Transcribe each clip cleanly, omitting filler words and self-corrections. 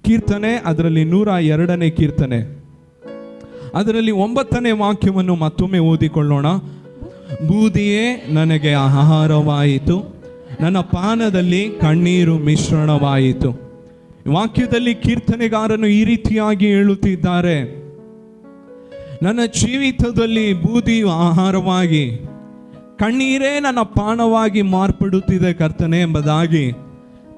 ಕೀರ್ತನೆ, ಅದರಲ್ಲಿ 102ನೇ ಕೀರ್ತನೆ, ಅದರಲ್ಲಿ 9ನೇ ವಾಕ್ಯವನ್ನು ಮತ್ತೊಮ್ಮೆ ಓದಿಕೊಳ್ಳೋಣ. ಬೂದಿಯೇ ನನಗೆ ಆಹಾರವಾಯಿತು, ನನ್ನ ಪಾನದಲ್ಲಿ ಕಣ್ಣೀರು ಮಿಶ್ರಣವಾಯಿತು. ವಾಕ್ಯದಲ್ಲಿ ಕೀರ್ತನೆಗಾರನು ಈ ರೀತಿಯಾಗಿ ಹೇಳುತ್ತಿದ್ದಾರೆ, ನನ್ನ ಜೀವಿತದಲ್ಲಿ ಬೂದಿಯು ಆಹಾರವಾಗಿ, ಕಣ್ಣೀರೇ ನನ್ನ ಪಾನವಾಗಿ ಮಾರ್ಪಡುತ್ತಿದೆ ಕರ್ತನೆ ಎಂಬುದಾಗಿ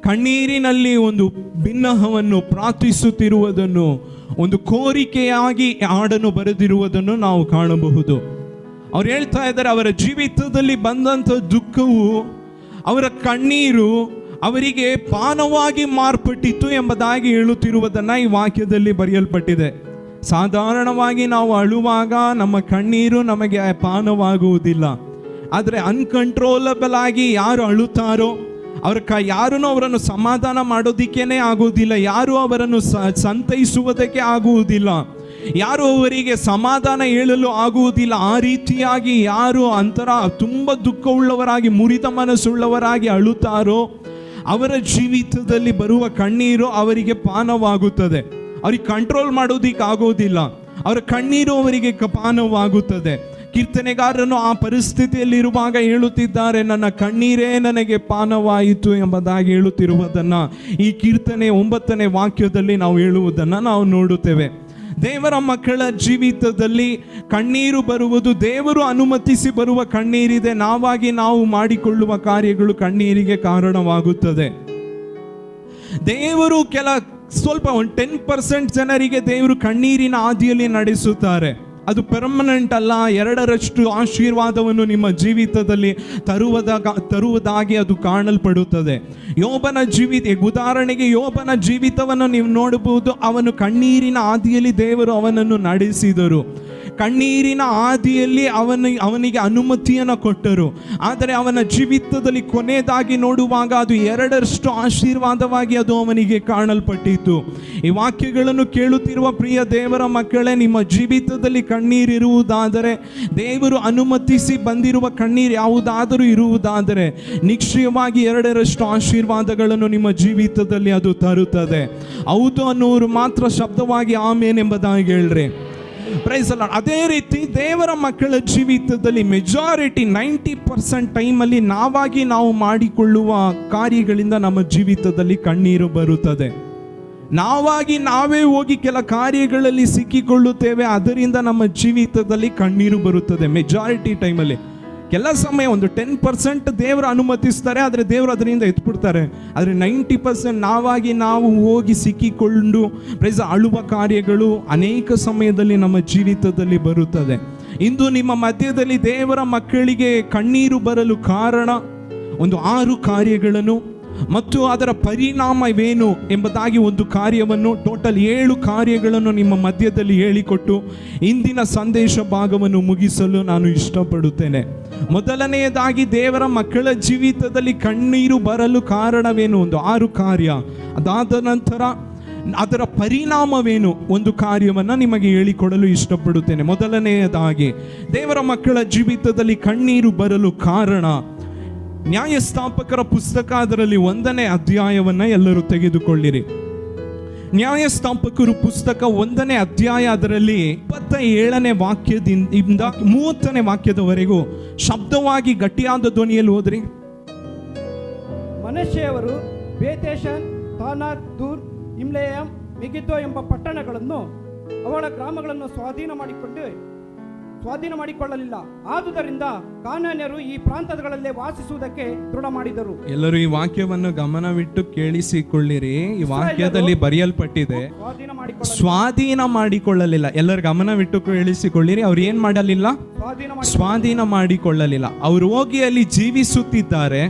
ಕಣ್ಣೀರಿನಲ್ಲಿ ಒಂದು ಭಿನ್ನಹವನ್ನು ಪ್ರಾರ್ಥಿಸುತ್ತಿರುವುದನ್ನು, ಒಂದು ಕೋರಿಕೆಯಾಗಿ ಹಾಡನ್ನು ಬರೆದಿರುವುದನ್ನು ನಾವು ಕಾಣಬಹುದು. ಅವ್ರು ಹೇಳ್ತಾ ಇದ್ದಾರೆ, ಅವರ ಜೀವಿತದಲ್ಲಿ ಬಂದಂಥ ದುಃಖವು, ಅವರ ಕಣ್ಣೀರು ಅವರಿಗೆ ಪಾನವಾಗಿ ಮಾರ್ಪಟ್ಟಿತ್ತು ಎಂಬುದಾಗಿ ಹೇಳುತ್ತಿರುವುದನ್ನು ಈ ವಾಕ್ಯದಲ್ಲಿ ಬರೆಯಲ್ಪಟ್ಟಿದೆ. ಸಾಧಾರಣವಾಗಿ ನಾವು ಅಳುವಾಗ ನಮ್ಮ ಕಣ್ಣೀರು ನಮಗೆ ಪಾನವಾಗುವುದಿಲ್ಲ. ಆದರೆ ಅನ್ಕಂಟ್ರೋಲಬಲ್ ಆಗಿ ಯಾರು ಅಳುತ್ತಾರೋ ಯಾರೂ ಅವರನ್ನು ಸಮಾಧಾನ ಮಾಡೋದಕ್ಕೇನೆ ಆಗುವುದಿಲ್ಲ, ಯಾರು ಅವರನ್ನು ಸಂತೈಸುವುದಕ್ಕೆ ಆಗುವುದಿಲ್ಲ, ಯಾರು ಅವರಿಗೆ ಸಮಾಧಾನ ಹೇಳಲು ಆಗುವುದಿಲ್ಲ. ಆ ರೀತಿಯಾಗಿ ಯಾರು ತುಂಬ ದುಃಖವುಳ್ಳವರಾಗಿ, ಮುರಿದ ಮನಸ್ಸುಳ್ಳವರಾಗಿ ಅಳುತ್ತಾರೋ ಅವರ ಜೀವಿತದಲ್ಲಿ ಬರುವ ಕಣ್ಣೀರು ಅವರಿಗೆ ಪಾನವಾಗುತ್ತದೆ. ಅವ್ರಿಗೆ ಕಂಟ್ರೋಲ್ ಮಾಡೋದಿಕ್ಕೆ ಆಗೋದಿಲ್ಲ, ಅವರ ಕಣ್ಣೀರು ಅವರಿಗೆ ಪಾನವಾಗುತ್ತದೆ. ಕೀರ್ತನೆಗಾರನು ಆ ಪರಿಸ್ಥಿತಿಯಲ್ಲಿರುವಾಗ ಹೇಳುತ್ತಿದ್ದಾರೆ, ನನ್ನ ಕಣ್ಣೀರೇ ನನಗೆ ಪಾನವಾಯಿತು ಎಂಬುದಾಗಿ ಹೇಳುತ್ತಿರುವುದನ್ನು ಈ ಕೀರ್ತನೆ 9ನೇ ವಾಕ್ಯದಲ್ಲಿ ನಾವು ಹೇಳುವುದನ್ನು ನಾವು ನೋಡುತ್ತೇವೆ. ದೇವರ ಮಕ್ಕಳ ಜೀವಿತದಲ್ಲಿ ಕಣ್ಣೀರು ಬರುವುದು ದೇವರು ಅನುಮತಿಸಿ ಬರುವ ಕಣ್ಣೀರಿದೆ. ನಾವಾಗಿ ನಾವು ಮಾಡಿಕೊಳ್ಳುವ ಕಾರ್ಯಗಳು ಕಣ್ಣೀರಿಗೆ ಕಾರಣವಾಗುತ್ತದೆ. ದೇವರು ಸ್ವಲ್ಪ 10% ಜನರಿಗೆ ದೇವರು ಕಣ್ಣೀರಿನ ಹಾದಿಯಲ್ಲಿ ನಡೆಸುತ್ತಾರೆ. ಅದು ಪರ್ಮನೆಂಟ್ ಅಲ್ಲ. 2ರಷ್ಟು ಆಶೀರ್ವಾದವನ್ನು ನಿಮ್ಮ ಜೀವಿತದಲ್ಲಿ ತರುವುದಾಗಿ ಅದು ಕಾಣಲ್ಪಡುತ್ತದೆ. ಉದಾಹರಣೆಗೆ ಯೋಬನ ಜೀವಿತವನ್ನು ನೀವು ನೋಡಬಹುದು. ಅವನು ಕಣ್ಣೀರಿನ ಹಾದಿಯಲ್ಲಿ ದೇವರು ಅವನನ್ನು ನಡೆಸಿದರು. ಕಣ್ಣೀರಿನ ಹಾದಿಯಲ್ಲಿ ಅವನಿಗೆ ಅನುಮತಿಯನ್ನು ಕೊಟ್ಟರು. ಆದರೆ ಅವನ ಜೀವಿತದಲ್ಲಿ ಕೊನೆಯದಾಗಿ ನೋಡುವಾಗ ಅದು 2ರಷ್ಟು ಆಶೀರ್ವಾದವಾಗಿ ಅದು ಅವನಿಗೆ ಕಾಣಲ್ಪಟ್ಟಿತು. ಈ ವಾಕ್ಯಗಳನ್ನು ಕೇಳುತ್ತಿರುವ ಪ್ರಿಯ ದೇವರ ಮಕ್ಕಳೇ, ನಿಮ್ಮ ಜೀವಿತದಲ್ಲಿ ಕಣ್ಣೀರಿರುವುದಾದರೆ, ದೇವರು ಅನುಮತಿಸಿ ಬಂದಿರುವ ಕಣ್ಣೀರು ಯಾವುದಾದರೂ ಇರುವುದಾದರೆ, ನಿಶ್ಚಯವಾಗಿ 2ರಷ್ಟು ಆಶೀರ್ವಾದಗಳನ್ನು ನಿಮ್ಮ ಜೀವಿತದಲ್ಲಿ ಅದು ತರುತ್ತದೆ. ಹೌದು ಅನ್ನೋರು ಮಾತ್ರ ಶಬ್ದವಾಗಿ ಆಮೇನ್ ಎಂಬುದಾಗಿ ಹೇಳ್ರಿ. Praise the Lord. ಅದೇ ರೀತಿ ದೇವರ ಮಕ್ಕಳ ಜೀವಿತದಲ್ಲಿ ಮೆಜಾರಿಟಿ 90% ಟೈಮಲ್ಲಿ ನಾವು ಮಾಡಿಕೊಳ್ಳುವ ಕಾರ್ಯಗಳಿಂದ ನಮ್ಮ ಜೀವಿತದಲ್ಲಿ ಕಣ್ಣೀರು ಬರುತ್ತದೆ. ನಾವೇ ಹೋಗಿ ಕೆಲ ಕಾರ್ಯಗಳಲ್ಲಿ ಸಿಕ್ಕಿಕೊಳ್ಳುತ್ತೇವೆ, ಅದರಿಂದ ನಮ್ಮ ಜೀವಿತದಲ್ಲಿ ಕಣ್ಣೀರು ಬರುತ್ತದೆ. ಮೆಜಾರಿಟಿ ಟೈಮಲ್ಲಿ ಕೆಲ ಸಮಯ ಒಂದು 10% ದೇವರು ಅನುಮತಿಸ್ತಾರೆ, ಆದರೆ ದೇವರು ಅದರಿಂದ ಎತ್ಬಿಡ್ತಾರೆ. ಆದರೆ 90% ನಾವು ಹೋಗಿ ಸಿಕ್ಕಿಕೊಂಡು ಅಳುವ ಕಾರ್ಯಗಳು ಅನೇಕ ಸಮಯದಲ್ಲಿ ನಮ್ಮ ಜೀವಿತದಲ್ಲಿ ಬರುತ್ತದೆ. ಇಂದು ನಿಮ್ಮ ಮಧ್ಯದಲ್ಲಿ ದೇವರ ಮಕ್ಕಳಿಗೆ ಕಣ್ಣೀರು ಬರಲು ಕಾರಣ ಒಂದು 6 ಕಾರ್ಯಗಳನ್ನು ಮತ್ತು ಅದರ ಪರಿಣಾಮವೇನು ಎಂಬುದಾಗಿ ಒಂದು ಕಾರ್ಯವನ್ನು, ಟೋಟಲ್ 7 ಕಾರ್ಯಗಳನ್ನು ನಿಮ್ಮ ಮಧ್ಯದಲ್ಲಿ ಹೇಳಿಕೊಟ್ಟು ಇಂದಿನ ಸಂದೇಶ ಭಾಗವನ್ನು ಮುಗಿಸಲು ನಾನು ಇಷ್ಟಪಡುತ್ತೇನೆ. ಮೊದಲನೆಯದಾಗಿ ದೇವರ ಮಕ್ಕಳ ಜೀವಿತದಲ್ಲಿ ಕಣ್ಣೀರು ಬರಲು ಕಾರಣವೇನು, ಒಂದು 6 ಕಾರ್ಯ. ಅದಾದ ನಂತರ ಅದರ ಪರಿಣಾಮವೇನು, ಒಂದು ಕಾರ್ಯವನ್ನು ನಿಮಗೆ ಹೇಳಿಕೊಡಲು ಇಷ್ಟಪಡುತ್ತೇನೆ. ಮೊದಲನೆಯದಾಗಿ ದೇವರ ಮಕ್ಕಳ ಜೀವಿತದಲ್ಲಿ ಕಣ್ಣೀರು ಬರಲು ಕಾರಣ, ನ್ಯಾಯಸ್ಥಾಪಕರ ಪುಸ್ತಕ ಅದರಲ್ಲಿ 1ನೇ ಅಧ್ಯಾಯವನ್ನು ಎಲ್ಲರೂ ತೆಗೆದುಕೊಳ್ಳಿರಿ. ನ್ಯಾಯಸ್ಥಾಪಕರು ಪುಸ್ತಕ 1ನೇ ಅಧ್ಯಾಯ, ಅದರಲ್ಲಿ 27ನೇ ವಾಕ್ಯದಿಂದ 30ನೇ ವಾಕ್ಯದವರೆಗೂ ಶಬ್ದವಾಗಿ ಗಟ್ಟಿಯಾದ ಧ್ವನಿಯಲ್ಲಿ ಓದ್ರಿ. ಮನಶ್ಶೆಯವರು ಬೇತೇಶನ್, ತಾನಾಕ್, ದೂರ್, ಇಮ್ಲೇಯಂ, ಮೆಗಿದ್ದೋ ಎಂಬ ಪಟ್ಟಣಗಳನ್ನು ಅವಳ ಗ್ರಾಮಗಳನ್ನು ಸ್ವಾಧೀನ ಮಾಡಿಕೊಳ್ಳಲಿಲ್ಲ. ಆದುದರಿಂದ ಕಾನಾನ್ಯರು ಈ ಪ್ರಾಂತಗಳಲ್ಲೇ ವಾಸಿಸುವುದಕ್ಕೆ ದೃಢ ಮಾಡಿದರು. ಎಲ್ಲರೂ ಈ ವಾಕ್ಯವನ್ನು ಗಮನವಿಟ್ಟು ಕೇಳಿಸಿಕೊಳ್ಳಿರಿ. ಈ ವಾಕ್ಯದಲ್ಲಿ ಬರೆಯಲ್ಪಟ್ಟಿದೆ ಸ್ವಾಧೀನ ಮಾಡಿಕೊಳ್ಳಲಿಲ್ಲ. ಎಲ್ಲರೂ ಗಮನವಿಟ್ಟು ಕೇಳಿಸಿಕೊಳ್ಳಿರಿ. ಅವ್ರು ಏನ್ ಮಾಡಲಿಲ್ಲ? ಸ್ವಾಧೀನ ಮಾಡಿಕೊಳ್ಳಲಿಲ್ಲ. ಅವರು ಹೋಗಿ ಅಲ್ಲಿ ಜೀವಿಸುತ್ತಿದ್ದಾರೆ,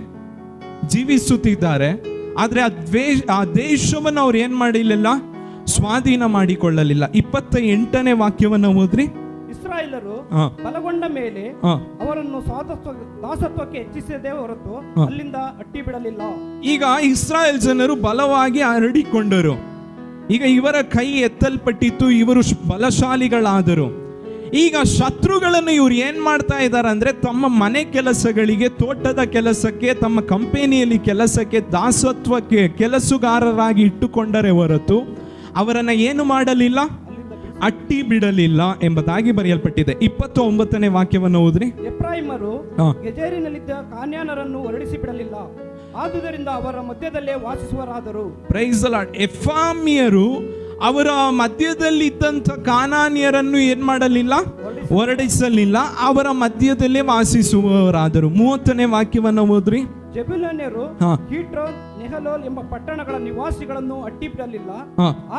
ಆದ್ರೆ ಆ ದೇಶವನ್ನು ಅವ್ರು ಏನ್ ಮಾಡಲಿಲ್ಲ? ಸ್ವಾಧೀನ ಮಾಡಿಕೊಳ್ಳಲಿಲ್ಲ. 28ನೇ ವಾಕ್ಯವನ್ನು ಓದ್ರಿ. ಇಸ್ರಾಯೇಲರು ಬಲಗೊಂಡ ಮೇಲೆ ಅವರನ್ನು ದಾಸತ್ವಕ್ಕೆ ಹೆಚ್ಚಿಸದೆ ಹೊರತು ಅಲ್ಲಿಂದ ಅಟ್ಟಿ ಬಿಡಲಿಲ್ಲ. ಈಗ ಇಸ್ರಾಯೇಲ್ ಜನರು ಬಲವಾಗಿ ಹರಡಿಕೊಂಡರು. ಈಗ ಇವರ ಕೈ ಎತ್ತಲ್ಪಟ್ಟಿತ್ತು, ಇವರು ಬಲಶಾಲಿಗಳಾದರು. ಈಗ ಶತ್ರುಗಳನ್ನು ಇವ್ರು ಏನ್ ಮಾಡ್ತಾ ಇದ್ದಾರೆ ಅಂದ್ರೆ, ತಮ್ಮ ಮನೆ ಕೆಲಸಗಳಿಗೆ, ತೋಟದ ಕೆಲಸಕ್ಕೆ, ತಮ್ಮ ಕಂಪನಿಯಲ್ಲಿ ಕೆಲಸಕ್ಕೆ, ದಾಸತ್ವಕ್ಕೆ ಕೆಲಸಗಾರರಾಗಿ ಇಟ್ಟುಕೊಂಡರೆ ಹೊರತು ಅವರನ್ನ ಏನು ಮಾಡಲಿಲ್ಲ, ಅಟ್ಟಿ ಬಿಡಲಿಲ್ಲ ಎಂಬುದಾಗಿ ಬರೆಯಲ್ಪಟ್ಟಿದೆ. 29ನೇ ವಾಕ್ಯವನ್ನು ಓದ್ರಿ. ಎಫ್ರಾಯಿಮರು ಗೆಜೇರಿನಲ್ಲಿದ್ದ ಕಾನ್ಯಾನರನ್ನು ಹೊರಡಿಸಿ ಬಿಡಲಿಲ್ಲ, ಆದುದರಿಂದ ಅವರ ಮಧ್ಯದಲ್ಲೇ ವಾಸಿಸುವರಾದರು. Praise the Lord. ಎಫ್ರಾಮಿಯರು ಅವರ ಮಧ್ಯದಲ್ಲಿದ್ದಂಥ ಕಾನಾನ್ಯರನ್ನು ಏನ್ ಮಾಡಲಿಲ್ಲ, ಹೊರಡಿಸಲಿಲ್ಲ, ಅವರ ಮಧ್ಯದಲ್ಲೇ ವಾಸಿಸುವವರಾದರು. 30ನೇ ವಾಕ್ಯವನ್ನು ಓದ್ರಿ. ಜೆಬುಲೂನ್ಯರು ಹೀಟ್ರೋನ್, ನೆಹಲೋಲ್ ಎಂಬ ಪಟ್ಟಣಗಳ ನಿವಾಸಿಗಳನ್ನು ಅಟ್ಟಿ ಬಿಡಲಿಲ್ಲ,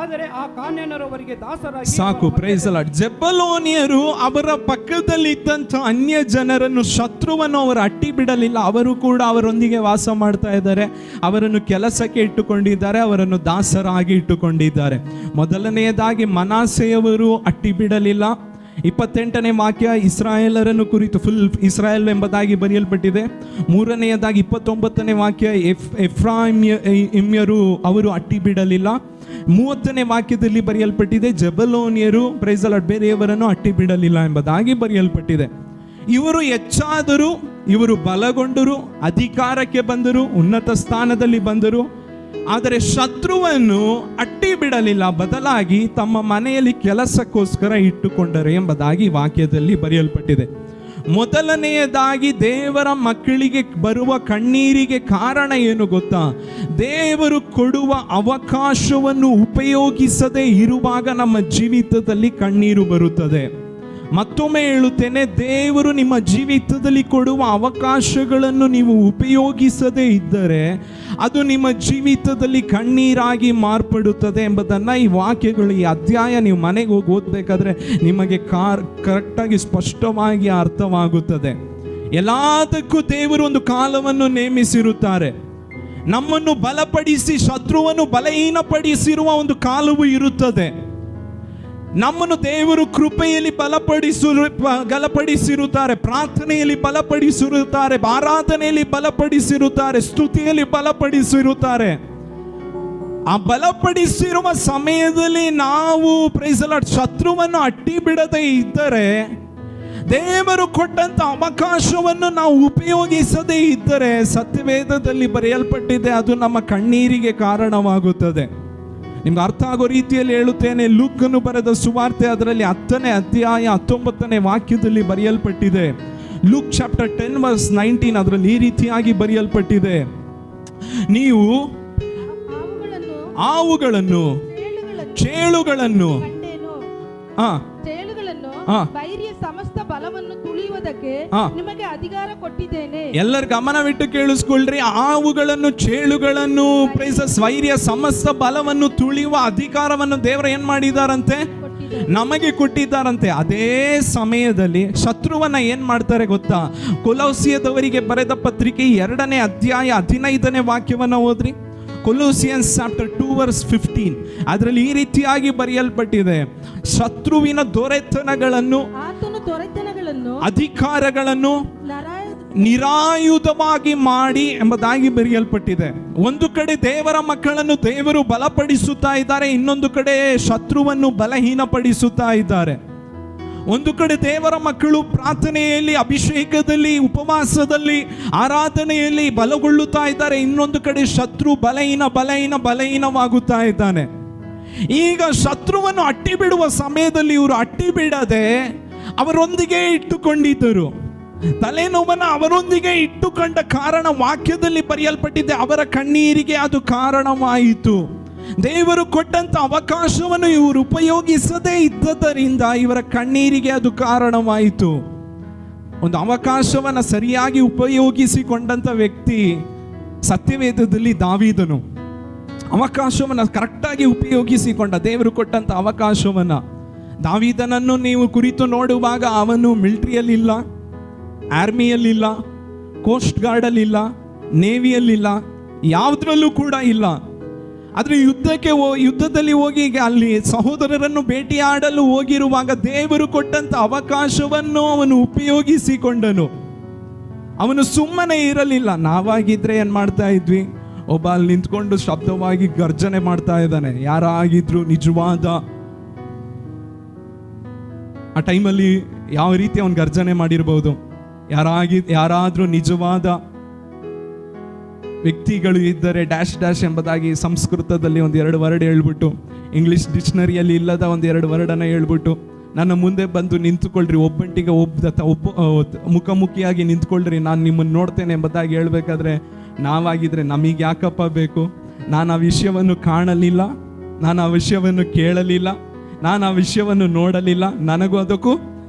ಆದರೆ ಆ ಕಾನ್ಯಾನರವರಿಗೆ ದಾಸರಾಗಿ. ಸಾಕು. Praise the lord. ಜೆಬುಲೂನ್ಯರು ಅವರ ಪಕ್ಕದಲ್ಲಿದ್ದಂಥ ಅನ್ಯ ಜನರನ್ನು, ಶತ್ರುವನ್ನು ಅವರು ಅಟ್ಟಿ ಬಿಡಲಿಲ್ಲ. ಅವರು ಕೂಡ ಅವರೊಂದಿಗೆ ವಾಸ ಮಾಡ್ತಾ ಇದ್ದಾರೆ, ಅವರನ್ನು ಕೆಲಸಕ್ಕೆ ಇಟ್ಟುಕೊಂಡಿದ್ದಾರೆ, ಅವರನ್ನು ದಾಸರಾಗಿ ಇಟ್ಟುಕೊಂಡಿದ್ದಾರೆ. ಮೊದಲನೆಯದಾಗಿ ಮನಾಸೆಯವರು ಅಟ್ಟಿ ಬಿಡಲಿಲ್ಲ. 28ನೇ ವಾಕ್ಯ ಇಸ್ರಾಯೇಲರನ್ನು ಕುರಿತು, ಫುಲ್ ಇಸ್ರಾಯೇಲ್ ಎಂಬುದಾಗಿ ಬರೆಯಲ್ಪಟ್ಟಿದೆ. 3ನೇಯದಾಗಿ 29ನೇ ವಾಕ್ಯ ಎಫ್ರಾಯಿಮ್ಯರು ಅವರು ಅಟ್ಟಿ ಬಿಡಲಿಲ್ಲ. 30ನೇ ವಾಕ್ಯದಲ್ಲಿ ಬರೆಯಲ್ಪಟ್ಟಿದೆ ಜೆಬುಲೂನ್ಯರು, ಪ್ರೈಸ್ ದಿ ಲಾರ್ಡ್, ಬೇರೆಯವರನ್ನು ಅಟ್ಟಿ ಬಿಡಲಿಲ್ಲ ಎಂಬುದಾಗಿ ಬರೆಯಲ್ಪಟ್ಟಿದೆ. ಇವರು ಹೆಚ್ಚಾದರು, ಇವರು ಬಲಗೊಂಡರು, ಅಧಿಕಾರಕ್ಕೆ ಬಂದರು, ಉನ್ನತ ಸ್ಥಾನದಲ್ಲಿ ಬಂದರು. ಆದರೆ ಶತ್ರುವನ್ನು ಅಟ್ಟಿ ಬಿಡಲಿಲ್ಲ, ಬದಲಾಗಿ ತಮ್ಮ ಮನೆಯಲ್ಲಿ ಕೆಲಸಕ್ಕೋಸ್ಕರ ಇಟ್ಟುಕೊಂಡರು ಎಂಬುದಾಗಿ ವಾಕ್ಯದಲ್ಲಿ ಬರೆಯಲ್ಪಟ್ಟಿದೆ. ಮೊದಲನೆಯದಾಗಿ ದೇವರ ಮಕ್ಕಳಿಗೆ ಬರುವ ಕಣ್ಣೀರಿಗೆ ಕಾರಣ ಏನು ಗೊತ್ತಾ? ದೇವರು ಕೊಡುವ ಅವಕಾಶವನ್ನು ಉಪಯೋಗಿಸದೇ ಇರುವಾಗ ನಮ್ಮ ಜೀವಿತದಲ್ಲಿ ಕಣ್ಣೀರು ಬರುತ್ತದೆ. ಮತ್ತೊಮ್ಮೆ ಹೇಳುತ್ತೇನೆ, ದೇವರು ನಿಮ್ಮ ಜೀವಿತದಲ್ಲಿ ಕೊಡುವ ಅವಕಾಶಗಳನ್ನು ನೀವು ಉಪಯೋಗಿಸದೇ ಇದ್ದರೆ ಅದು ನಿಮ್ಮ ಜೀವಿತದಲ್ಲಿ ಕಣ್ಣೀರಾಗಿ ಮಾರ್ಪಡುತ್ತದೆ ಎಂಬುದನ್ನು ಈ ವಾಕ್ಯಗಳು, ಈ ಅಧ್ಯಾಯ ನೀವು ಮನೆಗೆ ಹೋಗಿ ಓದಬೇಕಾದ್ರೆ ನಿಮಗೆ ಕರೆಕ್ಟಾಗಿ ಸ್ಪಷ್ಟವಾಗಿ ಅರ್ಥವಾಗುತ್ತದೆ. ಎಲ್ಲದಕ್ಕೂ ದೇವರು ಒಂದು ಕಾಲವನ್ನು ನೇಮಿಸಿರುತ್ತಾರೆ. ನಮ್ಮನ್ನು ಬಲಪಡಿಸಿ ಶತ್ರುವನ್ನು ಬಲಹೀನಪಡಿಸಿರುವ ಒಂದು ಕಾಲವು ಇರುತ್ತದೆ. ನಮ್ಮನ್ನು ದೇವರು ಕೃಪೆಯಲ್ಲಿ ಬಲಪಡಿಸಿರುತ್ತಾರೆ, ಪ್ರಾರ್ಥನೆಯಲ್ಲಿ ಬಲಪಡಿಸಿರುತ್ತಾರೆ, ಆರಾಧನೆಯಲ್ಲಿ ಬಲಪಡಿಸಿರುತ್ತಾರೆ, ಸ್ತುತಿಯಲ್ಲಿ ಬಲಪಡಿಸಿರುತ್ತಾರೆ. ಆ ಬಲಪಡಿಸಿರುವ ಸಮಯದಲ್ಲಿ ನಾವು ಪ್ರೈಸ್ ದಿ ಲಾರ್ಡ್ ಶತ್ರುವನ್ನು ಅಟ್ಟಿ ಬಿಡದೇ ಇದ್ದರೆ, ದೇವರು ಕೊಟ್ಟಂತ ಅವಕಾಶವನ್ನು ನಾವು ಉಪಯೋಗಿಸದೇ ಇದ್ದರೆ, ಸತ್ಯವೇದದಲ್ಲಿ ಬರೆಯಲ್ಪಟ್ಟಿದೆ, ಅದು ನಮ್ಮ ಕಣ್ಣೀರಿಗೆ ಕಾರಣವಾಗುತ್ತದೆ. ನಿಮ್ಗೆ ಅರ್ಥ ಆಗೋ ರೀತಿಯಲ್ಲಿ ಹೇಳುತ್ತೇನೆ. ಲೂಕನು ಬರೆದ ಸುವಾರ್ತೆ ಅದರಲ್ಲಿ 10ನೇ ಅಧ್ಯಾಯ 19ನೇ ವಾಕ್ಯದಲ್ಲಿ ಬರೆಯಲ್ಪಟ್ಟಿದೆ. ಲೂಕ್ ಚಾಪ್ಟರ್ 10 ವರ್ಸ್ 19 ಅದರಲ್ಲಿ ಈ ರೀತಿಯಾಗಿ ಬರೆಯಲ್ಪಟ್ಟಿದೆ, ನೀವು ಆವುಗಳನ್ನು, ಚೇಳುಗಳನ್ನು, ವೈರಿಯ ಸಮಸ್ತ ಬಲವನ್ನು ತುಳಿಯುವುದಕ್ಕೆ ನಿಮಗೆ ಅಧಿಕಾರ ಕೊಟ್ಟಿದ್ದೇನೆ. ಎಲ್ಲರ ಗಮನವಿಟ್ಟು ಕೇಳಿಸ್ಕೊಳ್ರಿ. ಆವುಗಳನ್ನು, ಚೇಳುಗಳನ್ನು, ವೈರಿಯ ಸಮಸ್ತ ಬಲವನ್ನು ತುಳಿಯುವ ಅಧಿಕಾರವನ್ನು ದೇವರು ಏನ್ ಮಾಡಿದಾರಂತೆ? ನಮಗೆ ಕೊಟ್ಟಿದ್ದಾರಂತೆ. ಅದೇ ಸಮಯದಲ್ಲಿ ಶತ್ರುವನ್ನ ಏನ್ ಮಾಡ್ತಾರೆ ಗೊತ್ತಾ? ಕೊಲೋಸಿಯದವರಿಗೆ ಬರೆದ ಪತ್ರಿಕೆ 2ನೇ ಅಧ್ಯಾಯ 15ನೇ ವಾಕ್ಯವನ್ನ ಓದ್ರಿ. ಕೊಲೋಸಿಯನ್ಸ್ ಚಾಪ್ಟರ್ 2 ವರ್ಸ್ 15 ಅದರಲ್ಲಿ ಈ ರೀತಿಯಾಗಿ ಬರೆಯಲ್ಪಟ್ಟಿದೆ, ಶತ್ರುವಿನ ದೊರೆತನಗಳನ್ನು, ಅಧಿಕಾರಗಳನ್ನು ನಿರಾಯುಧವಾಗಿ ಮಾಡಿ ಎಂಬುದಾಗಿ ಬರೆಯಲ್ಪಟ್ಟಿದೆ. ಒಂದು ಕಡೆ ದೇವರ ಮಕ್ಕಳನ್ನು ದೇವರು ಬಲಪಡಿಸುತ್ತಾ ಇದ್ದಾರೆ, ಇನ್ನೊಂದು ಕಡೆ ಶತ್ರುವನ್ನು ಬಲಹೀನಪಡಿಸುತ್ತಾ ಇದ್ದಾರೆ. ಒಂದು ಕಡೆ ದೇವರ ಮಕ್ಕಳು ಪ್ರಾರ್ಥನೆಯಲ್ಲಿ, ಅಭಿಷೇಕದಲ್ಲಿ, ಉಪವಾಸದಲ್ಲಿ, ಆರಾಧನೆಯಲ್ಲಿ ಬಲಗೊಳ್ಳುತ್ತಾ ಇದ್ದಾರೆ, ಇನ್ನೊಂದು ಕಡೆ ಶತ್ರು ಬಲಹೀನವಾಗುತ್ತಾ ಇದ್ದಾನೆ. ಈಗ ಶತ್ರುವನ್ನು ಅಟ್ಟಿ ಬಿಡುವ ಸಮಯದಲ್ಲಿ ಇವರು ಅಟ್ಟಿ ಬಿಡದೆ ಅವರೊಂದಿಗೆ ಇಟ್ಟುಕೊಂಡಿದ್ದರು. ತಲೆನೋವನ್ನು ಅವರೊಂದಿಗೆ ಇಟ್ಟುಕೊಂಡ ಕಾರಣ ವಾಕ್ಯದಲ್ಲಿ ಬರೆಯಲ್ಪಟ್ಟಿದೆ, ಅವರ ಕಣ್ಣೀರಿಗೆ ಅದು ಕಾರಣವಾಯಿತು. ದೇವರು ಕೊಟ್ಟಂತ ಅವಕಾಶವನ್ನು ಇವರು ಉಪಯೋಗಿಸದೇ ಇದ್ದದರಿಂದ ಇವರ ಕಣ್ಣೀರಿಗೆ ಅದು ಕಾರಣವಾಯಿತು. ಒಂದು ಅವಕಾಶವನ್ನು ಸರಿಯಾಗಿ ಉಪಯೋಗಿಸಿಕೊಂಡಂತ ವ್ಯಕ್ತಿ ಸತ್ಯವೇದದಲ್ಲಿ ದಾವೀದನು. ಅವಕಾಶವನ್ನು ಕರೆಕ್ಟಾಗಿ ಉಪಯೋಗಿಸಿಕೊಂಡ, ದೇವರು ಕೊಟ್ಟಂತ ಅವಕಾಶವನ್ನು. ದಾವೀದನನ್ನು ನೀವು ಕುರಿತು ನೋಡುವಾಗ ಅವನು ಮಿಲಿಟರಿಯಲ್ಲಿಲ್ಲ, ಆರ್ಮಿಯಲ್ಲಿಲ್ಲ, ಕೋಸ್ಟ್ ಗಾರ್ಡಲ್ಲಿಲ್ಲ, ನೇವಿಯಲ್ಲಿಲ್ಲ, ಯಾವುದ್ರಲ್ಲೂ ಕೂಡ ಇಲ್ಲ. ಆದರೆ ಯುದ್ಧದಲ್ಲಿ ಹೋಗಿ ಅಲ್ಲಿ ಸಹೋದರರನ್ನು ಭೇಟಿಯಾಡಲು ಹೋಗಿರುವಾಗ ದೇವರು ಕೊಟ್ಟಂತ ಅವಕಾಶವನ್ನು ಅವನು ಉಪಯೋಗಿಸಿಕೊಂಡನು. ಅವನು ಸುಮ್ಮನೆ ಇರಲಿಲ್ಲ. ನಾವಾಗಿದ್ರೆ ಏನ್ ಮಾಡ್ತಾ ಇದ್ವಿ? ಒಬ್ಬ ಅಲ್ಲಿ ನಿಂತ್ಕೊಂಡು ಶಬ್ದವಾಗಿ ಗರ್ಜನೆ ಮಾಡ್ತಾ ಇದ್ದಾನೆ. ಯಾರಾಗಿದ್ರು ನಿಜವಾದ ಆ ಟೈಮಲ್ಲಿ ಯಾವ ರೀತಿ ಅವನು ಗರ್ಜನೆ ಮಾಡಿರ್ಬೋದು? ಯಾರಾದ್ರೂ ನಿಜವಾದ ವ್ಯಕ್ತಿಗಳು ಇದ್ದರೆ ಡ್ಯಾಶ್ ಡ್ಯಾಶ್ ಎಂಬುದಾಗಿ ಸಂಸ್ಕೃತದಲ್ಲಿ ಒಂದು 2 ವರ್ಡ್ ಹೇಳ್ಬಿಟ್ಟು, ಇಂಗ್ಲಿಷ್ ಡಿಕ್ಷನರಿಯಲ್ಲಿ ಇಲ್ಲದ ಒಂದು 2 ವರ್ಡನ್ನು ಹೇಳ್ಬಿಟ್ಟು ನನ್ನ ಮುಂದೆ ಬಂದು ನಿಂತುಕೊಳ್ರಿ, ಒಬ್ಬಂಟಿಗೆ ಒಬ್ಬ ಮುಖಾಮುಖಿಯಾಗಿ ನಿಂತ್ಕೊಳ್ರಿ, ನಾನು ನಿಮ್ಮನ್ನು ನೋಡ್ತೇನೆ ಎಂಬುದಾಗಿ ಹೇಳ್ಬೇಕಾದ್ರೆ ನಾವಾಗಿದ್ರೆ ನಮಗೆ ಯಾಕಪ್ಪ ಬೇಕು? ನಾನು ಆ ವಿಷಯವನ್ನು ಕಾಣಲಿಲ್ಲ, ನಾನು ಆ ವಿಷಯವನ್ನು ಕೇಳಲಿಲ್ಲ, ನಾನು ಆ ವಿಷಯವನ್ನು ನೋಡಲಿಲ್ಲ, ನನಗೂ ಅದಕ್ಕೂ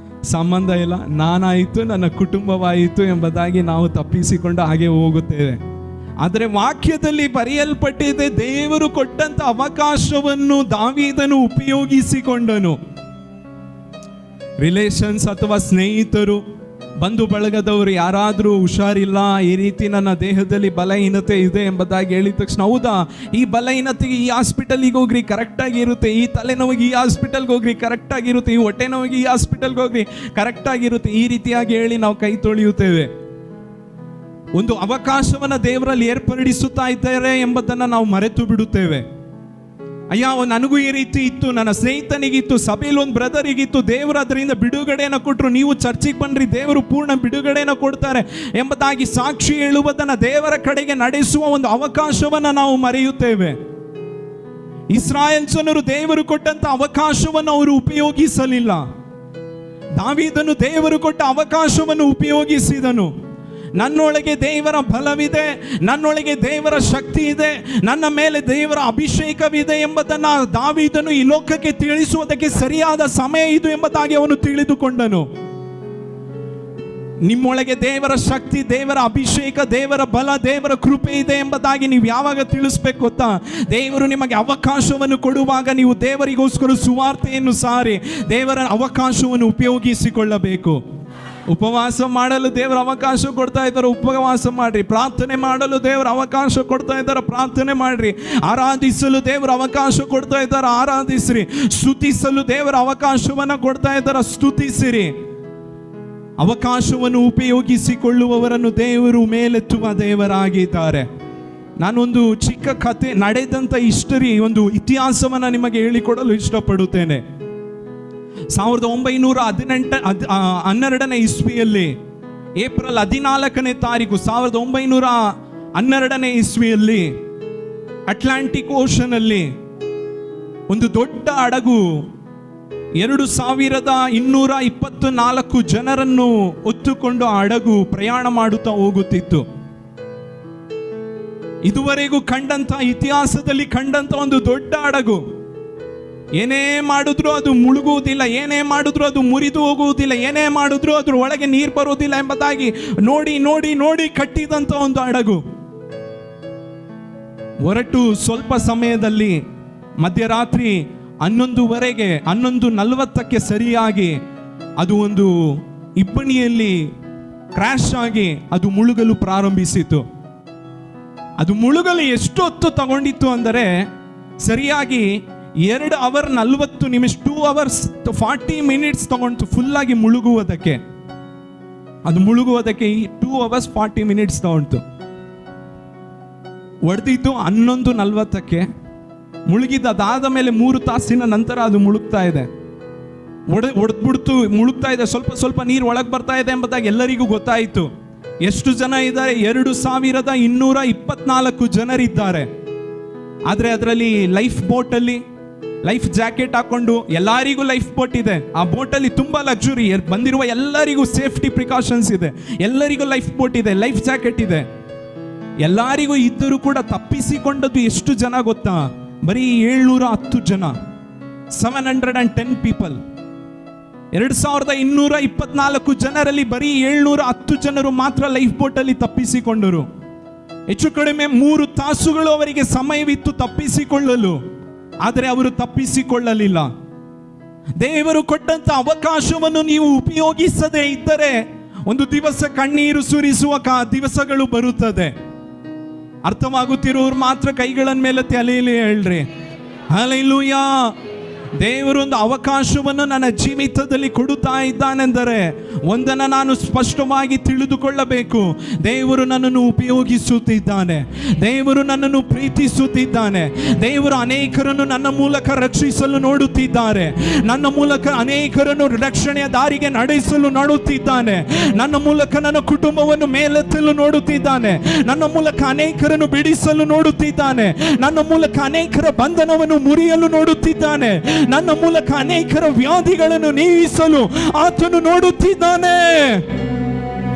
ಸಂಬಂಧ ಇಲ್ಲ, ನಾನಾಯಿತು ನನ್ನ ಕುಟುಂಬವಾಯಿತು ಎಂಬುದಾಗಿ ನಾವು ತಪ್ಪಿಸಿಕೊಂಡು ಹಾಗೆ ಹೋಗುತ್ತೇವೆ. ಆದರೆ ವಾಕ್ಯದಲ್ಲಿ ಬರೆಯಲ್ಪಟ್ಟಿದೆ, ದೇವರು ಕೊಟ್ಟಂತ ಅವಕಾಶವನ್ನು ದಾವೀದನು ಉಪಯೋಗಿಸಿಕೊಂಡನು. ರಿಲೇಷನ್ಸ್ ಅಥವಾ ಸ್ನೇಹಿತರು, ಬಂಧು ಬಳಗದವರು ಯಾರಾದರೂ ಹುಷಾರಿಲ್ಲ, ಈ ರೀತಿ ನನ್ನ ದೇಹದಲ್ಲಿ ಬಲಹೀನತೆ ಇದೆ ಎಂಬುದಾಗಿ ಹೇಳಿದ ತಕ್ಷಣ, ಹೌದಾ, ಈ ಬಲಹೀನತೆಗೆ ಈ ಹಾಸ್ಪಿಟಲ್ಗೆ ಹೋಗ್ರಿ ಕರೆಕ್ಟಾಗಿ ಇರುತ್ತೆ, ಈ ತಲೆನೋವಿಗೆ ಈ ಹಾಸ್ಪಿಟಲ್ಗೆ ಹೋಗ್ರಿ ಕರೆಕ್ಟಾಗಿರುತ್ತೆ, ಈ ಹೊಟ್ಟೆ ನೋವಿಗೆ ಈ ಹಾಸ್ಪಿಟಲ್ಗೆ ಹೋಗ್ರಿ ಕರೆಕ್ಟಾಗಿರುತ್ತೆ, ಈ ರೀತಿಯಾಗಿ ಹೇಳಿ ನಾವು ಕೈ ತೊಳೆಯುತ್ತೇವೆ. ಒಂದು ಅವಕಾಶವನ್ನು ದೇವರಲ್ಲಿ ಏರ್ಪಡಿಸುತ್ತಾ ಇದ್ದಾರೆ ಎಂಬುದನ್ನು ನಾವು ಮರೆತು ಬಿಡುತ್ತೇವೆ. ಅಯ್ಯ, ನನಗೂ ಈ ರೀತಿ ಇತ್ತು, ನನ್ನ ಸ್ನೇಹಿತನಿಗಿತ್ತು, ಸಭೆಯಲ್ಲಿ ಒಂದು ಬ್ರದರಿಗಿತ್ತು, ದೇವರು ಅದರಿಂದ ಬಿಡುಗಡೆಯನ್ನು ಕೊಟ್ಟರು, ನೀವು ಚರ್ಚಿಗೆ ಬನ್ನಿರಿ, ದೇವರು ಪೂರ್ಣ ಬಿಡುಗಡೆಯನ್ನು ಕೊಡ್ತಾರೆ ಎಂಬುದಾಗಿ ಸಾಕ್ಷಿ ಹೇಳುವುದನ್ನು, ದೇವರ ಕಡೆಗೆ ನಡೆಸುವ ಒಂದು ಅವಕಾಶವನ್ನು ನಾವು ಮರೆಯುತ್ತೇವೆ. ಇಸ್ರಾಯೇಲ್ ಜನರು ದೇವರು ಕೊಟ್ಟಂತ ಅವಕಾಶವನ್ನು ಅವರು ಉಪಯೋಗಿಸಲಿಲ್ಲ. ದಾವೀದನು ದೇವರು ಕೊಟ್ಟ ಅವಕಾಶವನ್ನು ಉಪಯೋಗಿಸಿದನು. ನನ್ನೊಳಗೆ ದೇವರ ಬಲವಿದೆ, ನನ್ನೊಳಗೆ ದೇವರ ಶಕ್ತಿ ಇದೆ, ನನ್ನ ಮೇಲೆ ದೇವರ ಅಭಿಷೇಕವಿದೆ ಎಂಬುದನ್ನು ದಾವೀದನು ಈ ಲೋಕಕ್ಕೆ ತಿಳಿಸುವುದಕ್ಕೆ ಸರಿಯಾದ ಸಮಯ ಇದು ಎಂಬುದಾಗಿ ಅವನು ತಿಳಿದುಕೊಂಡನು. ನಿಮ್ಮೊಳಗೆ ದೇವರ ಶಕ್ತಿ, ದೇವರ ಅಭಿಷೇಕ, ದೇವರ ಬಲ, ದೇವರ ಕೃಪೆ ಇದೆ ಎಂಬುದಾಗಿ ನೀವು ಯಾವಾಗ ತಿಳಿಸ್ಬೇಕು ಗೊತ್ತಾ? ದೇವರು ನಿಮಗೆ ಅವಕಾಶವನ್ನು ಕೊಡುವಾಗ ನೀವು ದೇವರಿಗೋಸ್ಕರ ಸುವಾರ್ತೆಯನ್ನು ಸಾರಿ ದೇವರ ಅವಕಾಶವನ್ನು ಉಪಯೋಗಿಸಿಕೊಳ್ಳಬೇಕು. ಉಪವಾಸ ಮಾಡಲು ದೇವರ ಅವಕಾಶ ಕೊಡ್ತಾ ಇದ್ದಾರೆ, ಉಪವಾಸ ಮಾಡ್ರಿ. ಪ್ರಾರ್ಥನೆ ಮಾಡಲು ದೇವರ ಅವಕಾಶ ಕೊಡ್ತಾ ಇದ್ದಾರೆ, ಪ್ರಾರ್ಥನೆ ಮಾಡ್ರಿ. ಆರಾಧಿಸಲು ದೇವರ ಅವಕಾಶ ಕೊಡ್ತಾ ಇದ್ದಾರೆ, ಆರಾಧಿಸ್ರಿ. ಸ್ತುತಿಸಲು ದೇವರ ಅವಕಾಶವನ್ನು ಕೊಡ್ತಾ ಇದ್ದಾರೆ, ಸ್ತುತಿಸಿರಿ. ಅವಕಾಶವನ್ನು ಉಪಯೋಗಿಸಿಕೊಳ್ಳುವವರನ್ನು ದೇವರು ಮೇಲೆತ್ತುವ ದೇವರಾಗಿದ್ದಾರೆ. ನಾನೊಂದು ಚಿಕ್ಕ ಕಥೆ, ನಡೆದಂಥ ಹಿಸ್ಟರಿ, ಒಂದು ಇತಿಹಾಸವನ್ನು ನಿಮಗೆ ಹೇಳಿಕೊಡಲು ಇಷ್ಟಪಡುತ್ತೇನೆ. 1912ನೇ ಇಸ್ವಿಯಲ್ಲಿ ಏಪ್ರಿಲ್ 14ನೇ ತಾರೀಕು 1912ನೇ ಇಸ್ವಿಯಲ್ಲಿ ಅಟ್ಲಾಂಟಿಕ್ ಓಷನ್ ಅಲ್ಲಿ ಒಂದು ದೊಡ್ಡ ಹಡಗು 2224 ಜನರನ್ನು ಹೊತ್ತುಕೊಂಡು ಆ ಹಡಗು ಪ್ರಯಾಣ ಮಾಡುತ್ತಾ ಹೋಗುತ್ತಿತ್ತು. ಇದುವರೆಗೂ ಕಂಡಂತ, ಇತಿಹಾಸದಲ್ಲಿ ಕಂಡಂತ ಒಂದು ದೊಡ್ಡ ಹಡಗು. ಏನೇ ಮಾಡಿದ್ರು ಅದು ಮುಳುಗುವುದಿಲ್ಲ, ಏನೇ ಮಾಡಿದ್ರು ಅದು ಮುರಿದು ಹೋಗುವುದಿಲ್ಲ, ಏನೇ ಮಾಡಿದ್ರು ಅದ್ರ ಒಳಗೆ ನೀರು ಬರುವುದಿಲ್ಲ ಎಂಬುದಾಗಿ ನೋಡಿ ನೋಡಿ ನೋಡಿ ಕಟ್ಟಿದಂತ ಒಂದು ಹಡಗು. ಹೊರಟು ಸ್ವಲ್ಪ ಸಮಯದಲ್ಲಿ ಮಧ್ಯರಾತ್ರಿ 11:40ಕ್ಕೆ ಸರಿಯಾಗಿ ಅದು ಒಂದು ಇಬ್ಬನಿಯಲ್ಲಿ ಕ್ರ್ಯಾಶ್ ಆಗಿ ಅದು ಮುಳುಗಲು ಪ್ರಾರಂಭಿಸಿತು. ಅದು ಮುಳುಗಲು ಎಷ್ಟು ಹೊತ್ತು ತಗೊಂಡಿತ್ತು ಅಂದರೆ ಸರಿಯಾಗಿ 2 ಅವರ್ 40 ನಿಮಿಷ, 2 hours 40 minutes ತಗೊಂಡು ಫುಲ್ಲಾಗಿ ಮುಳುಗುವುದಕ್ಕೆ. ಅದು ಮುಳುಗುವುದಕ್ಕೆ 2 hours 40 minutes ತಗೊಂಡು. ಹೊಡೆದಿದ್ದು 11:40ಕ್ಕೆ, ಮುಳುಗಿದ್ದಾದ ಮೇಲೆ 3 ತಾಸಿನ ನಂತರ ಅದು ಮುಳುಗ್ತಾ ಇದೆ. ಹೊಡೆದ್ಬಿಡ್ತು, ಮುಳುಗ್ತಾ ಇದೆ, ಸ್ವಲ್ಪ ಸ್ವಲ್ಪ ನೀರು ಒಳಗೆ ಬರ್ತಾ ಇದೆ ಎಂಬುದಾಗಿ ಎಲ್ಲರಿಗೂ ಗೊತ್ತಾಯಿತು. ಎಷ್ಟು ಜನ ಇದ್ದಾರೆ? 2224 ಜನರಿದ್ದಾರೆ. ಆದರೆ ಅದರಲ್ಲಿ ಲೈಫ್ ಬೋಟಲ್ಲಿ ಲೈಫ್ ಜಾಕೆಟ್ ಹಾಕೊಂಡು, ಎಲ್ಲರಿಗೂ ಲೈಫ್ ಬೋಟ್ ಇದೆ. ಆ ಬೋಟಲ್ಲಿ ತುಂಬಾ ಲಕ್ಸುರಿ, ಬಂದಿರುವ ಎಲ್ಲರಿಗೂ ಸೇಫ್ಟಿ ಪ್ರಿಕಾಷನ್ಸ್ ಇದೆ, ಎಲ್ಲರಿಗೂ ಲೈಫ್ ಬೋಟ್ ಇದೆ, ಲೈಫ್ ಜಾಕೆಟ್ ಇದೆ, ಎಲ್ಲರಿಗೂ ಇದ್ದರೂ ಕೂಡ ತಪ್ಪಿಸಿಕೊಂಡದ್ದು ಎಷ್ಟು ಜನ ಗೊತ್ತಾ? ಬರೀ 710 ಜನ, 710 ಪೀಪಲ್. 2224 ಜನರಲ್ಲಿ ಬರೀ 710 ಜನರು ಮಾತ್ರ ಲೈಫ್ ಬೋಟಲ್ಲಿ ತಪ್ಪಿಸಿಕೊಂಡರು. ಹೆಚ್ಚು ಕಡಿಮೆ 3 ತಾಸುಗಳು ಅವರಿಗೆ ಸಮಯವಿತ್ತು ತಪ್ಪಿಸಿಕೊಳ್ಳಲು, ಆದರೆ ಅವರು ತಪ್ಪಿಸಿಕೊಳ್ಳಲಿಲ್ಲ. ದೇವರು ಕೊಟ್ಟಂತ ಅವಕಾಶವನ್ನು ನೀವು ಉಪಯೋಗಿಸದೇ ಇದ್ದರೆ ಒಂದು ದಿವಸ ಕಣ್ಣೀರು ಸುರಿಸುವ ದಿವಸಗಳು ಬರುತ್ತದೆ. ಅರ್ಥವಾಗುತ್ತಿರೋರು ಮಾತ್ರ ಕೈಗಳ ಮೇಲೆ ತಲೆಯಲ್ಲಿ ಹೇಳ್ರಿ ಹಲ್ಲೆಲೂಯಾ. ದೇವರೊಂದು ಅವಕಾಶವನ್ನು ನನ್ನ ಜೀವಿತದಲ್ಲಿ ಕೊಡುತ್ತಾ ಇದ್ದಾನೆಂದರೆ ಒಂದನ್ನು ನಾನು ಸ್ಪಷ್ಟವಾಗಿ ತಿಳಿದುಕೊಳ್ಳಬೇಕು. ದೇವರು ನನ್ನನ್ನು ಉಪಯೋಗಿಸುತ್ತಿದ್ದಾನೆ, ದೇವರು ನನ್ನನ್ನು ಪ್ರೀತಿಸುತ್ತಿದ್ದಾನೆ, ದೇವರು ಅನೇಕರನ್ನು ನನ್ನ ಮೂಲಕ ರಕ್ಷಿಸಲು ನೋಡುತ್ತಿದ್ದಾರೆ, ನನ್ನ ಮೂಲಕ ಅನೇಕರನ್ನು ರಕ್ಷಣೆಯ ದಾರಿಗೆ ನಡೆಸಲು ನೋಡುತ್ತಿದ್ದಾನೆ, ನನ್ನ ಮೂಲಕ ನನ್ನ ಕುಟುಂಬವನ್ನು ಮೇಲೆತ್ತಲು ನೋಡುತ್ತಿದ್ದಾನೆ, ನನ್ನ ಮೂಲಕ ಅನೇಕರನ್ನು ಬಿಡಿಸಲು ನೋಡುತ್ತಿದ್ದಾನೆ, ನನ್ನ ಮೂಲಕ ಅನೇಕರ ಬಂಧನವನ್ನು ಮುರಿಯಲು ನೋಡುತ್ತಿದ್ದಾನೆ, ನನ್ನ ಮೂಲಕ ಅನೇಕರ ವ್ಯಾಧಿಗಳನ್ನು ನೀಗಿಸಲು ಆತನು ನೋಡುತ್ತಿದ್ದಾನೆ.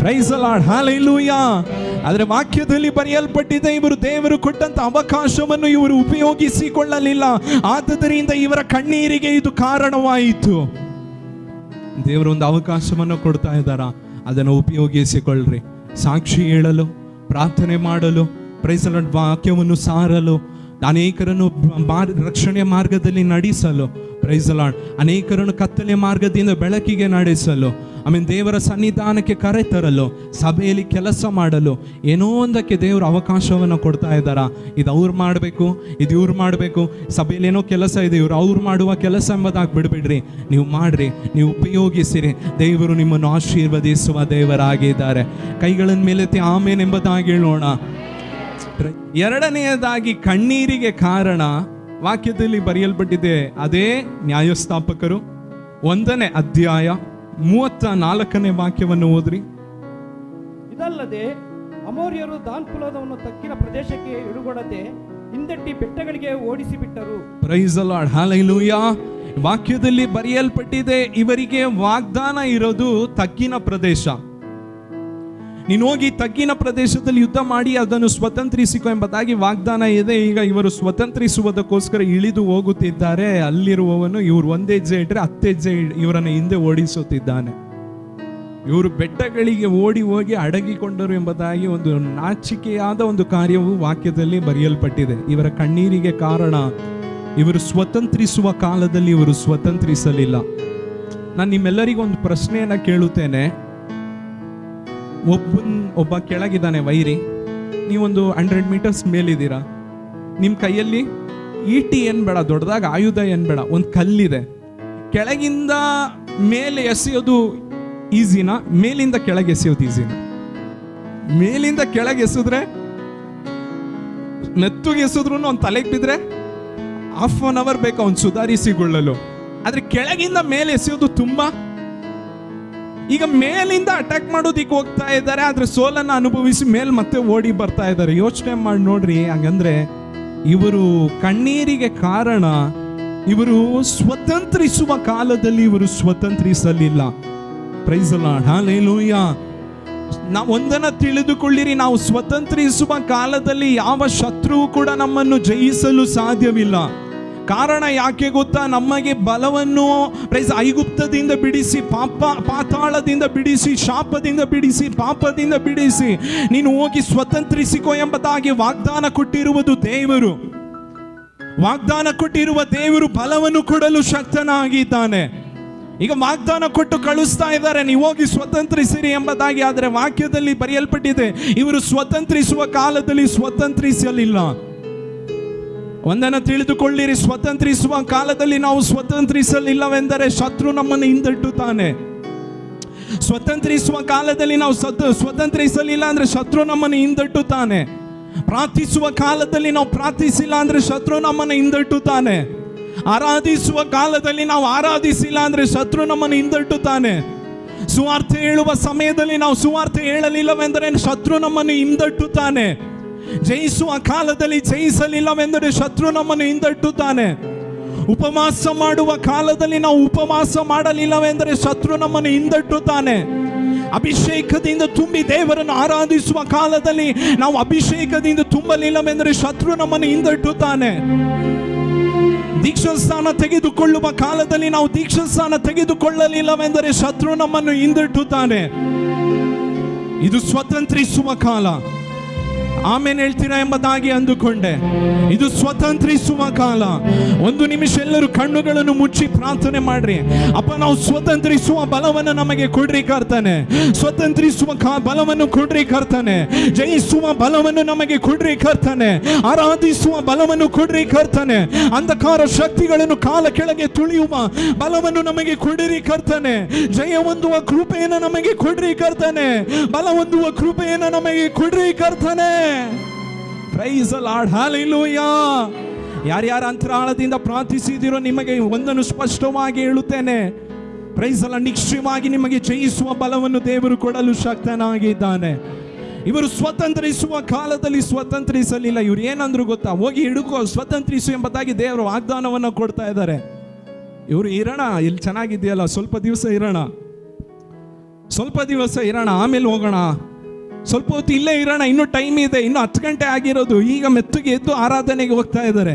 Praise the Lord, hallelujah. ಆದರೆ ವಾಕ್ಯದಲ್ಲಿ ಬರೆಯಲ್ಪಟ್ಟಿದೆ, ಇವರು ದೇವರು ಕೊಟ್ಟಂತ ಅವಕಾಶವನ್ನು ಇವರು ಉಪಯೋಗಿಸಿಕೊಳ್ಳಲಿಲ್ಲ, ಆದ್ದರಿಂದ ಇವರ ಕಣ್ಣೀರಿಗೆ ಇದು ಕಾರಣವಾಯಿತು. ದೇವರು ಒಂದು ಅವಕಾಶವನ್ನು ಕೊಡ್ತಾ ಇದ್ದಾರ, ಅದನ್ನು ಉಪಯೋಗಿಸಿಕೊಳ್ಳ್ರಿ. ಸಾಕ್ಷಿ ಹೇಳಲು, ಪ್ರಾರ್ಥನೆ ಮಾಡಲು, ಪ್ರೈಸ್ ದಿ ಲಾರ್ಡ್, ವಾಕ್ಯವನ್ನು ಸಾರಲು, ಅನೇಕರನ್ನು ರಕ್ಷಣೆಯ ಮಾರ್ಗದಲ್ಲಿ ನಡೆಸಲು, ಪ್ರೈಸ್ ದಿ ಲಾರ್ಡ್, ಅನೇಕರನ್ನು ಕತ್ತಲೆ ಮಾರ್ಗದಿಂದ ಬೆಳಕಿಗೆ ನಡೆಸಲು, ಆಮೇಲೆ ದೇವರ ಸನ್ನಿಧಾನಕ್ಕೆ ಕರೆತರಲು, ಸಭೆಯಲ್ಲಿ ಕೆಲಸ ಮಾಡಲು, ಏನೋ ಒಂದಕ್ಕೆ ದೇವರು ಅವಕಾಶವನ್ನು ಕೊಡ್ತಾ ಇದ್ದಾರ. ಇದು ಅವ್ರು ಮಾಡಬೇಕು, ಇದು ಇವ್ರು ಮಾಡಬೇಕು, ಸಭೆಯಲ್ಲಿ ಏನೋ ಕೆಲಸ ಇದೆ, ಇವ್ರು ಅವ್ರು ಮಾಡುವ ಕೆಲಸ ಎಂಬುದಾಗಿ ಬಿಡ್ಬಿಡ್ರಿ. ನೀವು ಮಾಡ್ರಿ, ನೀವು ಉಪಯೋಗಿಸಿರಿ. ದೇವರು ನಿಮ್ಮನ್ನು ಆಶೀರ್ವದಿಸುವ ದೇವರಾಗಿದ್ದಾರೆ. ಕೈಗಳನ್ನು ಮೇಲೆತ್ತಿ ಆಮೇನ್ ಎಂಬುದಾಗಿ ಹೇಳೋಣ. ಎರಡನೆಯದಾಗಿ ಕಣ್ಣೀರಿಗೆ ಕಾರಣ ವಾಕ್ಯದಲ್ಲಿ ಬರೆಯಲ್ಪಟ್ಟಿದೆ, ಅದೇ ನ್ಯಾಯಸ್ಥಾಪಕರು 1ನೇ ಅಧ್ಯಾಯ 34ನೇ ವಾಕ್ಯವನ್ನು ಓದ್ರಿ. ಇದಲ್ಲದೆ ಅಮೋರಿಯರು ದಾನ್ ಕುಲದವನ್ನು ತಗ್ಗಿನ ಪ್ರದೇಶಕ್ಕೆ ಇಳುಗೊಡದೆ ಹಿಂದಟ್ಟಿ ಬೆಟ್ಟಗಳಿಗೆ ಓಡಿಸಿಬಿಟ್ಟರು. Praise the Lord, hallelujah. ವಾಕ್ಯದಲ್ಲಿ ಬರೆಯಲ್ಪಟ್ಟಿದೆ, ಇವರಿಗೆ ವಾಗ್ದಾನ ಇರೋದು ತಗ್ಗಿನ ಪ್ರದೇಶ. ನೀನು ಹೋಗಿ ತಗ್ಗಿನ ಪ್ರದೇಶದಲ್ಲಿ ಯುದ್ಧ ಮಾಡಿ ಅದನ್ನು ಸ್ವತಂತ್ರಿಸಿಕೊ ಎಂಬುದಾಗಿ ವಾಗ್ದಾನ ಇದೆ. ಈಗ ಇವರು ಸ್ವತಂತ್ರಿಸುವುದಕ್ಕೋಸ್ಕರ ಇಳಿದು ಹೋಗುತ್ತಿದ್ದಾರೆ. ಅಲ್ಲಿರುವವನು ಇವರು 1 ಹೆಜ್ಜೆ ಇಟ್ಟರೆ 10 ಹೆಜ್ಜೆ ಇವರನ್ನು ಹಿಂದೆ ಓಡಿಸುತ್ತಿದ್ದಾನೆ. ಇವರು ಬೆಟ್ಟಗಳಿಗೆ ಓಡಿ ಹೋಗಿ ಅಡಗಿಕೊಂಡರು ಎಂಬುದಾಗಿ ಒಂದು ನಾಚಿಕೆಯಾದ ಒಂದು ಕಾರ್ಯವು ವಾಕ್ಯದಲ್ಲಿ ಬರೆಯಲ್ಪಟ್ಟಿದೆ. ಇವರ ಕಣ್ಣೀರಿಗೆ ಕಾರಣ, ಇವರು ಸ್ವತಂತ್ರಿಸುವ ಕಾಲದಲ್ಲಿ ಇವರು ಸ್ವತಂತ್ರಿಸಲಿಲ್ಲ. ನಾನು ನಿಮ್ಮೆಲ್ಲರಿಗೂ ಒಂದು ಪ್ರಶ್ನೆಯನ್ನು ಕೇಳುತ್ತೇನೆ. ಒಬ್ಬ ಕೆಳಗಿದ್ದಾನೆ ವೈರಿ, ನೀವೊಂದು 100 ಮೀಟರ್ಸ್ ಮೇಲಿದ್ದೀರಾ, ನಿಮ್ಮ ಕೈಯಲ್ಲಿ ಈಟಿ ಏನು ಬೇಡ, ದೊಡ್ಡದಾಗ ಆಯುಧ ಏನು ಬೇಡ, ಒಂದು ಕಲ್ಲಿದೆ. ಕೆಳಗಿಂದ ಮೇಲೆ ಎಸೆಯೋದು ಈಸಿನಾ, ಮೇಲಿಂದ ಕೆಳಗೆ ಎಸೆಯೋದು ಈಸಿನಾ? ಮೇಲಿಂದ ಕೆಳಗೆ ಎಸೆದ್ರೆ, ಮೆತ್ತಗೆ ಎಸೆದ್ರು ಒಂದು ತಲೆಗೆ ಬಿದ್ದರೆ ½ hour ಬೇಕು ಅವನು ಸುಧಾರಿಸಿಕೊಳ್ಳಲು. ಆದರೆ ಕೆಳಗಿಂದ ಮೇಲೆ ಎಸೆಯೋದು ತುಂಬಾ. ಈಗ ಮೇಲಿಂದ ಅಟ್ಯಾಕ್ ಮಾಡೋದಿಕ್ಕೆ ಹೋಗ್ತಾ ಇದ್ದಾರೆ, ಆದ್ರೆ ಸೋಲನ್ನು ಅನುಭವಿಸಿ ಮೇಲೆ ಮತ್ತೆ ಓಡಿ ಬರ್ತಾ ಇದ್ದಾರೆ. ಯೋಚನೆ ಮಾಡಿ ನೋಡ್ರಿ. ಹಾಗಂದ್ರೆ ಇವರು ಕಣ್ಣೀರಿಗೆ ಕಾರಣ, ಇವರು ಸ್ವತಂತ್ರಿಸುವ ಕಾಲದಲ್ಲಿ ಇವರು ಸ್ವತಂತ್ರಿಸಲಿಲ್ಲ. Praise the Lord, hallelujah. ನಾವು ಒಂದನ್ನ ತಿಳಿದುಕೊಳ್ಳಿರಿ, ನಾವು ಸ್ವತಂತ್ರಿಸುವ ಕಾಲದಲ್ಲಿ ಯಾವ ಶತ್ರುವು ಕೂಡ ನಮ್ಮನ್ನು ಜಯಿಸಲು ಸಾಧ್ಯವಿಲ್ಲ. ಕಾರಣ ಯಾಕೆ ಗೊತ್ತಾ? ನಮಗೆ ಬಲವನ್ನು ಐಗುಪ್ತದಿಂದ ಬಿಡಿಸಿ, ಪಾತಾಳದಿಂದ ಬಿಡಿಸಿ, ಶಾಪದಿಂದ ಬಿಡಿಸಿ, ಪಾಪದಿಂದ ಬಿಡಿಸಿ ನೀನು ಹೋಗಿ ಸ್ವತಂತ್ರಿಸಿಕೋ ಎಂಬುದಾಗಿ ವಾಗ್ದಾನ ಕೊಟ್ಟಿರುವುದು ದೇವರು. ವಾಗ್ದಾನ ಕೊಟ್ಟಿರುವ ದೇವರು ಬಲವನ್ನು ಕೊಡಲು ಶಕ್ತನಾಗಿದ್ದಾನೆ. ಈಗ ವಾಗ್ದಾನ ಕೊಟ್ಟು ಕಳಿಸ್ತಾ ಇದ್ದಾರೆ, ನೀವು ಹೋಗಿ ಸ್ವತಂತ್ರಿಸಿರಿ ಎಂಬುದಾಗಿ. ಆದರೆ ವಾಕ್ಯದಲ್ಲಿ ಬರೆಯಲ್ಪಟ್ಟಿದೆ, ಇವರು ಸ್ವತಂತ್ರಿಸುವ ಕಾಲದಲ್ಲಿ ಸ್ವತಂತ್ರಿಸಲಿಲ್ಲ. ಒಂದನ್ನು ತಿಳಿದುಕೊಳ್ಳಿರಿ, ಸ್ವತಂತ್ರಿಸುವ ಕಾಲದಲ್ಲಿ ನಾವು ಸ್ವತಂತ್ರಿಸಲಿಲ್ಲವೆಂದರೆ ಶತ್ರು ನಮ್ಮನ್ನು ಹಿಂದಟ್ಟುತ್ತಾನೆ. ಸ್ವತಂತ್ರಿಸುವ ಕಾಲದಲ್ಲಿ ನಾವು ಸ್ವತಂತ್ರಿಸಲಿಲ್ಲ ಅಂದ್ರೆ ಶತ್ರು ನಮ್ಮನ್ನು ಹಿಂದಟ್ಟುತ್ತಾನೆ. ಪ್ರಾರ್ಥಿಸುವ ಕಾಲದಲ್ಲಿ ನಾವು ಪ್ರಾರ್ಥಿಸಿಲ್ಲ ಅಂದ್ರೆ ಶತ್ರು ನಮ್ಮನ್ನು ಹಿಂದಟ್ಟುತ್ತಾನೆ. ಆರಾಧಿಸುವ ಕಾಲದಲ್ಲಿ ನಾವು ಆರಾಧಿಸಿಲ್ಲ ಅಂದ್ರೆ ಶತ್ರು ನಮ್ಮನ್ನು ಹಿಂದಟ್ಟುತ್ತಾನೆ. ಸುವಾರ್ತೆ ಹೇಳುವ ಸಮಯದಲ್ಲಿ ನಾವು ಸುವಾರ್ತೆ ಹೇಳಲಿಲ್ಲವೆಂದರೆ ಶತ್ರು ನಮ್ಮನ್ನು ಹಿಂದಟ್ಟುತ್ತಾನೆ. ಜಯಿಸುವ ಕಾಲದಲ್ಲಿ ಜಯಿಸಲಿಲ್ಲವೆಂದರೆ ಶತ್ರು ನಮ್ಮನ್ನು ಹಿಂದಟ್ಟುತ್ತಾನೆ. ಉಪವಾಸ ಮಾಡುವ ಕಾಲದಲ್ಲಿ ನಾವು ಉಪವಾಸ ಮಾಡಲಿಲ್ಲವೆಂದರೆ ಶತ್ರು ನಮ್ಮನ್ನು ಹಿಂದಟ್ಟುತ್ತಾನೆ. ಅಭಿಷೇಕದಿಂದ ತುಂಬಿ ದೇವರನ್ನು ಆರಾಧಿಸುವ ಕಾಲದಲ್ಲಿ ನಾವು ಅಭಿಷೇಕದಿಂದ ತುಂಬಲಿಲ್ಲವೆಂದರೆ ಶತ್ರು ನಮ್ಮನ್ನು ಹಿಂದಟ್ಟುತ್ತಾನೆ. ದೀಕ್ಷಾಸ್ಥಾನ ತೆಗೆದುಕೊಳ್ಳುವ ಕಾಲದಲ್ಲಿ ನಾವು ದೀಕ್ಷಾಸ್ಥಾನ ತೆಗೆದುಕೊಳ್ಳಲಿಲ್ಲವೆಂದರೆ ಶತ್ರು ನಮ್ಮನ್ನು ಹಿಂದಟ್ಟುತ್ತಾನೆ. ಇದು ಸ್ವತಂತ್ರಿಸುವ ಕಾಲ. ಆಮೇಲೆ ಹೇಳ್ತೀರಾ ಎಂಬುದಾಗಿ ಅಂದುಕೊಂಡೆ. ಇದು ಸ್ವತಂತ್ರಿಸುವ ಕಾಲ. ಒಂದು ನಿಮಿಷ ಎಲ್ಲರೂ ಕಣ್ಣುಗಳನ್ನು ಮುಚ್ಚಿ ಪ್ರಾರ್ಥನೆ ಮಾಡ್ರಿ. ಅಪ್ಪ, ನಾವು ಸ್ವತಂತ್ರಿಸುವ ಬಲವನ್ನು ನಮಗೆ ಕೊಡ್ರಿ ಕರ್ತನೆ. ಸ್ವತಂತ್ರಿಸುವ ಬಲವನ್ನು ಕೊಡ್ರಿ ಕರ್ತನೆ. ಜಯಿಸುವ ಬಲವನ್ನು ನಮಗೆ ಕೊಡ್ರಿ ಕರ್ತನೆ. ಆರಾಧಿಸುವ ಬಲವನ್ನು ಕೊಡ್ರಿ ಕರ್ತನೆ. ಅಂಧಕಾರ ಶಕ್ತಿಗಳನ್ನು ಕಾಲ ಕೆಳಗೆ ತುಳಿಯುವ ಬಲವನ್ನು ನಮಗೆ ಕೊಡ್ರಿ ಕರ್ತನೆ. ಜಯ ಹೊಂದುವ ಕೃಪೆಯನ್ನು ನಮಗೆ ಕೊಡ್ರಿ ಕರ್ತನೆ. ಬಲ ಹೊಂದುವ ಕೃಪೆಯನ್ನು ನಮಗೆ ಕೊಡ್ರಿ ಕರ್ತನೆ. Praise the Lord, hallelujah. ಯಾರ್ಯಾರ ಅಂತರಾಳದಿಂದ ಪ್ರಾರ್ಥಿಸಿದಿರೋ ನಿಮಗೆ ಒಂದನ್ನು ಸ್ಪಷ್ಟವಾಗಿ ಹೇಳುತ್ತೇನೆ. ಪ್ರೈಸ್ ದಿ ಲಾರ್ಡ್, ನಿಶ್ಚಯವಾಗಿ ನಿಮಗೆ ಜಯಿಸುವ ಬಲವನ್ನು ದೇವರು ಕೊಡಲು ಶಕ್ತನಾಗಿದ್ದಾನೆ. ಇವರು ಸ್ವತಂತ್ರಿಸುವ ಕಾಲದಲ್ಲಿ ಸ್ವತಂತ್ರಿಸಲಿಲ್ಲ. ಇವ್ರು ಏನಂದ್ರು ಗೊತ್ತಾ? ಹೋಗಿ ಹಿಡುಕೋ, ಸ್ವತಂತ್ರಿಸು ಎಂಬುದಾಗಿ ದೇವರು ವಾಗ್ದಾನವನ್ನು ಕೊಡ್ತಾ ಇದ್ದಾರೆ. ಇವರು ಇರೋಣ, ಇಲ್ಲಿ ಚೆನ್ನಾಗಿದೆಯಲ್ಲ, ಸ್ವಲ್ಪ ದಿವಸ ಇರೋಣ, ಸ್ವಲ್ಪ ದಿವಸ ಇರೋಣ, ಆಮೇಲೆ ಹೋಗೋಣ, ಸ್ವಲ್ಪ ಹೊತ್ತು ಇಲ್ಲೇ ಇರೋಣ, ಇನ್ನೂ ಟೈಮ್ ಇದೆ, ಇನ್ನು 10 ಗಂಟೆ ಆಗಿರೋದು, ಈಗ ಮೆತ್ತಗೆ ಎದ್ದು ಆರಾಧನೆಗೆ ಹೋಗ್ತಾ ಇದ್ದಾರೆ.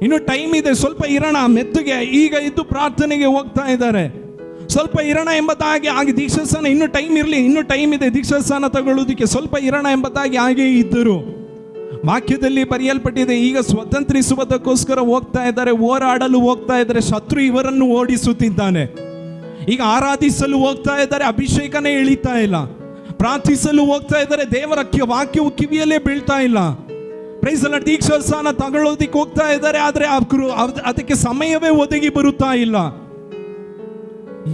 ಇನ್ನು ಟೈಮ್ ಇದೆ, ಸ್ವಲ್ಪ ಇರೋಣ, ಮೆತ್ತಗೆ ಈಗ ಎದ್ದು ಪ್ರಾರ್ಥನೆಗೆ ಹೋಗ್ತಾ ಇದ್ದಾರೆ. ಸ್ವಲ್ಪ ಇರೋಣ ಎಂಬುದಾಗಿ ಆಗಿ ದೀಕ್ಷಾಸ್ಥಾನ, ಇನ್ನೂ ಟೈಮ್ ಇರಲಿ, ಇನ್ನೂ ಟೈಮ್ ಇದೆ ದೀಕ್ಷಾಸ್ಥಾನ ತಗೊಳ್ಳೋದಕ್ಕೆ, ಸ್ವಲ್ಪ ಇರೋಣ ಎಂಬುದಾಗಿ ಹಾಗೆ ಇದ್ದರು. ವಾಕ್ಯದಲ್ಲಿ ಬರೆಯಲ್ಪಟ್ಟಿದೆ, ಈಗ ಸ್ವತಂತ್ರಿಸುವುದಕ್ಕೋಸ್ಕರ ಹೋಗ್ತಾ ಇದ್ದಾರೆ, ಹೋರಾಡಲು ಹೋಗ್ತಾ ಇದ್ದಾರೆ. ಶತ್ರು ಇವರನ್ನು ಓಡಿಸುತ್ತಿದ್ದಾನೆ. ಈಗ ಆರಾಧಿಸಲು ಹೋಗ್ತಾ ಇದ್ದಾರೆ, ಅಭಿಷೇಕನೇ ಇಳಿತಾ ಇಲ್ಲ. ಪ್ರಾರ್ಥಿಸಲು ಹೋಗ್ತಾ ಇದ್ದಾರೆ, ದೇವರ ವಾಕ್ಯವು ಕಿವಿಯಲ್ಲೇ ಬೀಳ್ತಾ ಇಲ್ಲ. ಪ್ರೈಸ್ ದಿ ಲಾರ್ಡ್, ದೀಕ್ಷಾಸ್ಥಾನ ತಗೊಳ್ಳೋದಿಕ್ಕೆ ಹೋಗ್ತಾ ಇದ್ದಾರೆ, ಆದರೆ ಅದಕ್ಕೆ ಸಮಯವೇ ಒದಗಿ ಬರುತ್ತಾ ಇಲ್ಲ.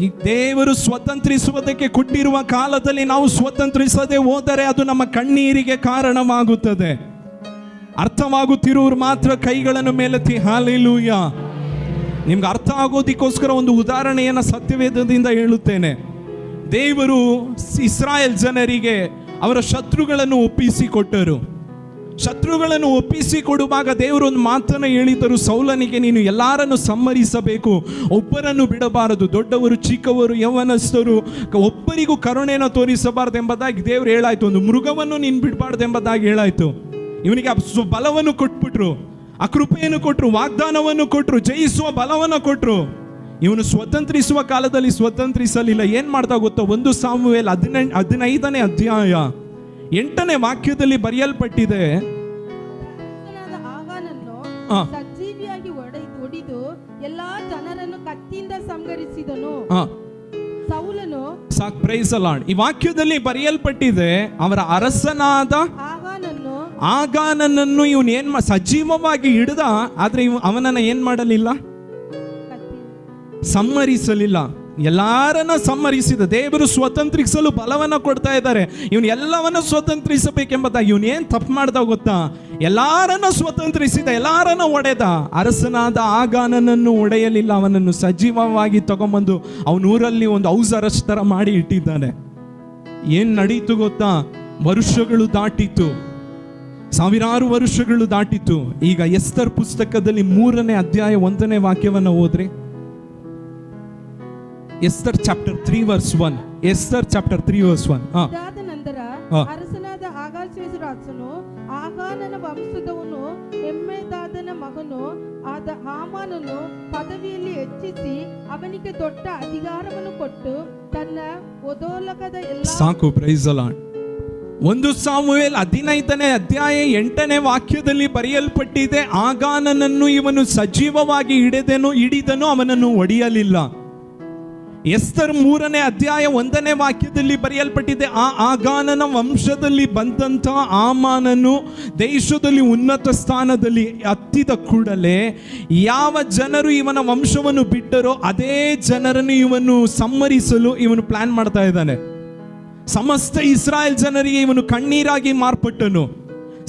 ಈ ದೇವರು ಸ್ವತಂತ್ರಿಸುವುದಕ್ಕೆ ಕೊಟ್ಟಿರುವ ಕಾಲದಲ್ಲಿ ನಾವು ಸ್ವತಂತ್ರಿಸದೆ ಹೋದರೆ ಅದು ನಮ್ಮ ಕಣ್ಣೀರಿಗೆ ಕಾರಣವಾಗುತ್ತದೆ. ಅರ್ಥವಾಗುತ್ತಿರುವರು ಮಾತ್ರ ಕೈಗಳನ್ನು ಮೇಲೆತ್ತಿ ಹಲ್ಲೆಲೂಯಾ. ನಿಮ್ಗೆ ಅರ್ಥ ಆಗೋದಕ್ಕೋಸ್ಕರ ಒಂದು ಉದಾಹರಣೆಯನ್ನು ಸತ್ಯವೇದದಿಂದ ಹೇಳುತ್ತೇನೆ. ದೇವರು ಇಸ್ರಾಯೇಲ್ ಜನರಿಗೆ ಅವರ ಶತ್ರುಗಳನ್ನು ಒಪ್ಪಿಸಿಕೊಟ್ಟರು. ಶತ್ರುಗಳನ್ನು ಒಪ್ಪಿಸಿಕೊಡುವಾಗ ದೇವರು ಒಂದು ಮಾತನ್ನು ಹೇಳಿದರು ಸೌಲನಿಗೆ, ನೀನು ಎಲ್ಲರನ್ನು ಸಂಹರಿಸಬೇಕು, ಒಬ್ಬರನ್ನು ಬಿಡಬಾರದು, ದೊಡ್ಡವರು ಚಿಕ್ಕವರು ಯೌವನಸ್ಥರು ಒಬ್ಬರಿಗೂ ಕರುಣೆಯನ್ನು ತೋರಿಸಬಾರದು ಎಂಬುದಾಗಿ ದೇವರು ಹೇಳಾಯ್ತು. ಒಂದು ಮೃಗವನ್ನು ನೀನು ಬಿಡಬಾರ್ದು ಎಂಬುದಾಗಿ ಹೇಳಾಯ್ತು. ಇವನಿಗೆ ಬಲವನ್ನು ಕೊಟ್ಬಿಟ್ರು, ಆ ಕೃಪೆಯನ್ನು ಕೊಟ್ಟರು, ವಾಗ್ದಾನವನ್ನು ಕೊಟ್ಟರು, ಜಯಿಸುವ ಬಲವನ್ನು ಕೊಟ್ಟರು. ಇವನು ಸ್ವತಂತ್ರಿಸುವ ಕಾಲದಲ್ಲಿ ಸ್ವತಂತ್ರಿಸಲಿಲ್ಲ. ಏನ್ ಮಾಡ್ತಾ ಗೊತ್ತಾ? 1 ಸಾಮುವೇಲ್ 15ನೇ ಅಧ್ಯಾಯ 8ನೇ ವಾಕ್ಯದಲ್ಲಿ ಬರೆಯಲ್ಪಟ್ಟಿದೆ, ಸಜೀವಿಯಾಗಿ ಹೊಡೆದು ಎಲ್ಲಾ ಜನರನ್ನು ಕತ್ತಿಯಿಂದ ಸಂಹರಿಸಿದನು. ಸೌಲನು ಸಾಕ್, ಪ್ರೈಸ್ ದಿ ಲಾರ್ಡ್. ಈ ವಾಕ್ಯದಲ್ಲಿ ಬರೆಯಲ್ಪಟ್ಟಿದೆ, ಅವರ ಅರಸನಾದ ಆಗಾನನನ್ನು ಇವನು ಏನ್ ಸಜೀವವಾಗಿ ಹಿಡಿದ, ಆದ್ರೆ ಅವನನ್ನ ಏನ್ ಮಾಡಲಿಲ್ಲ, ಸಂಹರಿಸಲಿಲ್ಲ. ಎಲ್ಲರನ್ನ ಸಂಹರಿಸಿದ. ದೇವರು ಸ್ವತಂತ್ರಿಸಲು ಬಲವನ್ನು ಕೊಡ್ತಾ ಇದ್ದಾರೆ. ಇವನು ಎಲ್ಲವನ್ನ ಸ್ವತಂತ್ರಿಸಬೇಕೆಂಬುದಾಗಿ ಇವನು ಏನ್ ತಪ್ಪು ಮಾಡ್ದ ಗೊತ್ತಾ? ಎಲ್ಲರನ್ನ ಸ್ವತಂತ್ರಿಸಿದ, ಎಲ್ಲರನ್ನ ಒಡೆದ. ಅರಸನಾದ ಆಗಾನನನ್ನು ಒಡೆಯಲಿಲ್ಲ, ಅವನನ್ನು ಸಜೀವವಾಗಿ ತಗೊಂಬಂದು ಅವನೂರಲ್ಲಿ ಒಂದು ಹೌಸ್ ಅರೆಸ್ಟ್ ತರ ಮಾಡಿ ಇಟ್ಟಿದ್ದಾನೆ. ಏನ್ ನಡೀತು ಗೊತ್ತಾ? ವರ್ಷಗಳು ದಾಟಿತು, ಸಾವಿರಾರು ವರ್ಷಗಳು ದಾಟಿತು. ಈಗ ಎಸ್ತರ್ ಪುಸ್ತಕದಲ್ಲಿ 3ನೇ ಅಧ್ಯಾಯ 1ನೇ ವಾಕ್ಯವನ್ನು ಓದ್ರಿ. Esther chapter 3 verse 1. Esther chapter 3 verse 1. ಇದಾದ ನಂತರ ಅರಸನಾದ ಅಹಷ್ವೇರೋಷನು ಆಗಾನನ ವಂಶದವನು ಹೆಮ್ಮೆದಾದನ ಮಗನು ಆದ ಹಾಮಾನನು ಪದವಿಯಲ್ಲಿ ಹೆಚ್ಚಿಸಿ ಅವನಿಗೆ ದೊಡ್ಡ ಅಧಿಕಾರವನ್ನು ಕೊಟ್ಟು ತನ್ನ ಒದೋಲಕದ ಎಲ್ಲ ಸಾಕು. Praise the Lord. 1 ಸಾಮುವೇಲ್ 15ನೇ ಅಧ್ಯಾಯ 8ನೇ ವಾಕ್ಯದಲ್ಲಿ ಬರೆಯಲ್ಪಟ್ಟಿದೆ, ಆಗಾನನನ್ನು ಇವನು ಸಜೀವವಾಗಿ ಹಿಡಿದನು, ಅವನನ್ನು ಒಡೆಯಲಿಲ್ಲ. ಎಸ್ತರ್ 3ನೇ ಅಧ್ಯಾಯ 1ನೇ ವಾಕ್ಯದಲ್ಲಿ ಬರೆಯಲ್ಪಟ್ಟಿದೆ, ಆ ಆಗಾನನ ವಂಶದಲ್ಲಿ ಬಂದಂತ ಹಾಮಾನನು ದೇಶದಲ್ಲಿ ಉನ್ನತ ಸ್ಥಾನದಲ್ಲಿ ಹತ್ತಿದ ಕೂಡಲೇ ಯಾವ ಜನರು ಇವನ ವಂಶವನ್ನು ಬಿಟ್ಟರೋ ಅದೇ ಜನರನ್ನು ಇವನು ಸಂಹರಿಸಲು ಇವನು ಪ್ಲಾನ್ ಮಾಡ್ತಾ ಇದ್ದಾನೆ. ಸಮಸ್ತ ಇಸ್ರಾಯೇಲ್ ಜನರಿಗೆ ಇವನು ಕಣ್ಣೀರಾಗಿ ಮಾರ್ಪಟ್ಟನು.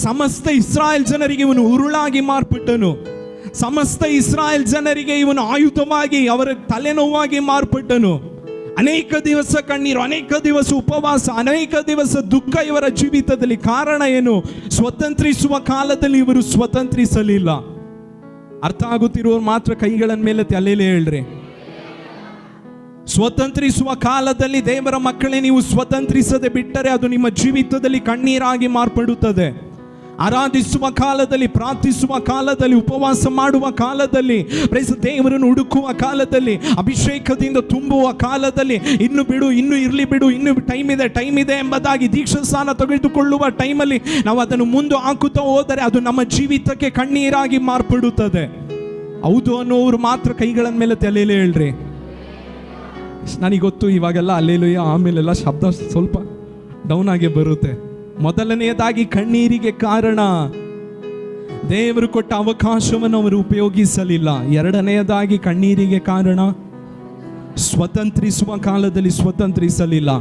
ಸಮಸ್ತ ಇಸ್ರಾಯೇಲ್ ಜನರಿಗೆ ಇವನು ಉರುಳಾಗಿ ಮಾರ್ಪಟ್ಟನು. ಸಮಸ್ತ ಇಸ್ರಾಯೇಲ್ ಜನರಿಗೆ ಇವನು ಆಯುಧವಾಗಿ, ಅವರ ತಲೆನೋವಾಗಿ ಮಾರ್ಪಟ್ಟನು. ಅನೇಕ ದಿವಸ ಕಣ್ಣೀರು, ಅನೇಕ ದಿವಸ ಉಪವಾಸ, ಅನೇಕ ದಿವಸ ದುಃಖ ಇವರ ಜೀವಿತದಲ್ಲಿ. ಕಾರಣ ಏನು? ಸ್ವತಂತ್ರಿಸುವ ಕಾಲದಲ್ಲಿ ಇವರು ಸ್ವತಂತ್ರಿಸಲಿಲ್ಲ. ಅರ್ಥ ಆಗುತ್ತಿರುವವರು ಮಾತ್ರ ಕೈಗಳ ಮೇಲೆ ತಲೆಯಲ್ಲೇ ಹೇಳ್ರಿ. ಸ್ವತಂತ್ರಿಸುವ ಕಾಲದಲ್ಲಿ ದೇವರ ಮಕ್ಕಳೇ, ನೀವು ಸ್ವತಂತ್ರಿಸದೆ ಬಿಟ್ಟರೆ ಅದು ನಿಮ್ಮ ಜೀವಿತದಲ್ಲಿ ಕಣ್ಣೀರಾಗಿ ಮಾರ್ಪಡುತ್ತದೆ. ಆರಾಧಿಸುವ ಕಾಲದಲ್ಲಿ, ಪ್ರಾರ್ಥಿಸುವ ಕಾಲದಲ್ಲಿ, ಉಪವಾಸ ಮಾಡುವ ಕಾಲದಲ್ಲಿ, ದೇವರನ್ನು ಹುಡುಕುವ ಕಾಲದಲ್ಲಿ, ಅಭಿಷೇಕದಿಂದ ತುಂಬುವ ಕಾಲದಲ್ಲಿ, ಇನ್ನು ಬಿಡು, ಇನ್ನು ಇರಲಿ ಬಿಡು, ಇನ್ನು ಟೈಮ್ ಇದೆ ಎಂಬುದಾಗಿ ದೀಕ್ಷಾ ಸ್ಥಾನ ತೆಗೆದುಕೊಳ್ಳುವ ಟೈಮಲ್ಲಿ ನಾವು ಅದನ್ನು ಮುಂದೆ ಹಾಕುತ್ತಾ ಹೋದರೆ ಅದು ನಮ್ಮ ಜೀವಿತಕ್ಕೆ ಕಣ್ಣೀರಾಗಿ ಮಾರ್ಪಡುತ್ತದೆ. ಹೌದು ಅನ್ನೋರು ಮಾತ್ರ ಕೈಗಳ ಮೇಲೆ ತಲೆಯಲ್ಲೇ ಹೇಳ್ರಿ. ನನಗೆ ಗೊತ್ತು ಇವಾಗೆಲ್ಲ ಅಲ್ಲೇಲುಯ್ಯ ಆಮೇಲೆಲ್ಲ ಶಬ್ದ ಸ್ವಲ್ಪ ಡೌನ್ ಆಗಿ ಬರುತ್ತೆ. ಮೊದಲನೆಯದಾಗಿ ಕಣ್ಣೀರಿಗೆ ಕಾರಣ ದೇವರು ಕೊಟ್ಟ ಅವಕಾಶವನ್ನು ಅವರು ಉಪಯೋಗಿಸಲಿಲ್ಲ. ಎರಡನೆಯದಾಗಿ ಕಣ್ಣೀರಿಗೆ ಕಾರಣ ಸ್ವತಂತ್ರಿಸುವ ಕಾಲದಲ್ಲಿ ಸ್ವತಂತ್ರಿಸಲಿಲ್ಲ.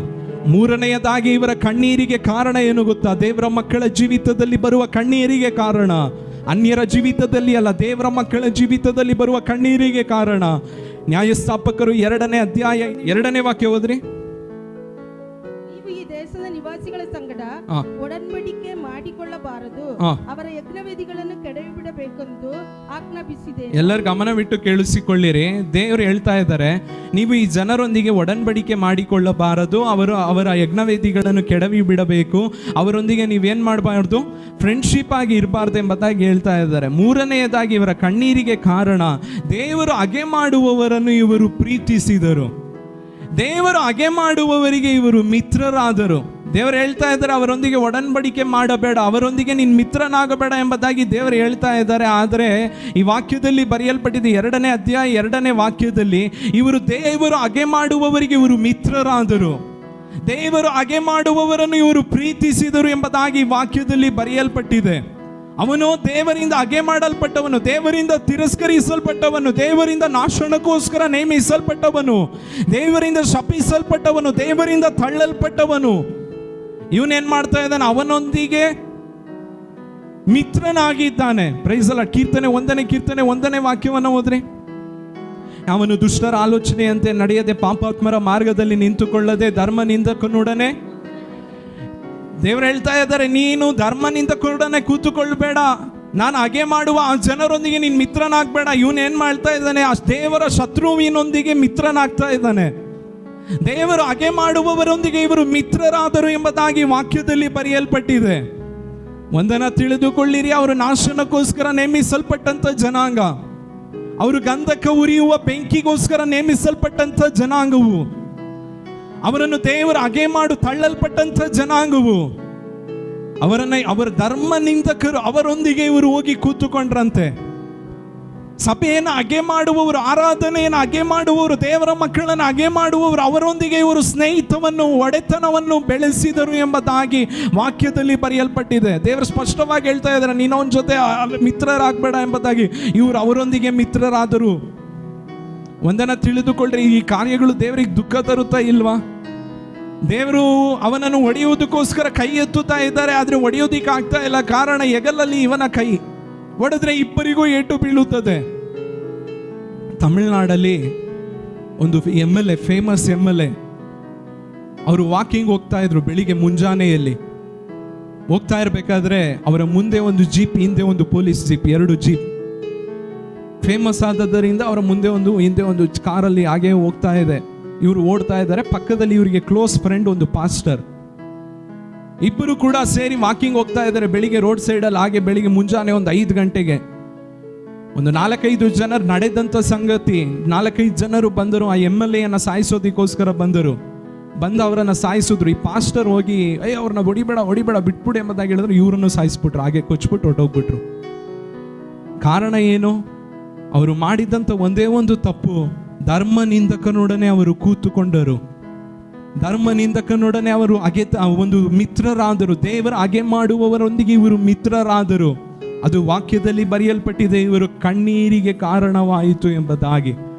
ಮೂರನೆಯದಾಗಿ ಇವರ ಕಣ್ಣೀರಿಗೆ ಕಾರಣ ಏನು ಗೊತ್ತಾ? ದೇವರ ಮಕ್ಕಳ ಜೀವಿತದಲ್ಲಿ ಬರುವ ಕಣ್ಣೀರಿಗೆ ಕಾರಣ, ಅನ್ಯರ ಜೀವಿತದಲ್ಲಿ ಅಲ್ಲ, ದೇವರ ಮಕ್ಕಳ ಜೀವಿತದಲ್ಲಿ ಬರುವ ಕಣ್ಣೀರಿಗೆ ಕಾರಣ. ನ್ಯಾಯಸ್ಥಾಪಕರು 2ನೇ ಅಧ್ಯಾಯ 2ನೇ ವಾಕ್ಯ ಓದ್ರಿ. ನೀವು ಈ ದೇಶದ ನಿವಾಸಿಗಳ ಸಂಗಡ ಒಡಂಬಡಿಕೆ ಮಾಡಿಕೊಳ್ಳಬಾರದು, ಅವರ ಯಜ್ಞವೇದಿಗಳನ್ನು ಕೆಡವಿಬಿಡಬೇಕೆಂದು ಆಜ್ಞಾಪಿಸಿದೆ. ಎಲ್ಲರ ಗಮನವಿಟ್ಟು ಕೇಳಿಸಿಕೊಳ್ಳಿರಿ. ದೇವರು ಹೇಳ್ತಾ ಇದ್ದಾರೆ, ನೀವು ಈ ಜನರೊಂದಿಗೆ ಒಡಂಬಡಿಕೆ ಮಾಡಿಕೊಳ್ಳಬಾರದು, ಅವರ ಯಜ್ಞವೇದಿಗಳನ್ನು ಕೆಡವಿ ಬಿಡಬೇಕು, ಅವರೊಂದಿಗೆ ನೀವೇನ್ ಮಾಡಬಾರ್ದು, ಫ್ರೆಂಡ್ಶಿಪ್ ಆಗಿ ಇರಬಾರ್ದು ಎಂಬುದಾಗಿ ಹೇಳ್ತಾ ಇದ್ದಾರೆ. ಮೂರನೆಯದಾಗಿ ಇವರ ಕಣ್ಣೀರಿಗೆ ಕಾರಣ ದೇವರು ಹಗೆ ಮಾಡುವವರನ್ನು ಇವರು ಪ್ರೀತಿಸಿದರು. ದೇವರು ಹಗೆ ಮಾಡುವವರಿಗೆ ಇವರು ಮಿತ್ರರಾದರು. ದೇವರು ಹೇಳ್ತಾ ಇದ್ದಾರೆ, ಅವರೊಂದಿಗೆ ಒಡಂಬಡಿಕೆ ಮಾಡಬೇಡ, ಅವರೊಂದಿಗೆ ನೀನು ಮಿತ್ರನಾಗಬೇಡ ಎಂಬುದಾಗಿ ದೇವರು ಹೇಳ್ತಾ ಇದ್ದಾರೆ. ಆದರೆ ಈ ವಾಕ್ಯದಲ್ಲಿ ಬರೆಯಲ್ಪಟ್ಟಿದೆ 2ನೇ ಅಧ್ಯಾಯ 2ನೇ ವಾಕ್ಯದಲ್ಲಿ ಇವರು ದೇವರು ಹಗೆ ಮಾಡುವವರಿಗೆ ಇವರು ಮಿತ್ರರಾದರು, ದೇವರು ಹಗೆ ಮಾಡುವವರನ್ನು ಇವರು ಪ್ರೀತಿಸಿದರು ಎಂಬುದಾಗಿ ವಾಕ್ಯದಲ್ಲಿ ಬರೆಯಲ್ಪಟ್ಟಿದೆ. ಅವನು ದೇವರಿಂದ ಹಗೆ ಮಾಡಲ್ಪಟ್ಟವನು, ದೇವರಿಂದ ತಿರಸ್ಕರಿಸಲ್ಪಟ್ಟವನು, ದೇವರಿಂದ ನಾಶನಕ್ಕೋಸ್ಕರ ನೇಮಿಸಲ್ಪಟ್ಟವನು, ದೇವರಿಂದ ಶಪಿಸಲ್ಪಟ್ಟವನು, ದೇವರಿಂದ ತಳ್ಳಲ್ಪಟ್ಟವನು. ಇವನೇನ್ ಮಾಡ್ತಾ ಇದ್ದಾನೆ? ಅವನೊಂದಿಗೆ ಮಿತ್ರನಾಗಿದ್ದಾನೆ. Price the lord. ಕೀರ್ತನೆ 1ನೇ ವಾಕ್ಯವನ್ನು ಓದ್ರಿ. ಅವನು ದುಷ್ಟರ ಆಲೋಚನೆಯಂತೆ ನಡೆಯದೆ, ಪಾಪಾತ್ಮರ ಮಾರ್ಗದಲ್ಲಿ ನಿಂತುಕೊಳ್ಳದೆ, ಧರ್ಮನಿಂದಕನೊಡನೆ. ದೇವರು ಹೇಳ್ತಾ ಇದ್ದಾರೆ, ನೀನು ಧರ್ಮನಿಂದಕನೊಡನೆ ಕೂತುಕೊಳ್ಬೇಡ, ನಾನು ಹಗೆ ಮಾಡುವ ಆ ಜನರೊಂದಿಗೆ ನೀನು ಮಿತ್ರನಾಗಬೇಡ. ಇವನೇನ್ ಮಾಡ್ತಾ ಇದ್ದಾನೆ? ಆ ದೇವರ ಶತ್ರುವಿನೊಂದಿಗೆ ಮಿತ್ರನಾಗ್ತಾ ಇದ್ದಾನೆ. ದೇವರು ಹಗೆ ಮಾಡುವವರೊಂದಿಗೆ ಇವರು ಮಿತ್ರರಾದರು ಎಂಬುದಾಗಿ ವಾಕ್ಯದಲ್ಲಿ ಬರೆಯಲ್ಪಟ್ಟಿದೆ. ಒಂದನ್ನು ತಿಳಿದುಕೊಳ್ಳಿರಿ, ಅವರು ನಾಶನಕ್ಕೋಸ್ಕರ ನೇಮಿಸಲ್ಪಟ್ಟಂತ ಜನಾಂಗ, ಅವರು ಗಂಧಕ ಉರಿಯುವ ಬೆಂಕಿಗೋಸ್ಕರ ನೇಮಿಸಲ್ಪಟ್ಟಂತ ಜನಾಂಗವು, ಅವರನ್ನು ದೇವರು ಹಗೆ ಮಾಡು ತಳ್ಳಲ್ಪಟ್ಟಂತ ಜನಾಂಗವು, ಅವರ ಧರ್ಮ ನಿಂದಕರು ಅವರೊಂದಿಗೆ ಇವರು ಹೋಗಿ ಕೂತುಕೊಂಡ್ರಂತೆ. ಸಭೆಯನ್ನು ಹಗೆ ಮಾಡುವವರು, ಆರಾಧನೆಯನ್ನು ಹಗೆ ಮಾಡುವವರು, ದೇವರ ಮಕ್ಕಳನ್ನು ಹಗೆ ಮಾಡುವವರು, ಅವರೊಂದಿಗೆ ಇವರು ಸ್ನೇಹಿತವನ್ನು, ಒಡೆತನವನ್ನು ಬೆಳೆಸಿದರು ಎಂಬುದಾಗಿ ವಾಕ್ಯದಲ್ಲಿ ಬರೆಯಲ್ಪಟ್ಟಿದೆ. ದೇವರು ಸ್ಪಷ್ಟವಾಗಿ ಹೇಳ್ತಾ ಇದ್ದಾರೆ, ನೀನು ಅವನ ಜೊತೆ ಮಿತ್ರರಾಗಬೇಡ ಎಂಬುದಾಗಿ. ಇವರು ಅವರೊಂದಿಗೆ ಮಿತ್ರರಾದರು. ಒಂದನ್ನು ತಿಳಿದುಕೊಳ್ಳ್ರಿ, ಈ ಕಾರ್ಯಗಳು ದೇವರಿಗೆ ದುಃಖ ತರುತ್ತಾ ಇಲ್ವಾ? ದೇವರು ಅವನನ್ನು ಹೊಡೆಯುವುದಕ್ಕೋಸ್ಕರ ಕೈ ಎತ್ತುತ್ತಾ ಇದ್ದಾರೆ, ಆದರೆ ಹೊಡೆಯೋದಿಕ್ಕೆ ಆಗ್ತಾ ಇಲ್ಲ. ಕಾರಣ, ಹೆಗಲಲ್ಲಿ ಇವನ ಕೈ ಹೊಡೆದ್ರೆ ಇಬ್ಬರಿಗೂ ಏಟು ಬೀಳುತ್ತದೆ. ತಮಿಳುನಾಡಲ್ಲಿ ಒಂದು MLA, ಫೇಮಸ್ MLA, ಅವರು ವಾಕಿಂಗ್ ಹೋಗ್ತಾ ಇದ್ರು. ಬೆಳಿಗ್ಗೆ ಮುಂಜಾನೆಯಲ್ಲಿ ಹೋಗ್ತಾ ಇರಬೇಕಾದ್ರೆ ಅವರ ಮುಂದೆ ಒಂದು ಜೀಪ್, ಹಿಂದೆ ಒಂದು ಪೊಲೀಸ್ ಜೀಪ್, 2 ಜೀಪ್. ಫೇಮಸ್ ಆದದ್ದರಿಂದ ಅವರ ಮುಂದೆ ಒಂದು, ಹಿಂದೆ ಒಂದು ಕಾರಲ್ಲಿ ಹಾಗೆ ಹೋಗ್ತಾ ಇದೆ. ಇವರು ಓಡ್ತಾ ಇದ್ದಾರೆ. ಪಕ್ಕದಲ್ಲಿ ಇವರಿಗೆ ಕ್ಲೋಸ್ ಫ್ರೆಂಡ್ ಒಂದು ಪಾಸ್ಟರ್. ಇಬ್ಬರು ಕೂಡ ಸೇರಿ ವಾಕಿಂಗ್ ಹೋಗ್ತಾ ಇದ್ದಾರೆ ಬೆಳಿಗ್ಗೆ ರೋಡ್ ಸೈಡಲ್ಲಿ. ಹಾಗೆ ಬೆಳಿಗ್ಗೆ ಮುಂಜಾನೆ ಒಂದು 5 ಗಂಟೆಗೆ ಒಂದು 4-5 ಜನರು ನಡೆದಂಥ ಸಂಗತಿ. 4-5 ಜನರು ಬಂದರು, ಆ MLAಯನ್ನು ಸಾಯಿಸೋದಕ್ಕೋಸ್ಕರ ಬಂದರು. ಬಂದು ಅವರನ್ನು ಸಾಯಿಸಿದ್ರು. ಈ ಪಾಸ್ಟರ್ ಹೋಗಿ, ಅವ್ರನ್ನ ಹೊಡಿಬೇಡ ಬಿಟ್ಬಿಡಿ ಎಂಬುದಾಗಿ ಹೇಳಿದ್ರು. ಇವರನ್ನು ಸಾಯಿಸ್ಬಿಟ್ರು, ಹಾಗೆ ಕೊಚ್ಬಿಟ್ಟು ಹೊಟ್ಟೋಗ್ಬಿಟ್ರು. ಕಾರಣ ಏನು? ಅವರು ಮಾಡಿದಂಥ ಒಂದೇ ಒಂದು ತಪ್ಪು, ಧರ್ಮ ನಿಂದಕನೊಡನೆ ಅವರು ಕೂತುಕೊಂಡರು. ಧರ್ಮ ನಿಂದಕನೊಡನೆ ಅವರು ಒಂದು ಮಿತ್ರರಾದರು. ದೇವರ ಹಗೆ ಮಾಡುವವರೊಂದಿಗೆ ಇವರು ಮಿತ್ರರಾದರು. ಅದು ವಾಕ್ಯದಲ್ಲಿ ಬರೆಯಲ್ಪಟ್ಟಿದೆ, ಇವರು ಕಣ್ಣೀರಿಗೆ ಕಾರಣವಾಯಿತು ಎಂಬುದಾಗಿ.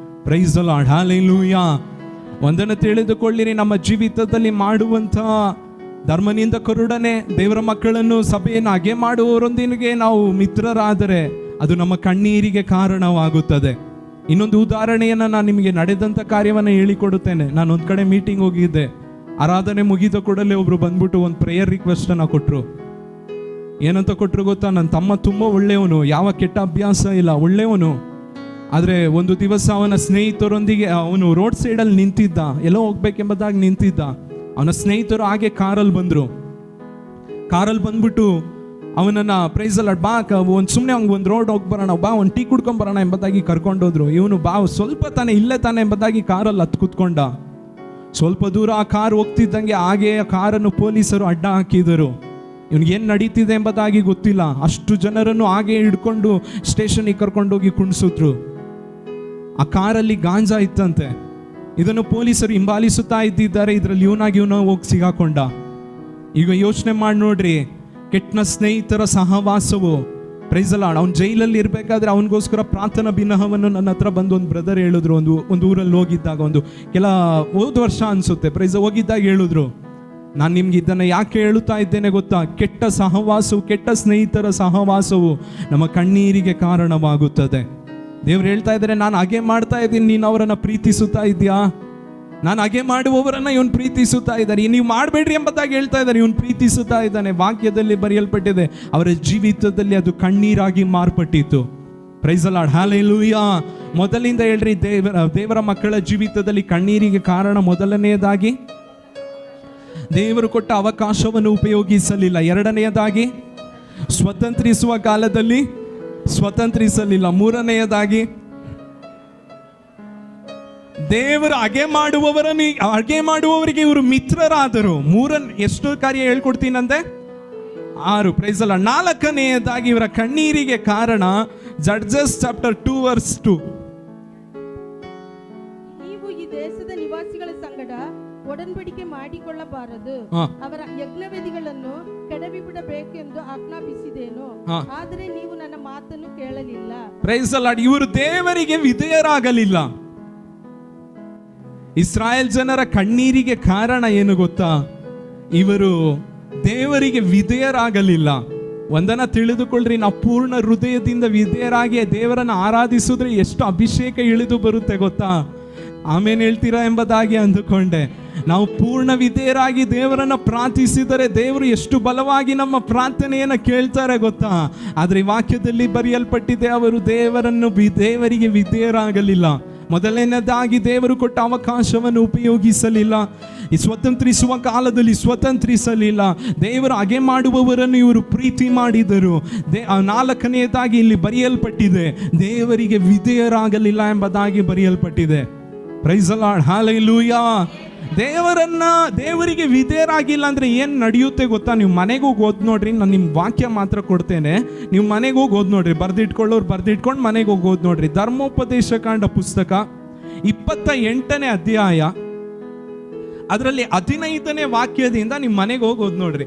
Praise the Lord, hallelujah. ಒಂದನ್ನು ತಿಳಿದುಕೊಳ್ಳಿರಿ, ನಮ್ಮ ಜೀವಿತದಲ್ಲಿ ಮಾಡುವಂತಹ ಧರ್ಮನಿಂದಕರೊಡನೆ ದೇವರ ಮಕ್ಕಳನ್ನು, ಸಭೆಯನ್ನು ಹಗೆ ಮಾಡುವವರೊಂದಿಗೆ ನಾವು ಮಿತ್ರರಾದರೆ ಅದು ನಮ್ಮ ಕಣ್ಣೀರಿಗೆ ಕಾರಣವಾಗುತ್ತದೆ. ಇನ್ನೊಂದು ಉದಾಹರಣೆಯನ್ನು ನಾನು ನಿಮಗೆ ನಡೆದಂಥ ಕಾರ್ಯವನ್ನು ಹೇಳಿಕೊಡುತ್ತೇನೆ. ನಾನು ಒಂದು ಕಡೆ ಮೀಟಿಂಗ್ ಹೋಗಿದ್ದೆ. ಆರಾಧನೆ ಮುಗಿದ ಕೂಡಲೇ ಒಬ್ರು ಬಂದ್ಬಿಟ್ಟು ಒಂದು ಪ್ರೇಯರ್ ರಿಕ್ವೆಸ್ಟನ್ನು ಕೊಟ್ಟರು. ಏನಂತ ಕೊಟ್ಟರು ಗೊತ್ತಾ? ನನ್ನ ತಮ್ಮ ತುಂಬ ಒಳ್ಳೆಯವನು, ಯಾವ ಕೆಟ್ಟ ಅಭ್ಯಾಸ ಇಲ್ಲ, ಒಳ್ಳೆಯವನು. ಆದರೆ ಒಂದು ದಿವಸ ಅವನ ಸ್ನೇಹಿತರೊಂದಿಗೆ ಅವನು ರೋಡ್ ಸೈಡಲ್ಲಿ ನಿಂತಿದ್ದ, ಎಲ್ಲೋ ಹೋಗ್ಬೇಕೆಂಬುದಾಗಿ ನಿಂತಿದ್ದ. ಅವನ ಸ್ನೇಹಿತರು ಹಾಗೆ ಕಾರಲ್ಲಿ ಬಂದರು. ಕಾರಲ್ಲಿ ಬಂದ್ಬಿಟ್ಟು ಅವನನ್ನ ಪ್ರೈಸಲ್ಲ ಬಾ ಒಂದು ಸುಮ್ಮನೆ ಅವ್ನಿಗೆ ಒಂದು ರೋಡ್ ಹೋಗಿ ಬರೋಣ, ಬಾ ಒಂದು ಟೀ ಕುಡ್ಕೊಂಡ್ ಬರೋಣ ಎಂಬುದಾಗಿ ಕರ್ಕೊಂಡೋದ್ರು. ಇವನು ಬಾ ಸ್ವಲ್ಪ ತಾನೆ ಇಲ್ಲೇ ತಾನೆ ಎಂಬುದಾಗಿ ಕಾರಲ್ಲಿ ಹತ್ತು ಕೂತ್ಕೊಂಡ. ಸ್ವಲ್ಪ ದೂರ ಆ ಕಾರ್ ಹೋಗ್ತಿದ್ದಂಗೆ ಹಾಗೆ ಆ ಕಾರನ್ನು ಪೊಲೀಸರು ಅಡ್ಡ ಹಾಕಿದರು. ಇವನಿಗೇನು ನಡೀತಿದೆ ಎಂಬುದಾಗಿ ಗೊತ್ತಿಲ್ಲ. ಅಷ್ಟು ಜನರನ್ನು ಹಾಗೆ ಹಿಡ್ಕೊಂಡು ಸ್ಟೇಷನ್ಗೆ ಕರ್ಕೊಂಡೋಗಿ ಕುಣಿಸಿದ್ರು. ಆ ಕಾರಲ್ಲಿ ಗಾಂಜಾ ಇತ್ತಂತೆ. ಇದನ್ನು ಪೊಲೀಸರು ಹಿಂಬಾಲಿಸುತ್ತಾ ಇದ್ದಿದ್ದಾರೆ. ಇದರಲ್ಲಿ ಇವನು ಹೋಗಿ ಸಿಗಾಕೊಂಡ. ಈಗ ಯೋಚನೆ ಮಾಡಿ ನೋಡ್ರಿ, ಕೆಟ್ಟ ಸ್ನೇಹಿತರ ಸಹವಾಸವು. ಪ್ರೈಸಲಾಡ್ ಅವ್ನು ಜೈಲಲ್ಲಿ ಇರಬೇಕಾದ್ರೆ ಅವನಿಗೋಸ್ಕರ ಪ್ರಾರ್ಥನಾ ಬಿನ್ನಹವನ್ನು ನನ್ನ ಹತ್ರ ಬಂದು ಒಂದು ಬ್ರದರ್ ಹೇಳಿದ್ರು. ಒಂದು ಊರಲ್ಲಿ ಹೋಗಿದ್ದಾಗ, ಹೋದ ವರ್ಷ ಅನ್ಸುತ್ತೆ, ಹೋಗಿದ್ದಾಗ ಹೇಳಿದ್ರು, ನಾನು ನಿಮ್ಗೆ ಇದನ್ನು ಯಾಕೆ ಹೇಳುತ್ತಾ ಇದ್ದೇನೆ ಗೊತ್ತಾ? ಕೆಟ್ಟ ಸಹವಾಸವು, ಕೆಟ್ಟ ಸ್ನೇಹಿತರ ಸಹವಾಸವು ನಮ್ಮ ಕಣ್ಣೀರಿಗೆ ಕಾರಣವಾಗುತ್ತದೆ. ದೇವ್ರು ಹೇಳ್ತಾ ಇದ್ದಾರೆ, ನಾನು ಹಾಗೆ ಮಾಡ್ತಾ ಇದ್ದೀನಿ, ನೀನು ಅವರನ್ನು ಪ್ರೀತಿಸುತ್ತಾ ಇದೆಯಾ? ನಾನು ಹಾಗೆ ಮಾಡುವವರನ್ನ ಇವನು ಪ್ರೀತಿಸುತ್ತಾ ಇದ್ದಾರೆ. ನೀವು ಮಾಡಬೇಡ್ರಿ ಎಂಬುದಾಗಿ ಹೇಳ್ತಾ ಇದ್ದಾರೆ, ಇವನು ಪ್ರೀತಿಸುತ್ತಾ ಇದ್ದಾನೆ. ವಾಕ್ಯದಲ್ಲಿ ಬರೆಯಲ್ಪಟ್ಟಿದೆ, ಅವರ ಜೀವಿತದಲ್ಲಿ ಅದು ಕಣ್ಣೀರಾಗಿ ಮಾರ್ಪಟ್ಟಿತ್ತು. Praise the Lord, hallelujah. ಮೊದಲಿಂದ ಹೇಳ್ರಿ, ದೇವರ ಮಕ್ಕಳ ಜೀವಿತದಲ್ಲಿ ಕಣ್ಣೀರಿಗೆ ಕಾರಣ ಮೊದಲನೆಯದಾಗಿ ದೇವರು ಕೊಟ್ಟ ಅವಕಾಶವನ್ನು ಉಪಯೋಗಿಸಲಿಲ್ಲ. ಎರಡನೆಯದಾಗಿ ಸ್ವತಂತ್ರಿಸುವ ಕಾಲದಲ್ಲಿ ಸ್ವತಂತ್ರಿಸಲಿಲ್ಲ. ಮೂರನೆಯದಾಗಿ ದೇವರು ಹಾಗೆ ಮಾಡುವವರಿಗೆ ಇವರು ಮಿತ್ರರಾದರು. ಎಷ್ಟು ಕಾರ್ಯ ಹೇಳ್ಕೊಡ್ತೀನಂತೆ? 6. Praise the Lord. ನಾಲ್ಕನೆಯದಾಗಿ ಇವರ ಕಣ್ಣೀರಿಗೆ ಕಾರಣ ಜಡ್ಜಸ್ ಚಾಪ್ಟರ್ 2 ವರ್ಸ್ 2. ನೀವು ಈ ದೇಶದ ನಿವಾಸಿಗಳ ಸಂಗಡ ಒಡಂಬಡಿಕೆ ಮಾಡಿಕೊಳ್ಳಬಾರದು, ಅವರ ಯಜ್ಞವೇದಿಗಳನ್ನು ಕೆಡವಿಬಿಡಬೇಕೆಂದು ಆಜ್ಞಾಪಿಸಿದೇನು, ಆದರೆ ನೀವು ನನ್ನ ಮಾತನ್ನು ಕೇಳಲಿಲ್ಲ. Praise the Lord. ಇವರು ದೇವರಿಗೆ ವಿಧೇಯರಾಗಲಿಲ್ಲ. ಇಸ್ರಾಯೇಲ್ ಜನರ ಕಣ್ಣೀರಿಗೆ ಕಾರಣ ಏನು ಗೊತ್ತಾ? ಇವರು ದೇವರಿಗೆ ವಿಧೇಯರಾಗಲಿಲ್ಲ. ಒಂದನ್ನ ತಿಳಿದುಕೊಳ್ಳ್ರಿ, ನಾವು ಪೂರ್ಣ ಹೃದಯದಿಂದ ವಿಧೇಯರಾಗಿ ದೇವರನ್ನು ಆರಾಧಿಸಿದ್ರೆ ಎಷ್ಟು ಅಭಿಷೇಕ ಇಳಿದು ಬರುತ್ತೆ ಗೊತ್ತಾ? ಆಮೇಲೆ ಹೇಳ್ತೀರಾ ಎಂಬುದಾಗಿ ಅಂದುಕೊಂಡೆ. ನಾವು ಪೂರ್ಣ ವಿಧೇಯರಾಗಿ ದೇವರನ್ನ ಪ್ರಾರ್ಥಿಸಿದರೆ ದೇವರು ಎಷ್ಟು ಬಲವಾಗಿ ನಮ್ಮ ಪ್ರಾರ್ಥನೆಯನ್ನು ಕೇಳ್ತಾರೆ ಗೊತ್ತಾ? ಆದ್ರೆ ಈ ವಾಕ್ಯದಲ್ಲಿ ಬರೆಯಲ್ಪಟ್ಟಿದೆ, ಅವರು ದೇವರಿಗೆ ವಿಧೇಯರಾಗಲಿಲ್ಲ. ಮೊದಲನೇದಾಗಿ ದೇವರು ಕೊಟ್ಟ ಅವಕಾಶವನ್ನು ಉಪಯೋಗಿಸಲಿಲ್ಲ. ಈ ಸ್ವತಂತ್ರಿಸುವ ಕಾಲದಲ್ಲಿ ಸ್ವತಂತ್ರಿಸಲಿಲ್ಲ. ದೇವರು ಹಾಗೆ ಮಾಡುವವರನ್ನು ಇವರು ಪ್ರೀತಿ ಮಾಡಿದರು. ನಾಲ್ಕನೆಯದಾಗಿ ಇಲ್ಲಿ ಬರೆಯಲ್ಪಟ್ಟಿದೆ, ದೇವರಿಗೆ ವಿಧೇಯರಾಗಲಿಲ್ಲ ಎಂಬುದಾಗಿ ಬರೆಯಲ್ಪಟ್ಟಿದೆ. Praise the Lord, hallelujah. ದೇವರಿಗೆ ವಿಧೇಯರಾಗಿಲ್ಲ ಅಂದ್ರೆ ಏನು ನಡೆಯುತ್ತೆ ಗೊತ್ತಾ? ನೀವು ಮನೆಗೆ ಹೋಗಿ ಓದ್ ನೋಡ್ರಿ. ನಾನು ನಿಮ್ಗೆ ವಾಕ್ಯ ಮಾತ್ರ ಕೊಡ್ತೇನೆ, ನೀವು ಮನೆಗೆ ಹೋಗಿ ಓದ್ ನೋಡ್ರಿ. ಬರ್ದಿಟ್ಕೊಂಡು ಮನೆಗೆ ಹೋಗಿ ಓದ್ ನೋಡ್ರಿ. ಧರ್ಮೋಪದೇಶ ಕಾಂಡ ಪುಸ್ತಕ 28ನೇ ಅಧ್ಯಾಯ, ಅದರಲ್ಲಿ 15ನೇ ವಾಕ್ಯದಿಂದ ನಿಮ್ಮ ಮನೆಗೆ ಹೋಗಿ ಓದ್ ನೋಡ್ರಿ.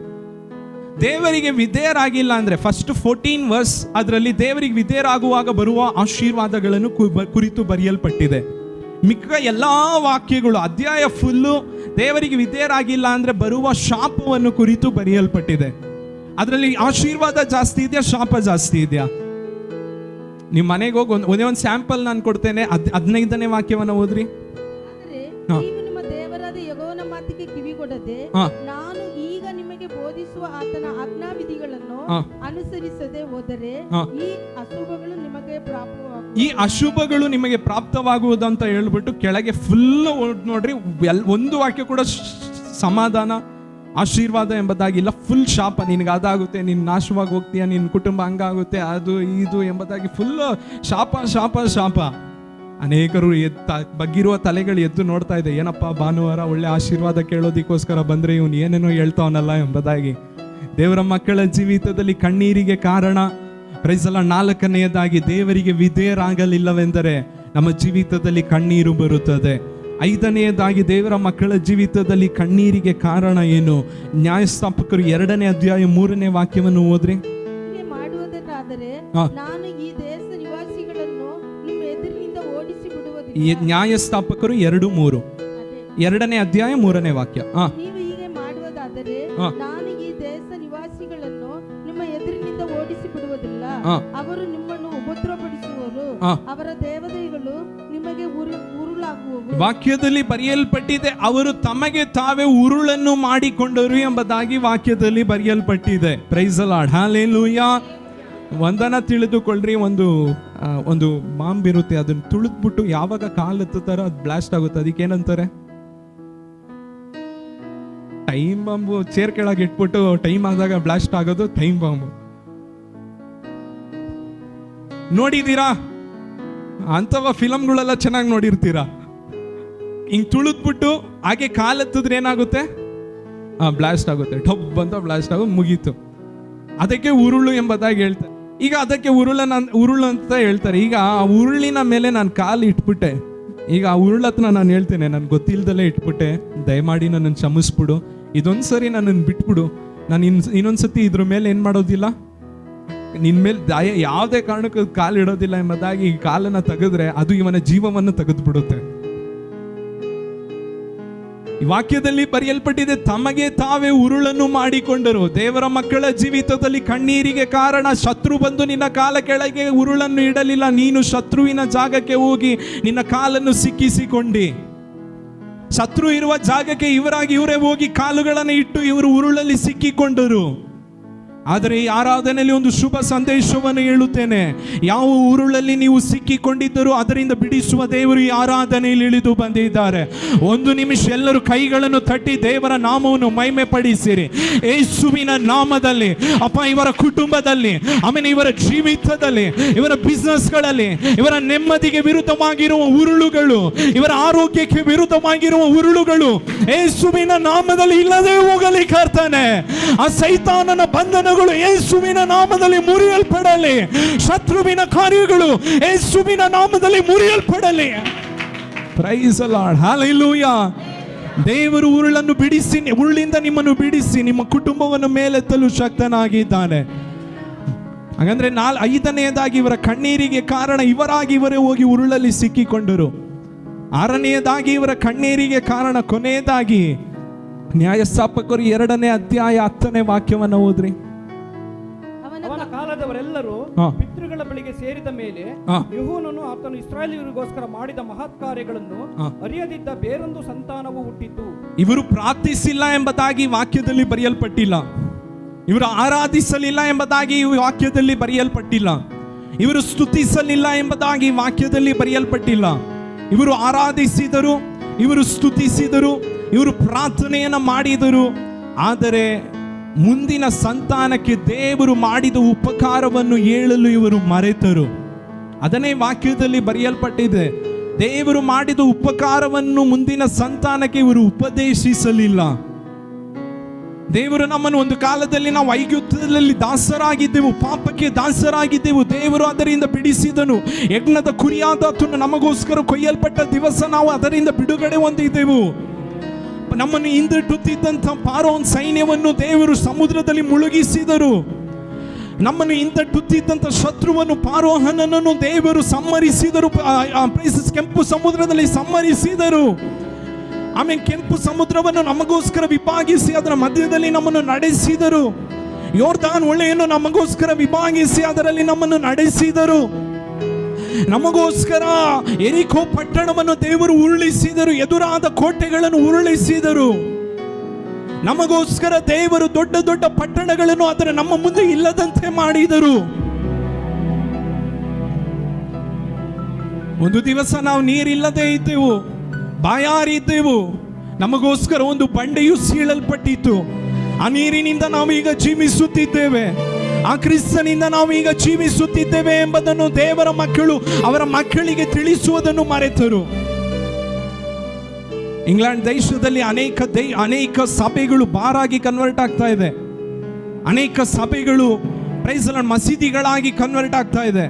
ದೇವರಿಗೆ ವಿಧೇಯರಾಗಿಲ್ಲ ಅಂದ್ರೆ ಫಸ್ಟ್ 14 ವರ್ಸ್, ಅದರಲ್ಲಿ ದೇವರಿಗೆ ವಿಧೇಯರಾಗುವಾಗ ಬರುವ ಆಶೀರ್ವಾದಗಳನ್ನು ಕುರಿತು ಬರೆಯಲ್ಪಟ್ಟಿದೆ. ಮಿಕ್ಕ ಎಲ್ಲಾ ವಾಕ್ಯಗಳು, ಅಧ್ಯಾಯ ಫುಲ್ಲು ದೇವರಿಗೆ ವಿಧೇಯರಾಗಿಲ್ಲ ಅಂದ್ರೆ ಬರುವ ಶಾಪವನ್ನು ಕುರಿತು ಬರೆಯಲ್ಪಟ್ಟಿದೆ. ಅದರಲ್ಲಿ ಆಶೀರ್ವಾದ ಜಾಸ್ತಿ ಇದೆಯಾ, ಶಾಪ ಜಾಸ್ತಿ ಇದೆಯಾ? ನಿಮ್ಮ ಮನೆಗೆ ಹೋಗಿ ಒಂದೇ ಒಂದು ಸ್ಯಾಂಪಲ್ ನಾನು ಕೊಡ್ತೇನೆ. 15ನೇ ವಾಕ್ಯವನ್ನು ಓದ್ರಿ. ನೀವು ನಿಮ್ಮ ದೇವರಾದ ಯೆಹೋವನ ಮಾತಿಗೆ ಕಿವಿಗೊಡದೆ, ನಾನು ಈಗ ನಿಮಗೆ ಬೋಧಿಸುವ ಆತನ ಆಜ್ಞಾವಿಧಿಗಳನ್ನು ಅನುಸರಿಸದೆ ಹೋದರೆ ಈ ಅಶುಭಗಳು ನಿಮಗೆ ಪ್ರಾಪ್ತವಾಗುವುದು ಅಂತ ಹೇಳ್ಬಿಟ್ಟು ಕೆಳಗೆ ಫುಲ್ ನೋಡ್ರಿ. ಒಂದು ವಾಕ್ಯ ಕೂಡ ಸಮಾಧಾನ ಆಶೀರ್ವಾದ ಎಂಬುದಾಗಿಲ್ಲ. ಫುಲ್ ಶಾಪ. ನಿನಗೆ ಅದಾಗುತ್ತೆ, ನೀನು ನಾಶವಾಗಿ ಹೋಗ್ತೀಯ, ನಿನ್ನ ಕುಟುಂಬ ಹಂಗಾಗುತ್ತೆ, ಅದು ಇದು ಎಂಬುದಾಗಿ ಫುಲ್ ಶಾಪ ಶಾಪ ಶಾಪ. ಅನೇಕರು ಬಗ್ಗಿರುವ ತಲೆಗಳು ಎದ್ದು ನೋಡ್ತಾ ಇದೆ, ಏನಪ್ಪ ಭಾನುವಾರ ಒಳ್ಳೆ ಆಶೀರ್ವಾದ ಕೇಳೋದಕ್ಕೋಸ್ಕರ ಬಂದ್ರೆ ಇವನು ಏನೇನೋ ಹೇಳ್ತಾವನಲ್ಲ ಎಂಬುದಾಗಿ. ದೇವರ ಮಕ್ಕಳ ಜೀವಿತದಲ್ಲಿ ಕಣ್ಣೀರಿಗೆ ಕಾರಣ ಪ್ರೈಸ್ ದಿ ಲಾರ್ಡ್. ನಾಲ್ಕನೆಯದಾಗಿ ದೇವರಿಗೆ ವಿಧೇಯರಾಗಲಿಲ್ಲವೆಂದರೆ ನಮ್ಮ ಜೀವಿತದಲ್ಲಿ ಕಣ್ಣೀರು ಬರುತ್ತದೆ. 5ನೇದಾಗಿ ದೇವರ ಮಕ್ಕಳ ಜೀವಿತದಲ್ಲಿ ಕಣ್ಣೀರಿಗೆ ಕಾರಣ ಏನು? ನ್ಯಾಯಸ್ಥಾಪಕರು 2ನೇ ಅಧ್ಯಾಯ 3ನೇ ವಾಕ್ಯವನ್ನು ಓದ್ರಿ. ಮಾಡುವುದಾದರೆ ನಾನು ಈ ದೇಶ ನಿವಾಸಿಗಳನ್ನು ನಿಮ್ಮ ಎದುರಿನಿಂದ ಓಡಿಸಿ ಬಿಡುವುದಿಲ್ಲ. ನ್ಯಾಯಸ್ಥಾಪಕರು 2:3, 2ನೇ ಅಧ್ಯಾಯ 3ನೇ ವಾಕ್ಯ. ನೀವು ಹೀಗೆ ಮಾಡುವುದಾದರೆ ನಾನು ಈ ದೇಶ ನಿವಾಸಿಗಳನ್ನು ನಿಮ್ಮ ಎದುರಿನಿಂದ ಓಡಿಸಿ ಬಿಡುವುದಿಲ್ಲ. ಅವರು ನಿಮ್ಮನ್ನು ಉಪದ್ರವಪಡಿಸುವರು, ಅವರ ದೇವತೆಗಳು ನಿಮಗೆ ಉರುಳಾಗುವವು. ವಾಕ್ಯದಲ್ಲಿ ಬರೆಯಲ್ಪಟ್ಟಿದೆ, ಅವರು ತಮಗೆ ತಾವೇ ಉರುಳನ್ನು ಮಾಡಿಕೊಂಡರು ಎಂಬುದಾಗಿ ವಾಕ್ಯದಲ್ಲಿ ಬರೆಯಲ್ಪಟ್ಟಿದೆ. Praise the Lord, hallelujah. ಒಂದನ್ನ ತಿಳಿದುಕೊಳ್ಳ್ರಿ, ಒಂದು ಬಾಂಬ್ ಇರುತ್ತೆ, ಅದನ್ನ ತುಳಿದ್ಬಿಟ್ಟು ಯಾವಾಗ ಕಾಲು ಎತ್ತುತ್ತಾರೋ ಅದು ಬ್ಲಾಸ್ಟ್ ಆಗುತ್ತೆ. ಅದಕ್ಕೆ ಏನಂತಾರೆ? Time bomb. ಚೇರ್ ಕೆಳಗೆ ಇಟ್ಬಿಟ್ಟು ಟೈಮ್ ಆದಾಗ ಬ್ಲಾಸ್ಟ್ ಆಗೋದು ಟೈಮ್ ಬಾಂಬು. ನೋಡಿದ್ದೀರಾ? ಅಂಥವ ಫಿಲಮ್ಗಳೆಲ್ಲ ಚೆನ್ನಾಗಿ ನೋಡಿರ್ತೀರಾ. ಹಿಂಗೆ ತುಳಿದ್ಬಿಟ್ಟು ಹಾಗೆ ಕಾಲೆತ್ತಿದ್ರೆ ಏನಾಗುತ್ತೆ? ಬ್ಲಾಸ್ಟ್ ಆಗುತ್ತೆ, ಟಬ್ ಅಂತ ಬ್ಲಾಸ್ಟ್ ಆಗೋದು, ಮುಗೀತು. ಅದಕ್ಕೆ ಉರುಳು ಎಂಬುದಾಗಿ ಹೇಳ್ತಾರೆ. ಈಗ ಅದಕ್ಕೆ ಉರುಳು ಅಂತ ಹೇಳ್ತಾರೆ. ಈಗ ಆ ಉರುಳಿನ ಮೇಲೆ ನಾನು ಕಾಲು ಇಟ್ಬಿಟ್ಟೆ. ಈಗ ಆ ಉರುಳತ್ನ ನಾನು ಹೇಳ್ತೇನೆ, ನನ್ಗೆ ಗೊತ್ತಿಲ್ದಲೇ ಇಟ್ಬಿಟ್ಟೆ, ದಯಮಾಡಿ ನನ್ನನ್ನು ಕ್ಷಮಿಸ್ಬಿಡು, ಇದೊಂದ್ಸರಿ ನನ್ನನ್ನು ಬಿಟ್ಬಿಡು, ನಾನು ಇನ್ನೊಂದ್ಸತಿ ಇದ್ರ ಮೇಲೆ ಏನು ಮಾಡೋದಿಲ್ಲ, ನಿನ್ನ ಮೇಲೆ ಯಾವುದೇ ಕಾರಣಕ್ಕೂ ಕಾಲು ಇಡೋದಿಲ್ಲ ಎಂಬುದಾಗಿ ಈ ಕಾಲನ್ನು ತೆಗೆದ್ರೆ ಅದು ಇವನ ಜೀವವನ್ನು ತೆಗೆದುಬಿಡುತ್ತೆ. ಈ ವಾಕ್ಯದಲ್ಲಿ ಬರೆಯಲ್ಪಟ್ಟಿದೆ, ತಮಗೆ ತಾವೇ ಉರುಳನ್ನು ಮಾಡಿಕೊಂಡರು. ದೇವರ ಮಕ್ಕಳ ಜೀವಿತದಲ್ಲಿ ಕಣ್ಣೀರಿಗೆ ಕಾರಣ, ಶತ್ರು ಬಂದು ನಿನ್ನ ಕಾಲ ಕೆಳಗೆ ಉರುಳನ್ನು ಇಡಲಿಲ್ಲ, ನೀನು ಶತ್ರುವಿನ ಜಾಗಕ್ಕೆ ಹೋಗಿ ನಿನ್ನ ಕಾಲನ್ನು ಸಿಕ್ಕಿಸಿಕೊಂಡಿ. ಶತ್ರು ಇರುವ ಜಾಗಕ್ಕೆ ಇವರೇ ಹೋಗಿ ಕಾಲುಗಳನ್ನು ಇಟ್ಟು ಇವರು ಉರುಳಲ್ಲಿ ಸಿಕ್ಕಿಕೊಂಡರು. ಆದರೆ ಈ ಆರಾಧನೆಯಲ್ಲಿ ಒಂದು ಶುಭ ಸಂದೇಶವನ್ನು ಹೇಳುತ್ತೇನೆ. ಯಾವ ಉರುಳಲ್ಲಿ ನೀವು ಸಿಕ್ಕಿಕೊಂಡಿದ್ದರೂ ಅದರಿಂದ ಬಿಡಿಸುವ ದೇವರು ಈ ಆರಾಧನೆಯಲ್ಲಿ ಇಳಿದು ಬಂದಿದ್ದಾರೆ. ಒಂದು ನಿಮಿಷ ಎಲ್ಲರೂ ಕೈಗಳನ್ನು ತಟ್ಟಿ ದೇವರ ನಾಮವನ್ನು ಮಹಿಮೆ ಪಡಿಸಿರಿ. ಯೇಸುವಿನ ನಾಮದಲ್ಲಿ ಅಪ್ಪ, ಇವರ ಕುಟುಂಬದಲ್ಲಿ, ಆಮೇಲೆ ಇವರ ಜೀವಿತದಲ್ಲಿ, ಇವರ ಬಿಸ್ನೆಸ್ಗಳಲ್ಲಿ, ಇವರ ನೆಮ್ಮದಿಗೆ ವಿರುದ್ಧವಾಗಿರುವ ಉರುಳುಗಳು, ಇವರ ಆರೋಗ್ಯಕ್ಕೆ ವಿರುದ್ಧವಾಗಿರುವ ಉರುಳುಗಳು ಯೇಸುವಿನ ನಾಮದಲ್ಲಿ ಇಲ್ಲದೆ ಹೋಗಲಿ ಕರ್ತನೆ. ಆ ಸೈತಾನನ ಬಂಧನಗಳು ಯೇಸುವಿನ ನಾಮದಲ್ಲಿ ಮುರಿಯಲ್ಪಡಲಿ. ಶತ್ರುವಿನ ಕಾರ್ಯಗಳು ಯೇಸುವಿನ ನಾಮದಲ್ಲಿ ಮುರಿಯಲ್ಪಡಲಿ. Praise the Lord, hallelujah. ದೇವರು ಉರುಳನ್ನು ಬಿಡಿಸಿ, ಉರುಳಿಂದ ನಿಮ್ಮನ್ನು ಬಿಡಿಸಿ ನಿಮ್ಮ ಕುಟುಂಬವನ್ನು ಮೇಲೆತ್ತಲು ಶಕ್ತನಾಗಿದ್ದಾನೆ. ಹಾಗಂದ್ರೆ 5ನೇದಾಗಿ ಇವರ ಕಣ್ಣೀರಿಗೆ ಕಾರಣ ಇವರೇ ಹೋಗಿ ಉರುಳಲ್ಲಿ ಸಿಕ್ಕಿಕೊಂಡರು. 6ನೇದಾಗಿ ಇವರ ಕಣ್ಣೀರಿಗೆ ಕಾರಣ, ಕೊನೆಯದಾಗಿ ನ್ಯಾಯಸ್ಥಾಪಕರು 2ನೇ ಅಧ್ಯಾಯ 10ನೇ ವಾಕ್ಯವನ್ನು ಓದ್ರಿ. ಅವನ ಕಾಲದವರೆಲ್ಲರೂ ಪಿತೃಗಳ ಬಳಿಗೆ ಸೇರಿದ ಮೇಲೆ ಯೆಹೋವನು ಆತನು ಇಸ್ರಾಯೇಲರಿಗೋಸ್ಕರ ಮಾಡಿದ ಮಹತ್ ಕಾರ್ಯಗಳನ್ನು ಅರಿಯದಿದ್ದ ಬೇರೊಂದು ಸಂತಾನವು ಹುಟ್ಟಿತು. ಇವರು ಪ್ರಾರ್ಥಿಸಿಲ್ಲ ಎಂಬುದಾಗಿ ವಾಕ್ಯದಲ್ಲಿ ಬರೆಯಲ್ಪಟ್ಟಿಲ್ಲ. ಇವರು ಆರಾಧಿಸಲಿಲ್ಲ ಎಂಬುದಾಗಿ ಈ ವಾಕ್ಯದಲ್ಲಿ ಬರೆಯಲ್ಪಟ್ಟಿಲ್ಲ. ಇವರು ಸ್ತುತಿಸಲಿಲ್ಲ ಎಂಬುದಾಗಿ ವಾಕ್ಯದಲ್ಲಿ ಬರೆಯಲ್ಪಟ್ಟಿಲ್ಲ. ಇವರು ಆರಾಧಿಸಿದರು, ಇವರು ಸ್ತುತಿಸಿದರು, ಇವರು ಪ್ರಾರ್ಥನೆಯನ್ನು ಮಾಡಿದರು. ಆದರೆ ಮುಂದಿನ ಸಂತಾನಕ್ಕೆ ದೇವರು ಮಾಡಿದ ಉಪಕಾರವನ್ನು ಹೇಳಲು ಇವರು ಮರೆತರು. ಅದನ್ನೇ ವಾಕ್ಯದಲ್ಲಿ ಬರೆಯಲ್ಪಟ್ಟಿದೆ. ದೇವರು ಮಾಡಿದ ಉಪಕಾರವನ್ನು ಮುಂದಿನ ಸಂತಾನಕ್ಕೆ ಇವರು ಉಪದೇಶಿಸಲಿಲ್ಲ. ದೇವರು ನಮ್ಮನ್ನು, ಒಂದು ಕಾಲದಲ್ಲಿ ನಾವು ಐಗುಪ್ತದಲ್ಲಿ ದಾಸರಾಗಿದ್ದೆವು, ಪಾಪಕ್ಕೆ ದಾಸರಾಗಿದ್ದೆವು. ದೇವರು ಅದರಿಂದ ಬಿಡಿಸಿದನು. ಯಜ್ಞದ ಕುರಿಯಾದಾತನು ನಮಗೋಸ್ಕರ ಕೊಯ್ಯಲ್ಪಟ್ಟ ದಿವಸ ನಾವು ಅದರಿಂದ ಬಿಡುಗಡೆ ಹೊಂದಿದ್ದೆವು. ನಮ್ಮನ್ನು ಹಿಂದಟ್ಟುತ್ತಿದ್ದಂಥ ಫಾರೋನ್ ಸೈನ್ಯವನ್ನು ದೇವರು ಸಮುದ್ರದಲ್ಲಿ ಮುಳುಗಿಸಿದರು. ನಮ್ಮನ್ನು ಹಿಂದಟ್ಟುತ್ತಿದ್ದಂಥ ಶತ್ರುವನ್ನು ಫಾರೋಹನನ್ನು ದೇವರು ಸಂಹರಿಸಿದರು. ಕೆಂಪು ಸಮುದ್ರದಲ್ಲಿ ಸಂಹರಿಸಿದರು. ಆಮೇಲೆ ಕೆಂಪು ಸಮುದ್ರವನ್ನು ನಮಗೋಸ್ಕರ ವಿಭಾಗಿಸಿ ಅದರ ಮಧ್ಯದಲ್ಲಿ ನಮ್ಮನ್ನು ನಡೆಸಿದರು. ಯೋರ್ದಾನ್ ಹೊಳೆಯನ್ನು ನಮಗೋಸ್ಕರ ವಿಭಾಗಿಸಿ ಅದರಲ್ಲಿ ನಮ್ಮನ್ನು ನಡೆಸಿದರು. ನಮಗೋಸ್ಕರ ಯೆರಿಕೋ ಪಟ್ಟಣವನ್ನು ದೇವರು ಉರುಳಿಸಿದರು. ಎದುರಾದ ಕೋಟೆಗಳನ್ನು ಉರುಳಿಸಿದರು. ನಮಗೋಸ್ಕರ ದೇವರು ದೊಡ್ಡ ದೊಡ್ಡ ಪಟ್ಟಣಗಳನ್ನು ಅದರ ನಮ್ಮ ಮುಂದೆ ಇಲ್ಲದಂತೆ ಮಾಡಿದರು. ಒಂದು ದಿವಸ ನಾವು ನೀರಿಲ್ಲದೆ ಇದ್ದೆವು, ಬಾಯಾರಿದ್ದೆವು. ನಮಗೋಸ್ಕರ ಒಂದು ಬಂಡೆಯು ಸೀಳಲ್ಪಟ್ಟಿತ್ತು. ಆ ನೀರಿನಿಂದ ನಾವು ಈಗ ಜೀವಿಸುತ್ತಿದ್ದೇವೆ. ಆ ಕ್ರಿಸ್ತನಿಂದ ನಾವು ಈಗ ಜೀವಿಸುತ್ತಿದ್ದೇವೆ ಎಂಬುದನ್ನು ದೇವರ ಮಕ್ಕಳು ಅವರ ಮಕ್ಕಳಿಗೆ ತಿಳಿಸುವುದನ್ನು ಮರೆತರು. ಇಂಗ್ಲೆಂಡ್ ದೇಶದಲ್ಲಿ ಅನೇಕ ಸಭೆಗಳು ಬಾರಾಗಿ ಕನ್ವರ್ಟ್ ಆಗ್ತಾ ಇದೆ. ಅನೇಕ ಸಭೆಗಳು ಮಸೀದಿಗಳಾಗಿ ಕನ್ವರ್ಟ್ ಆಗ್ತಾ ಇದೆ.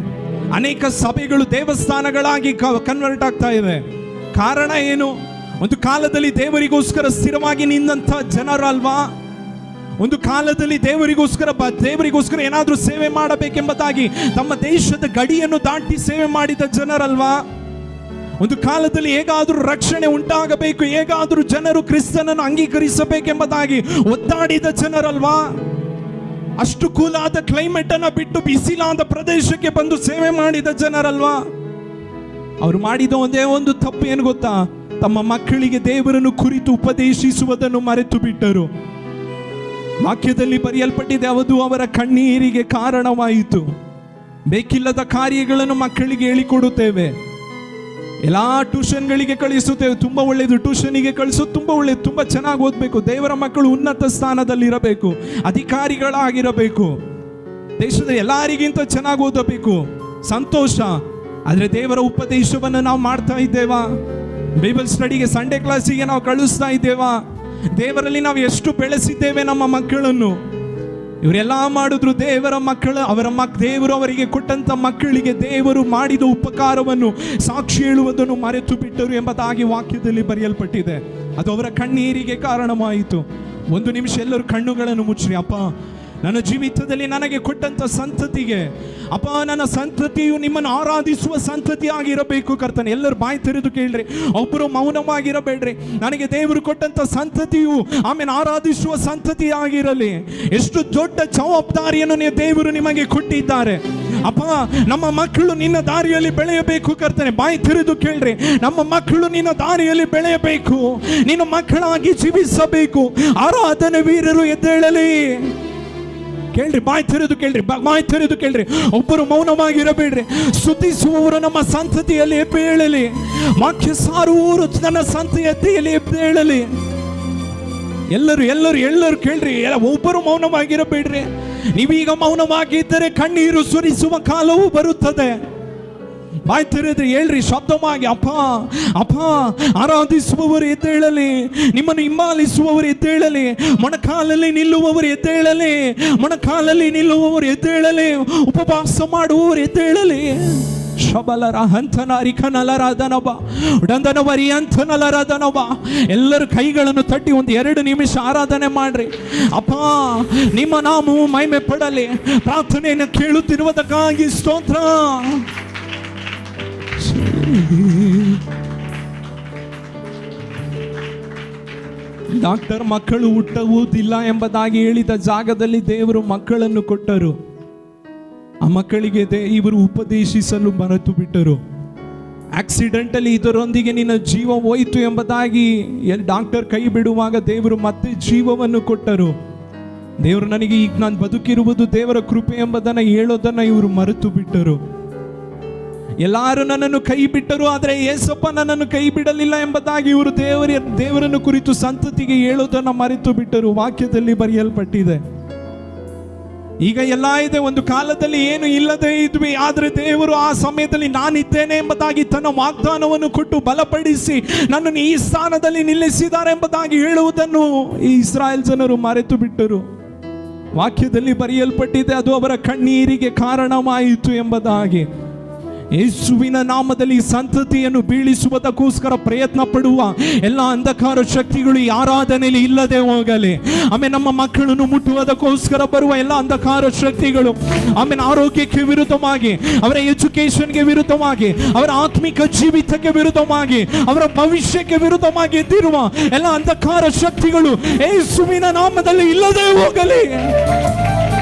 ಅನೇಕ ಸಭೆಗಳು ದೇವಸ್ಥಾನಗಳಾಗಿ ಕನ್ವರ್ಟ್ ಆಗ್ತಾ ಇದೆ. ಕಾರಣ ಏನು? ಒಂದು ಕಾಲದಲ್ಲಿ ದೇವರಿಗೋಸ್ಕರ ಸ್ಥಿರವಾಗಿ ನಿಂತ ಜನರಲ್ವಾ? ಒಂದು ಕಾಲದಲ್ಲಿ ದೇವರಿಗೋಸ್ಕರ ಏನಾದರೂ ಸೇವೆ ಮಾಡಬೇಕೆಂಬುದಾಗಿ ತಮ್ಮ ದೇಶದ ಗಡಿಯನ್ನು ದಾಟಿ ಸೇವೆ ಮಾಡಿದ ಜನರಲ್ವಾ? ಒಂದು ಕಾಲದಲ್ಲಿ ಹೇಗಾದರೂ ರಕ್ಷಣೆ ಉಂಟಾಗಬೇಕು, ಹೇಗಾದರೂ ಜನರು ಕ್ರಿಸ್ತನನ್ನು ಅಂಗೀಕರಿಸಬೇಕೆಂಬುದಾಗಿ ಒತ್ತಾಡಿದ ಜನರಲ್ವಾ? ಅಷ್ಟು ಕೂಲಾದ ಕ್ಲೈಮೇಟ್ ಅನ್ನು ಬಿಟ್ಟು ಬಿಸಿಲಾದ ಪ್ರದೇಶಕ್ಕೆ ಬಂದು ಸೇವೆ ಮಾಡಿದ ಜನರಲ್ವಾ? ಅವರು ಮಾಡಿದ ಒಂದೇ ಒಂದು ತಪ್ಪು ಏನು ಗೊತ್ತಾ? ತಮ್ಮ ಮಕ್ಕಳಿಗೆ ದೇವರನ್ನು ಕುರಿತು ಉಪದೇಶಿಸುವುದನ್ನು ಮರೆತು ಬಿಟ್ಟರು. ವಾಕ್ಯದಲ್ಲಿ ಬರೆಯಲ್ಪಟ್ಟಿದೆ, ಅದು ಅವರ ಕಣ್ಣೀರಿಗೆ ಕಾರಣವಾಯಿತು. ಬೇಕಿಲ್ಲದ ಕಾರ್ಯಗಳನ್ನು ಮಕ್ಕಳಿಗೆ ಹೇಳಿಕೊಡುತ್ತೇವೆ. ಎಲ್ಲ ಟ್ಯೂಷನ್ಗಳಿಗೆ ಕಳಿಸುತ್ತೇವೆ, ತುಂಬ ಒಳ್ಳೆಯದು, ಟ್ಯೂಷನಿಗೆ ಕಳಿಸೋದು ತುಂಬ ಒಳ್ಳೆಯದು, ತುಂಬ ಚೆನ್ನಾಗಿ ಓದಬೇಕು, ದೇವರ ಮಕ್ಕಳು ಉನ್ನತ ಸ್ಥಾನದಲ್ಲಿರಬೇಕು, ಅಧಿಕಾರಿಗಳಾಗಿರಬೇಕು, ದೇಶದ ಎಲ್ಲರಿಗಿಂತ ಚೆನ್ನಾಗಿ ಓದಬೇಕು. ಸಂತೋಷ. ಆದರೆ ದೇವರ ಉಪದೇಶವನ್ನು ನಾವು ಮಾಡ್ತಾ ಇದ್ದೇವಾ? ಬೈಬಲ್ ಸ್ಟಡಿಗೆ, ಸಂಡೇ ಕ್ಲಾಸಿಗೆ ನಾವು ಕಳಿಸ್ತಾ ಇದ್ದೇವಾ? ದೇವರಲ್ಲಿ ನಾವು ಎಷ್ಟು ಬೆಳೆಸಿದ್ದೇವೆ ನಮ್ಮ ಮಕ್ಕಳನ್ನು? ಇವರೆಲ್ಲ ಮಾಡಿದ್ರು ದೇವರ ಮಕ್ಕಳು, ದೇವರು ಅವರಿಗೆ ಕೊಟ್ಟಂತ ಮಕ್ಕಳಿಗೆ ದೇವರು ಮಾಡಿದ ಉಪಕಾರವನ್ನು ಸಾಕ್ಷಿ ಹೇಳುವುದನ್ನು ಮರೆತು ಬಿಟ್ಟರು ಎಂಬುದಾಗಿ ವಾಕ್ಯದಲ್ಲಿ ಬರೆಯಲ್ಪಟ್ಟಿದೆ. ಅದು ಅವರ ಕಣ್ಣೀರಿಗೆ ಕಾರಣವಾಯಿತು. ಒಂದು ನಿಮಿಷ ಎಲ್ಲರೂ ಕಣ್ಣುಗಳನ್ನು ಮುಚ್ಚ್ರಿ. ಅಪ್ಪ, ನನ್ನ ಜೀವಿತದಲ್ಲಿ ನನಗೆ ಕೊಟ್ಟಂತ ಸಂತತಿಗೆ, ಅಪ್ಪ, ನನ್ನ ಸಂತತಿಯು ನಿಮ್ಮನ್ನು ಆರಾಧಿಸುವ ಸಂತತಿಯಾಗಿರಬೇಕು ಕರ್ತನೆ. ಎಲ್ಲರೂ ಬಾಯಿ ತೆರೆದು ಕೇಳ್ರಿ, ಒಬ್ಬರು ಮೌನವಾಗಿರಬೇಡ್ರಿ. ನನಗೆ ದೇವರು ಕೊಟ್ಟಂತ ಸಂತತಿಯು ಆಮೇಲೆ ಆರಾಧಿಸುವ ಸಂತತಿಯಾಗಿರಲಿ. ಎಷ್ಟು ದೊಡ್ಡ ಜವಾಬ್ದಾರಿಯನ್ನು ದೇವರು ನಿಮಗೆ ಕೊಟ್ಟಿದ್ದಾರೆ. ಅಪ್ಪ, ನಮ್ಮ ಮಕ್ಕಳು ನಿನ್ನ ದಾರಿಯಲ್ಲಿ ಬೆಳೆಯಬೇಕು ಕರ್ತನೆ. ಬಾಯಿ ತೆರೆದು ಕೇಳ್ರಿ, ನಮ್ಮ ಮಕ್ಕಳು ನಿನ್ನ ದಾರಿಯಲ್ಲಿ ಬೆಳೆಯಬೇಕು, ನಿನ್ನ ಮಕ್ಕಳಾಗಿ ಜೀವಿಸಬೇಕು. ಆರಾಧನೆ ವೀರರು ಎದ್ದೇಳಲಿ. ಕೇಳ್ರಿ, ಬಾಯಿ ತೆರೆದು ಕೇಳ್ರಿ, ಬಾಯಿ ತೆರೆದು ಕೇಳ್ರಿ. ಒಬ್ಬರು ಮೌನವಾಗಿರಬೇಡ್ರಿ. ಸ್ತುತಿಸುವವರು ನಮ್ಮ ಸಂತತಿಯಲ್ಲಿ ಎದ್ದೇಳಲಿ. ವಾಕ್ಯ ಸಾರುವವರು ನನ್ನ ಸಂತತಿಯಲ್ಲಿ ಎದ್ದೇಳಲಿ. ಎಲ್ಲರೂ ಕೇಳ್ರಿ, ಒಬ್ಬರು ಮೌನವಾಗಿರಬೇಡ್ರಿ. ನೀವೀಗ ಮೌನವಾಗಿದ್ದರೆ ಕಣ್ಣೀರು ಸುರಿಸುವ ಕಾಲವೂ ಬರುತ್ತದೆ. ಬಾಯಿ ತೆರೆದ್ರೆ ಹೇಳ್ರಿ ಶಬ್ದವಾಗಿ, ಅಪ್ಪ, ಅಪ್ಪ, ಆರಾಧಿಸುವವರು ಎದ್ದೇಳಲಿ, ನಿಮ್ಮನ್ನು ಹಿಂಬಾಲಿಸುವವರು ಎದ್ದೇಳಲಿ, ಮೊಣಕಾಲಲ್ಲಿ ನಿಲ್ಲುವವರು ಎದ್ದೇಳಲಿ, ಮೊಣಕಾಲಲ್ಲಿ ನಿಲ್ಲುವವರು ಎದ್ದೇಳಲಿ, ಉಪವಾಸ ಮಾಡುವವರು ಎದ್ದೇಳಲಿ. ಶಬಲರ ಹಂತನಾರಿಕನಲರಾದನಬ ಉಡಂದನವರಿ ಅಂತನಲರಾದನಬ. ಎಲ್ಲರೂ ಕೈಗಳನ್ನು ತಟ್ಟಿ ಒಂದು 2 ನಿಮಿಷ ಆರಾಧನೆ ಮಾಡ್ರಿ. ಅಪ್ಪ, ನಿಮ್ಮ ನಾಮವು ಮಹಿಮೆ ಪಡಲಿ. ಪ್ರಾರ್ಥನೆಯನ್ನು ಕೇಳುತ್ತಿರುವುದಕ್ಕಾಗಿ ಸ್ತೋತ್ರ. ಡಾಕ್ಟರ್ ಮಕ್ಕಳು ಹುಟ್ಟುವುದಿಲ್ಲ ಎಂಬುದಾಗಿ ಹೇಳಿದ ಜಾಗದಲ್ಲಿ ದೇವರು ಮಕ್ಕಳನ್ನು ಕೊಟ್ಟರು. ಆ ಮಕ್ಕಳಿಗೆ ಇವರು ಉಪದೇಶಿಸಲು ಮರೆತು ಬಿಟ್ಟರು. ಆಕ್ಸಿಡೆಂಟಲ್ಲಿ ಇದರೊಂದಿಗೆ ನಿನ್ನ ಜೀವ ಹೋಯಿತು ಎಂಬುದಾಗಿ ಡಾಕ್ಟರ್ ಕೈ ಬಿಡುವಾಗ ದೇವರು ಮತ್ತೆ ಜೀವವನ್ನು ಕೊಟ್ಟರು. ದೇವರು ನನಗೆ ಈಗ ನಾನು ಬದುಕಿರುವುದು ದೇವರ ಕೃಪೆ ಎಂಬುದನ್ನು ಹೇಳೋದನ್ನು ಇವರು ಮರೆತು ಬಿಟ್ಟರು. ಎಲ್ಲರೂ ನನ್ನನ್ನು ಕೈ ಬಿಟ್ಟರು, ಆದರೆ ಯೇಸಪ್ಪ ನನ್ನನ್ನು ಕೈ ಬಿಡಲಿಲ್ಲ ಎಂಬುದಾಗಿ ಇವರು ದೇವರನ್ನು ಕುರಿತು ಸಂತತಿಗೆ ಹೇಳೋದನ್ನು ಮರೆತು ಬಿಟ್ಟರು. ವಾಕ್ಯದಲ್ಲಿ ಬರೆಯಲ್ಪಟ್ಟಿದೆ. ಈಗ ಎಲ್ಲ ಇದೆ. ಒಂದು ಕಾಲದಲ್ಲಿ ಏನು ಇಲ್ಲದೆ ಇದ್ವಿ, ಆದರೆ ದೇವರು ಆ ಸಮಯದಲ್ಲಿ ನಾನಿದ್ದೇನೆ ಎಂಬುದಾಗಿ ತನ್ನ ವಾಗ್ದಾನವನ್ನು ಕೊಟ್ಟು ಬಲಪಡಿಸಿ ನನ್ನನ್ನು ಈ ಸ್ಥಾನದಲ್ಲಿ ನಿಲ್ಲಿಸಿದ್ದಾರೆ ಎಂಬುದಾಗಿ ಹೇಳುವುದನ್ನು ಈ ಇಸ್ರಾಯೇಲ್ ಜನರು ಮರೆತು ಬಿಟ್ಟರು. ವಾಕ್ಯದಲ್ಲಿ ಬರೆಯಲ್ಪಟ್ಟಿದೆ, ಅದು ಅವರ ಕಣ್ಣೀರಿಗೆ ಕಾರಣವಾಯಿತು ಎಂಬುದಾಗಿ. ಯೇಸುವಿನ ನಾಮದಲ್ಲಿ ಸಂತತಿಯನ್ನು ಬೀಳಿಸುವುದಕ್ಕೋಸ್ಕರ ಪ್ರಯತ್ನ ಪಡುವ ಎಲ್ಲ ಅಂಧಕಾರ ಶಕ್ತಿಗಳು ಈ ಆರಾಧನೆಯಲ್ಲಿ ಇಲ್ಲದೆ ಹೋಗಲಿ. ಆಮೇಲೆ ನಮ್ಮ ಮಕ್ಕಳನ್ನು ಮುಟ್ಟುವುದಕ್ಕೋಸ್ಕರ ಬರುವ ಎಲ್ಲ ಅಂಧಕಾರ ಶಕ್ತಿಗಳು, ಆಮೇಲೆ ಆರೋಗ್ಯಕ್ಕೆ ವಿರುದ್ಧವಾಗಿ, ಅವರ ಎಜುಕೇಶನ್ಗೆ ವಿರುದ್ಧವಾಗಿ, ಅವರ ಆತ್ಮಿಕ ಜೀವಿತಕ್ಕೆ ವಿರುದ್ಧವಾಗಿ, ಅವರ ಭವಿಷ್ಯಕ್ಕೆ ವಿರುದ್ಧವಾಗಿ ಎದ್ದಿರುವ ಎಲ್ಲ ಅಂಧಕಾರ ಶಕ್ತಿಗಳು ಯೇಸುವಿನ ನಾಮದಲ್ಲಿ ಇಲ್ಲದೆ ಹೋಗಲಿ.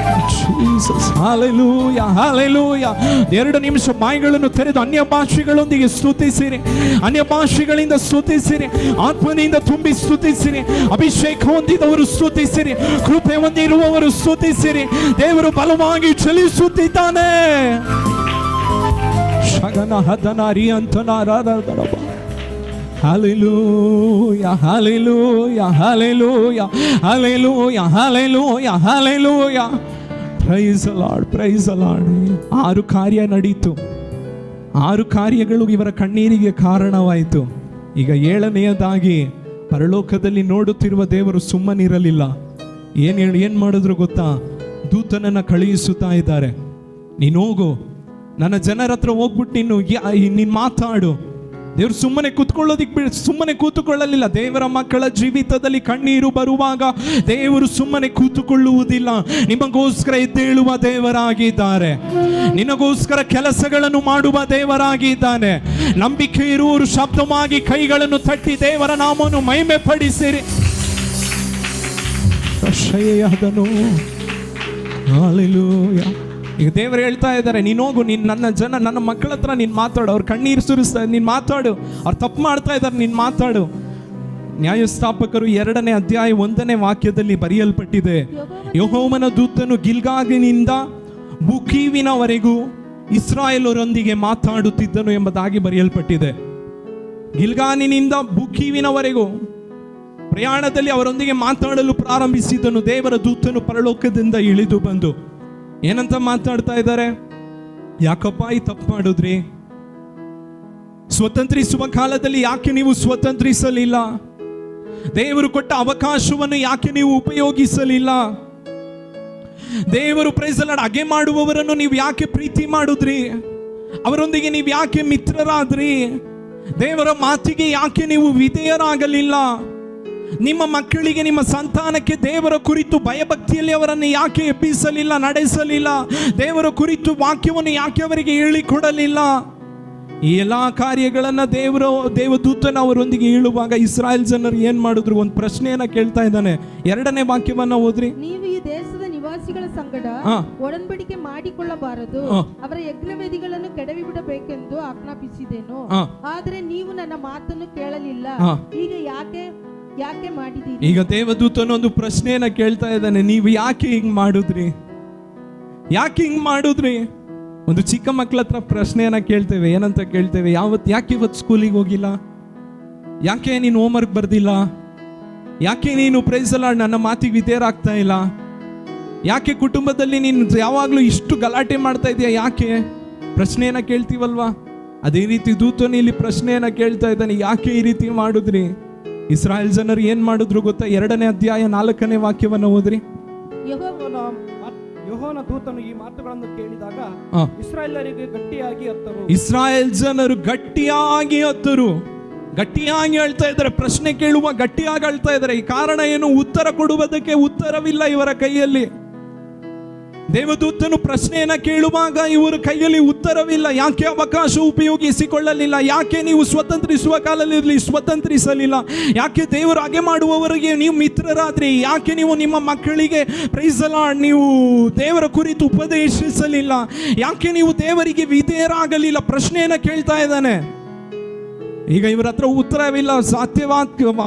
Hallelujah, hallelujah. 2 ನಿಮಿಷ ಬಾಯಿಗಳನ್ನು ತೆರೆದು ಅನ್ಯ ಭಾಷೆಗಳೊಂದಿಗೆ ಸ್ತುತಿಸಿರಿ. ಅನ್ಯ ಭಾಷೆಗಳಿಂದ ಸ್ತುತಿಸಿರಿ. ಆತ್ಮನಿಂದ ತುಂಬಿ ಸ್ತುತಿಸಿರಿ. ಅಭಿಷೇಕ ಹೊಂದಿದವರು ಸ್ತುತಿಸಿರಿ. ಕೃಪೆ ಹೊಂದಿರುವವರು ಸ್ತುತಿಸಿರಿ. ದೇವರು ಬಲವಾಗಿ ಚಲಿಸುತ್ತಿದ್ದಾನೆ. ಶಗನ ಹದನ ರಿಯಂತನಾರಾಧನ. Hallelujah, hallelujah, hallelujah, hallelujah, hallelujah, hallelujah. Praise the Lord, praise the Lord. 6 ಕಾರ್ಯ ನಡೀತು. 6 ಕಾರ್ಯಗಳು ಇವರ ಕಣ್ಣೀರಿಗೆ ಕಾರಣವಾಯಿತು. ಈಗ 7ನೇಯದಾಗಿ ಪರಲೋಕದಲ್ಲಿ ನೋಡುತ್ತಿರುವ ದೇವರು ಸುಮ್ಮನಿರಲಿಲ್ಲ. ಏನು ಮಾಡಿದ್ರು ಗೊತ್ತಾ? ದೂತನನ್ನು ಕಳುಹಿಸುತ್ತಾ ಇದ್ದಾರೆ. ನೀನು ಹೋಗು, ನನ್ನ ಜನರ ಹತ್ರ ಹೋಗ್ಬಿಟ್ಟು ನೀನು ಮಾತಾಡು. ದೇವರು ಸುಮ್ಮನೆ ಕೂತುಕೊಳ್ಳಲಿಲ್ಲ. ದೇವರ ಮಕ್ಕಳ ಜೀವಿತದಲ್ಲಿ ಕಣ್ಣೀರು ಬರುವಾಗ ದೇವರು ಸುಮ್ಮನೆ ಕೂತುಕೊಳ್ಳುವುದಿಲ್ಲ. ನಿಮಗೋಸ್ಕರ ಎದ್ದೇಳುವ ದೇವರಾಗಿದ್ದಾರೆ. ನಿನಗೋಸ್ಕರ ಕೆಲಸಗಳನ್ನು ಮಾಡುವ ದೇವರಾಗಿದ್ದಾನೆ. ನಂಬಿಕೆ ಇರುವವರು ಶಬ್ದವಾಗಿ ಕೈಗಳನ್ನು ತಟ್ಟಿ ದೇವರ ನಾಮವನ್ನು ಮಹಿಮೆ ಪಡಿಸಿರಿ. ಹಲ್ಲೆಲೂಯಾ. ಈಗ ದೇವರು ಹೇಳ್ತಾ ಇದ್ದಾರೆ, ನೀನು ಹೋಗು, ನನ್ನ ಮಕ್ಕಳ ಹತ್ರ ನೀನು ಮಾತಾಡು. ಅವ್ರು ಕಣ್ಣೀರು ಸುರಿಸ್ತಾ, ನೀನು ಮಾತಾಡು. ಅವ್ರು ತಪ್ಪು ಮಾಡ್ತಾ ಇದ್ದಾರೆ, ನೀನು ಮಾತಾಡು. ನ್ಯಾಯಸ್ಥಾಪಕರು 2ನೇ ಅಧ್ಯಾಯ 1ನೇ ವಾಕ್ಯದಲ್ಲಿ ಬರೆಯಲ್ಪಟ್ಟಿದೆ, ಯೆಹೋವನ ದೂತನು ಗಿಲ್ಗಾಲಿನಿಂದ ಬುಕೀವಿನವರೆಗೂ ಇಸ್ರಾಯೇಲರೊಂದಿಗೆ ಮಾತಾಡುತ್ತಿದ್ದನು ಎಂಬುದಾಗಿ ಬರೆಯಲ್ಪಟ್ಟಿದೆ. ಗಿಲ್ಗಾಲಿನಿಂದ ಬುಕೀವಿನವರೆಗೂ ಪ್ರಯಾಣದಲ್ಲಿ ಅವರೊಂದಿಗೆ ಮಾತಾಡಲು ಪ್ರಾರಂಭಿಸಿದನು. ದೇವರ ದೂತನು ಪರಲೋಕದಿಂದ ಇಳಿದು ಬಂದು ಏನಂತ ಮಾತಾಡ್ತಾ ಇದ್ದಾರೆ? ಯಾಕಪ್ಪ ಈ ತಪ್ಪು ಮಾಡಿದ್ರಿ? ಸ್ವತಂತ್ರಿಸುವ ಕಾಲದಲ್ಲಿ ಯಾಕೆ ನೀವು ಸ್ವತಂತ್ರಿಸಲಿಲ್ಲ? ದೇವರು ಕೊಟ್ಟ ಅವಕಾಶವನ್ನು ಯಾಕೆ ನೀವು ಉಪಯೋಗಿಸಲಿಲ್ಲ? ದೇವರು ಪ್ರೈಸ್ ದಿ ಲಾರ್ಡ್ ಹಾಗೆ ಮಾಡುವವರನ್ನು ನೀವು ಯಾಕೆ ಪ್ರೀತಿ ಮಾಡಿದ್ರಿ? ಅವರೊಂದಿಗೆ ನೀವು ಯಾಕೆ ಮಿತ್ರರಾದ್ರಿ? ದೇವರ ಮಾತಿಗೆ ಯಾಕೆ ನೀವು ವಿಧೇಯರಾಗಲಿಲ್ಲ? ನಿಮ್ಮ ಮಕ್ಕಳಿಗೆ, ನಿಮ್ಮ ಸಂತಾನಕ್ಕೆ ದೇವರ ಕುರಿತು ಭಯಭಕ್ತಿಯಲ್ಲಿ ಅವರನ್ನು ಯಾಕೆ ಎಬ್ಬಿಸಲಿಲ್ಲ, ನಡೆಸಲಿಲ್ಲ? ದೇವರ ಕುರಿತು ವಾಕ್ಯವನ್ನು ಯಾಕೆ ಅವರಿಗೆ ಹೇಳಿಕೊಡಲಿಲ್ಲ? ಈ ಎಲ್ಲಾ ಕಾರ್ಯಗಳನ್ನ ದೇವದೂತನ ಅವರೊಂದಿಗೆ ಹೇಳುವಾಗ ಇಸ್ರಾಯೇಲ್ ಜನರು ಏನ್ ಮಾಡಿದ್ರು? ಒಂದು ಪ್ರಶ್ನೆಯನ್ನ ಕೇಳ್ತಾ ಇದ್ದಾನೆ. 2ನೇ ವಾಕ್ಯವನ್ನ ಓದ್ರಿ. ನೀವು ಈ ದೇಶದ ನಿವಾಸಿಗಳ ಸಂಗಡ ಒಡಂಬಡಿಕೆ ಮಾಡಿಕೊಳ್ಳಬಾರದು, ಅವರ ಯಜ್ಞವೇದಿಗಳನ್ನು ಕೆಡವಿ ಬಿಡಬೇಕೆಂದು ಆಜ್ಞಾಪಿಸಿದೆನು, ಆದರೆ ನೀವು ನನ್ನ ಮಾತನ್ನು ಕೇಳಲಿಲ್ಲ. ಈಗ ಯಾಕೆ ಮಾಡಿದೀರಿ? ಈಗ ದೇವದೂತನ ಒಂದು ಪ್ರಶ್ನೆಯನ್ನ ಕೇಳ್ತಾ ಇದ್ದಾನೆ. ನೀವು ಯಾಕೆ ಹಿಂಗ್ ಮಾಡಿದ್ರಿ? ಯಾಕೆ ಹಿಂಗ್ ಮಾಡಿದ್ರಿ? ಒಂದು ಚಿಕ್ಕ ಮಕ್ಕಳ ಹತ್ರ ಪ್ರಶ್ನೆಯನ್ನ ಕೇಳ್ತೇವೆ. ಏನಂತ ಕೇಳ್ತೇವೆ? ಯಾಕೆ ಇವತ್ತು ಸ್ಕೂಲಿಗೆ ಹೋಗಿಲ್ಲ? ಯಾಕೆ ನೀನು ಹೋಮ್ವರ್ಕ್ ಬರ್ದಿಲ್ಲ? ಯಾಕೆ ನೀನು ಪ್ರೈಸ್ ದಿ ಲಾರ್ಡ್ ನನ್ನ ಮಾತಿಗೆ ವಿಧೇಯರಾಗ್ತಾ ಇಲ್ಲ? ಯಾಕೆ ಕುಟುಂಬದಲ್ಲಿ ನೀನು ಯಾವಾಗಲೂ ಇಷ್ಟು ಗಲಾಟೆ ಮಾಡ್ತಾ ಇದೆಯಾ? ಯಾಕೆ? ಪ್ರಶ್ನೆಯನ್ನ ಕೇಳ್ತೀವಲ್ವಾ? ಅದೇ ರೀತಿ ದೂತನು ಇಲ್ಲಿ ಪ್ರಶ್ನೆಯನ್ನ ಕೇಳ್ತಾ ಇದ್ದಾನೆ. ಯಾಕೆ ಈ ರೀತಿ ಮಾಡಿದ್ರಿ? ಇಸ್ರಾಯೇಲ್ ಜನರು ಏನ್ ಮಾಡಿದ್ರು ಗೊತ್ತಾ? 2ನೇ ಅಧ್ಯಾಯ 4ನೇ ವಾಕ್ಯವನ್ನ ಓದ್ರಿ. ಯೆಹೋವನ ದೂತನು ಈ ಮಾತುಗಳನ್ನು ಕೇಳಿದಾಗ ಇಸ್ರಾಯೇಲರಿಗೆ ಗಟ್ಟಿಯಾಗಿ ಅತ್ತರು. ಇಸ್ರಾಯೇಲ್ ಜನರು ಗಟ್ಟಿಯಾಗಿ ಅತ್ತರು. ಗಟ್ಟಿಯಾಗಿ ಹೇಳ್ತಾ ಇದ್ದಾರೆ. ಪ್ರಶ್ನೆ ಕೇಳುವ ಗಟ್ಟಿಯಾಗಿ ಹೇಳ್ತಾ ಇದ್ದಾರೆ. ಈ ಕಾರಣ ಏನು? ಉತ್ತರ ಕೊಡುವುದಕ್ಕೆ ಉತ್ತರವಿಲ್ಲ ಇವರ ಕೈಯಲ್ಲಿ. ದೇವದೂತನು ಪ್ರಶ್ನೆಯನ್ನ ಕೇಳುವಾಗ ಇವರ ಕೈಯಲ್ಲಿ ಉತ್ತರವಿಲ್ಲ. ಯಾಕೆ ಅವಕಾಶ ಉಪಯೋಗಿಸಿಕೊಳ್ಳಲಿಲ್ಲ? ಯಾಕೆ ನೀವು ಸ್ವತಂತ್ರಿಸುವ ಕಾಲದಲ್ಲಿ ಸ್ವತಂತ್ರಿಸಲಿಲ್ಲ? ಯಾಕೆ ದೇವರು ಹಾಗೆ ಮಾಡುವವರಿಗೆ ನೀವು ಮಿತ್ರರಾದ್ರಿ? ಯಾಕೆ ನೀವು ನಿಮ್ಮ ಮಕ್ಕಳಿಗೆ ಪ್ರೈಸ್ ದಿ ಲಾರ್ಡ್ ನೀವು ದೇವರ ಕುರಿತು ಉಪದೇಶಿಸಲಿಲ್ಲ? ಯಾಕೆ ನೀವು ದೇವರಿಗೆ ವಿಧೇಯರಾಗಲಿಲ್ಲ? ಪ್ರಶ್ನೆಯನ್ನ ಕೇಳ್ತಾ ಇದ್ದಾನೆ. ಈಗ ಇವರ ಹತ್ರ ಉತ್ತರವಿಲ್ಲ.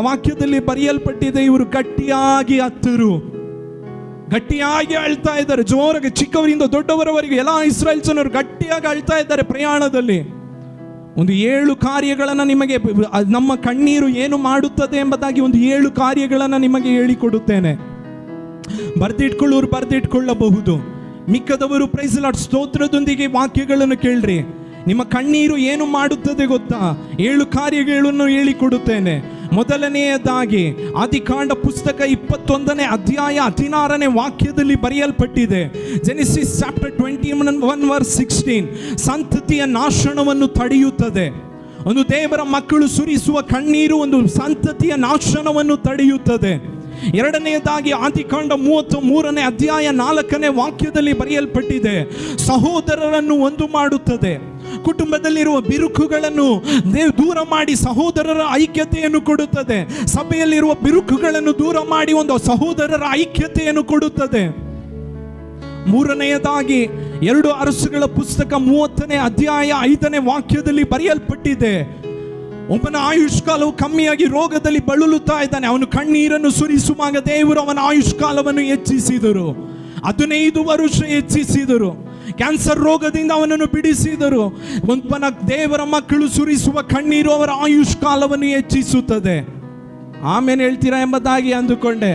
ವಾಕ್ಯದಲ್ಲಿ ಬರೆಯಲ್ಪಟ್ಟಿದೆ, ಇವರು ಗಟ್ಟಿಯಾಗಿ ಅತ್ತರು. ಗಟ್ಟಿಯಾಗಿ ಅಳ್ತಾ ಇದ್ದಾರೆ. ಜೋರಾಗಿ, ಚಿಕ್ಕವರಿಂದ ದೊಡ್ಡವರವರೆಗೆ ಎಲ್ಲ ಇಸ್ರಾಯೇಲ್ ಜನರು ಗಟ್ಟಿಯಾಗಿ ಅಳ್ತಾ ಇದ್ದಾರೆ ಪ್ರಯಾಣದಲ್ಲಿ. ಒಂದು 7 ಕಾರ್ಯಗಳನ್ನು ನಿಮಗೆ, ನಮ್ಮ ಕಣ್ಣೀರು ಏನು ಮಾಡುತ್ತದೆ ಎಂಬುದಾಗಿ ಒಂದು 7 ಕಾರ್ಯಗಳನ್ನು ನಿಮಗೆ ಹೇಳಿಕೊಡುತ್ತೇನೆ. ಬರ್ದಿಟ್ಕೊಳ್ಳಬಹುದು. ಮಿಕ್ಕದವರು ಪ್ರೈಸ್ ದಿ ಲಾರ್ಡ್ ಸ್ತೋತ್ರದೊಂದಿಗೆ ವಾಕ್ಯಗಳನ್ನು ಕೇಳ್ರಿ. ನಿಮ್ಮ ಕಣ್ಣೀರು ಏನು ಮಾಡುತ್ತದೆ ಗೊತ್ತಾ? 7 ಕಾರ್ಯಗಳನ್ನು ಹೇಳಿಕೊಡುತ್ತೇನೆ. ಮೊದಲನೆಯದಾಗಿ ಆದಿಕಾಂಡ ಪುಸ್ತಕ 21ನೇ ಅಧ್ಯಾಯ 16ನೇ ವಾಕ್ಯದಲ್ಲಿ ಬರೆಯಲ್ಪಟ್ಟಿದೆ. ಜೆನೆಸಿಸ್ ಚಾಪ್ಟರ್ 21 ವರ್ಸ್ 16, ಸಂತತಿಯ ನಾಶನವನ್ನು ತಡೆಯುತ್ತದೆ. ಒಂದು ದೇವರ ಮಕ್ಕಳು ಸುರಿಸುವ ಕಣ್ಣೀರು ಒಂದು ಸಂತತಿಯ ನಾಶನವನ್ನು ತಡೆಯುತ್ತದೆ. 2ನೇದಾಗಿ ಆದಿಕಾಂಡ 33ನೇ ಅಧ್ಯಾಯ 4ನೇ ವಾಕ್ಯದಲ್ಲಿ ಬರೆಯಲ್ಪಟ್ಟಿದೆ, ಸಹೋದರರನ್ನು ಒಂದು ಮಾಡುತ್ತದೆ. ಕುಟುಂಬದಲ್ಲಿರುವ ಬಿರುಕುಗಳನ್ನು ದೂರ ಮಾಡಿ ಸಹೋದರರ ಐಕ್ಯತೆಯನ್ನು ಕೊಡುತ್ತದೆ. ಸಭೆಯಲ್ಲಿರುವ ಬಿರುಕುಗಳನ್ನು ದೂರ ಮಾಡಿ ಒಂದು ಸಹೋದರರ ಐಕ್ಯತೆಯನ್ನು ಕೊಡುತ್ತದೆ. 3ನೇದಾಗಿ 2 ಅರಸುಗಳ ಪುಸ್ತಕ 30ನೇ ಅಧ್ಯಾಯ 5ನೇ ವಾಕ್ಯದಲ್ಲಿ ಬರೆಯಲ್ಪಟ್ಟಿದೆ, ಒಬ್ಬನ ಆಯುಷ್ಕಾಲವು ಕಮ್ಮಿಯಾಗಿ ರೋಗದಲ್ಲಿ ಬಳಲುತ್ತಾ ಇದ್ದಾನೆ. ಅವನು ಕಣ್ಣೀರನ್ನು ಸುರಿಸುವಾಗ ದೇವರು ಅವನ ಆಯುಷ್ಕಾಲವನ್ನು ಹೆಚ್ಚಿಸಿದರು. 15 ವರ್ಷ ಹೆಚ್ಚಿಸಿದರು. ಕ್ಯಾನ್ಸರ್ ರೋಗದಿಂದ ಅವನನ್ನು ಬಿಡಿಸಿದರು. ಒಬ್ಬನ ದೇವರ ಮಕ್ಕಳು ಸುರಿಸುವ ಕಣ್ಣೀರು ಅವರ ಆಯುಷ್ಕಾಲವನ್ನು ಹೆಚ್ಚಿಸುತ್ತದೆ. ಆಮೇಲೆ ಹೇಳ್ತೀರಾ ಎಂಬುದಾಗಿ ಅಂದುಕೊಂಡೆ.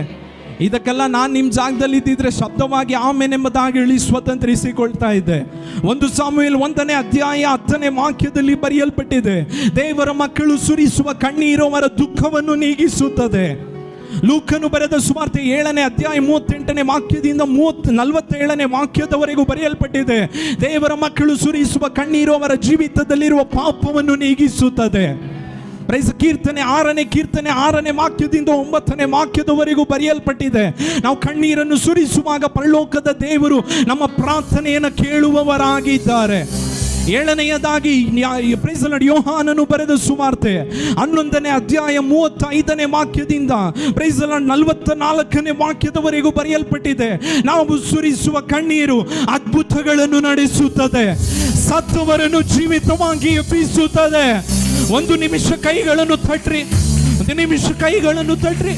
ಇದಕ್ಕೆಲ್ಲ ನಾನು ನಿಮ್ಮ ಜಾಗದಲ್ಲಿ ಇದ್ದಿದ್ರೆ ಶಬ್ದವಾಗಿ ಆಮೇಲೆ ಎಂಬುದಾಗಿ ಹೇಳಿ ಸ್ವತಂತ್ರಿಸಿಕೊಳ್ತಾ ಇದ್ದೆ. 1 ಸಾಮುವೇಲ್ 1ನೇ ಅಧ್ಯಾಯ 10ನೇ ವಾಕ್ಯದಲ್ಲಿ ಬರೆಯಲ್ಪಟ್ಟಿದೆ, ದೇವರ ಮಕ್ಕಳು ಸುರಿಸುವ ಕಣ್ಣೀರು ಅವರ ದುಃಖವನ್ನು ನೀಗಿಸುತ್ತದೆ. ಲೂಕನು ಬರೆದ ಸುವಾರ್ತೆ 7ನೇ ಅಧ್ಯಾಯ 38ನೇ ವಾಕ್ಯದಿಂದ 47ನೇ ವಾಕ್ಯದವರೆಗೂ ಬರೆಯಲ್ಪಟ್ಟಿದೆ, ದೇವರ ಮಕ್ಕಳು ಸುರಿಸುವ ಕಣ್ಣೀರು ಅವರ ಜೀವಿತದಲ್ಲಿರುವ ಪಾಪವನ್ನು ನೀಗಿಸುತ್ತದೆ. ಪ್ರೈಸ್ ಕೀರ್ತನೆ 6ನೇ ವಾಕ್ಯದಿಂದ 9ನೇ ವಾಕ್ಯದವರೆಗೂ ಬರೆಯಲ್ಪಟ್ಟಿದೆ, ನಾವು ಕಣ್ಣೀರನ್ನು ಸುರಿಸುವಾಗ ಪರಲೋಕದ ದೇವರು ನಮ್ಮ ಪ್ರಾರ್ಥನೆಯನ್ನು ಕೇಳುವವರಾಗಿದ್ದಾರೆ. 7ನೇಯದಾಗಿ ಪ್ರೈಸ್ ದಿ ಲಾರ್ಡ್ ಯೋಹಾನನು ಬರೆದ ಸುವಾರ್ತೆ 11ನೇ ಅಧ್ಯಾಯ 35ನೇ ವಾಕ್ಯದಿಂದ ಪ್ರೈಸ್ ದಿ ಲಾರ್ಡ್ 44ನೇ ವಾಕ್ಯದವರೆಗೂ ಬರೆಯಲ್ಪಟ್ಟಿದೆ, ನಾವು ಸುರಿಸುವ ಕಣ್ಣೀರು ಅದ್ಭುತಗಳನ್ನು ನಡೆಸುತ್ತದೆ, ಸತ್ತವರನ್ನು ಜೀವಿತವಾಗಿ ಎಬ್ಬಿಸುತ್ತದೆ. 1 ನಿಮಿಷ ಕೈಗಳನ್ನು ತಟ್ರಿ, 1 ನಿಮಿಷ ಕೈಗಳನ್ನು ತಟ್ರಿ.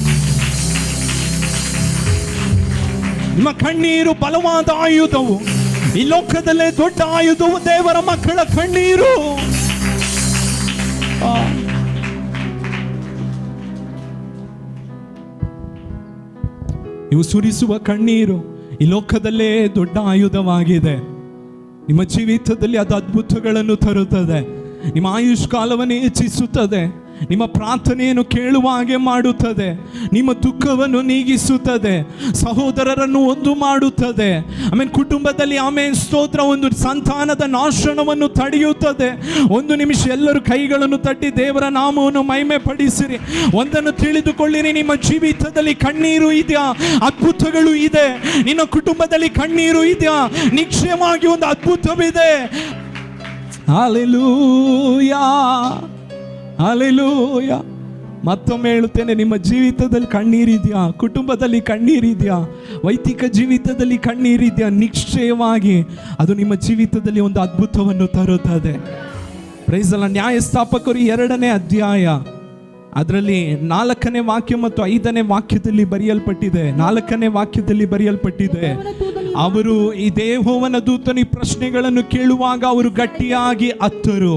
ನಿಮ್ಮ ಕಣ್ಣೀರು ಬಲವಾದ ಆಯುಧವು. ಈ ಲೋಕದಲ್ಲೇ ದೊಡ್ಡ ಆಯುಧವು ದೇವರ ಮಕ್ಕಳ ಕಣ್ಣೀರು. ನೀವು ಸುರಿಸುವ ಕಣ್ಣೀರು ಈ ಲೋಕದಲ್ಲೇ ದೊಡ್ಡ ಆಯುಧವಾಗಿದೆ. ನಿಮ್ಮ ಜೀವಿತದಲ್ಲಿ ಅದು ಅದ್ಭುತಗಳನ್ನು ತರುತ್ತದೆ. ನಿಮ್ಮ ಆಯುಷ್ಕಾಲವನ್ನು ಹೆಚ್ಚಿಸುತ್ತದೆ. ನಿಮ್ಮ ಪ್ರಾರ್ಥನೆಯನ್ನು ಕೇಳುವ ಹಾಗೆ ಮಾಡುತ್ತದೆ. ನಿಮ್ಮ ದುಃಖವನ್ನು ನೀಗಿಸುತ್ತದೆ. ಸಹೋದರರನ್ನು ಒಂದು ಮಾಡುತ್ತದೆ. ಆಮೇಲೆ ಕುಟುಂಬದಲ್ಲಿ ಆಮೇಲೆ ಸ್ತೋತ್ರ, ಒಂದು ಸಂತಾನದ ನಾಶನವನ್ನು ತಡೆಯುತ್ತದೆ. ಒಂದು ನಿಮಿಷ ಎಲ್ಲರೂ ಕೈಗಳನ್ನು ತಟ್ಟಿ ದೇವರ ನಾಮವನ್ನು ಮಹಿಮೆ ಪಡಿಸಿರಿ. ಒಂದನ್ನು ತಿಳಿದುಕೊಳ್ಳಿರಿ, ನಿಮ್ಮ ಜೀವಿತದಲ್ಲಿ ಕಣ್ಣೀರು ಇದೆಯಾ? ಅದ್ಭುತಗಳು ಇದೆ. ನಿನ್ನ ಕುಟುಂಬದಲ್ಲಿ ಕಣ್ಣೀರು ಇದೆಯಾ? ನಿಶ್ಚಯವಾಗಿ ಒಂದು ಅದ್ಭುತವಿದೆ. Hallelujah, hallelujah. ಮತ್ತೊಮ್ಮೆ ಹೇಳುತ್ತೇನೆ, ನಿಮ್ಮ ಜೀವಿತದಲ್ಲಿ ಕಣ್ಣೀರಿದೆಯಾ? ಕುಟುಂಬದಲ್ಲಿ ಕಣ್ಣೀರಿದೆಯಾ? ವೈದಿಕ ಜೀವಿತದಲ್ಲಿ ಕಣ್ಣೀರಿದೆಯಾ? ನಿಶ್ಚಯವಾಗಿ ಅದು ನಿಮ್ಮ ಜೀವಿತದಲ್ಲಿ ಒಂದು ಅದ್ಭುತವನ್ನು ತರುತ್ತದೆ. Price the lord. ನ್ಯಾಯಸ್ಥಾಪಕರು 2ನೇ ಅಧ್ಯಾಯ ಅದರಲ್ಲಿ 4ನೇ ವಾಕ್ಯ ಮತ್ತು 5ನೇ ವಾಕ್ಯದಲ್ಲಿ ಬರೆಯಲ್ಪಟ್ಟಿದೆ. 4ನೇ ವಾಕ್ಯದಲ್ಲಿ ಬರೆಯಲ್ಪಟ್ಟಿದೆ, ಅವರು ಈ ಯೆಹೋವನ ದೂತನ ಪ್ರಶ್ನೆಗಳನ್ನು ಕೇಳುವಾಗ ಅವರು ಗಟ್ಟಿಯಾಗಿ ಅತ್ತರು.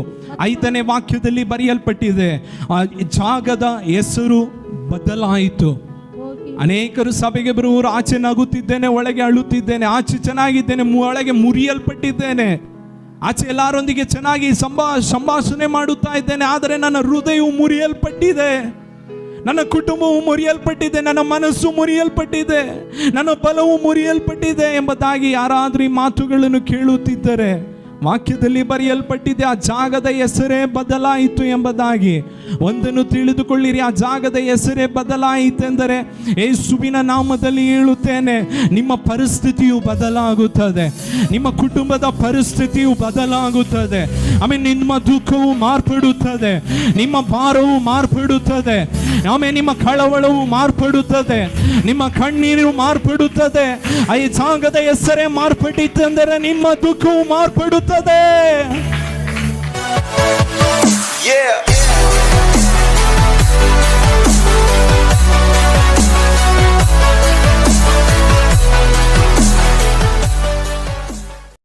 5ನೇ ವಾಕ್ಯದಲ್ಲಿ ಬರೆಯಲ್ಪಟ್ಟಿದೆ, ಆ ಜಾಗದ ಹೆಸರು ಬದಲಾಯಿತು. ಅನೇಕರು ಸಭೆಗೆ ಬರುವವರು ಆಚೆ ನಗುತ್ತಿದ್ದೇನೆ, ಒಳಗೆ ಅಳುತ್ತಿದ್ದೇನೆ, ಆಚೆ ಚೆನ್ನಾಗಿದ್ದೇನೆ, ಒಳಗೆ ಮುರಿಯಲ್ಪಟ್ಟಿದ್ದೇನೆ. ಆಚೆ ಎಲ್ಲರೊಂದಿಗೆ ಚೆನ್ನಾಗಿ ಸಂಭಾಷಣೆ ಮಾಡುತ್ತಾ ಇದ್ದೇನೆ, ಆದರೆ ನನ್ನ ಹೃದಯವು ಮುರಿಯಲ್ಪಟ್ಟಿದೆ, ನನ್ನ ಕುಟುಂಬವು ಮುರಿಯಲ್ಪಟ್ಟಿದೆ, ನನ್ನ ಮನಸ್ಸು ಮುರಿಯಲ್ಪಟ್ಟಿದೆ, ನನ್ನ ಬಲವು ಮುರಿಯಲ್ಪಟ್ಟಿದೆ ಎಂಬುದಾಗಿ ಯಾರಾದರೂ ಈ ಮಾತುಗಳನ್ನು ಕೇಳುತ್ತಿದ್ದರೆ, ವಾಕ್ಯದಲ್ಲಿ ಬರೆಯಲ್ಪಟ್ಟಿದೆ, ಆ ಜಾಗದ ಹೆಸರೇ ಬದಲಾಯಿತು ಎಂಬುದಾಗಿ. ಒಂದನ್ನು ತಿಳಿದುಕೊಳ್ಳಿರಿ, ಆ ಜಾಗದ ಹೆಸರೇ ಬದಲಾಯಿತೆಂದರೆ ಯೇಸುವಿನ ನಾಮದಲ್ಲಿ ಹೇಳುತ್ತೇನೆ, ನಿಮ್ಮ ಪರಿಸ್ಥಿತಿಯು ಬದಲಾಗುತ್ತದೆ, ನಿಮ್ಮ ಕುಟುಂಬದ ಪರಿಸ್ಥಿತಿಯು ಬದಲಾಗುತ್ತದೆ. ಆಮೇಲೆ ನಿಮ್ಮ ದುಃಖವು ಮಾರ್ಪಡುತ್ತದೆ, ನಿಮ್ಮ ಭಾರವು ಮಾರ್ಪಡುತ್ತದೆ, ಆಮೇಲೆ ನಿಮ್ಮ ಕಳವಳವು ಮಾರ್ಪಡುತ್ತದೆ, ನಿಮ್ಮ ಕಣ್ಣೀರು ಮಾರ್ಪಡುತ್ತದೆ. ಆ ಜಾಗದ ಹೆಸರೇ ಮಾರ್ಪಟ್ಟಿತೆಂದರೆ ನಿಮ್ಮ ದುಃಖವು ಮಾರ್ಪಡುತ್ತದೆ. Yeah.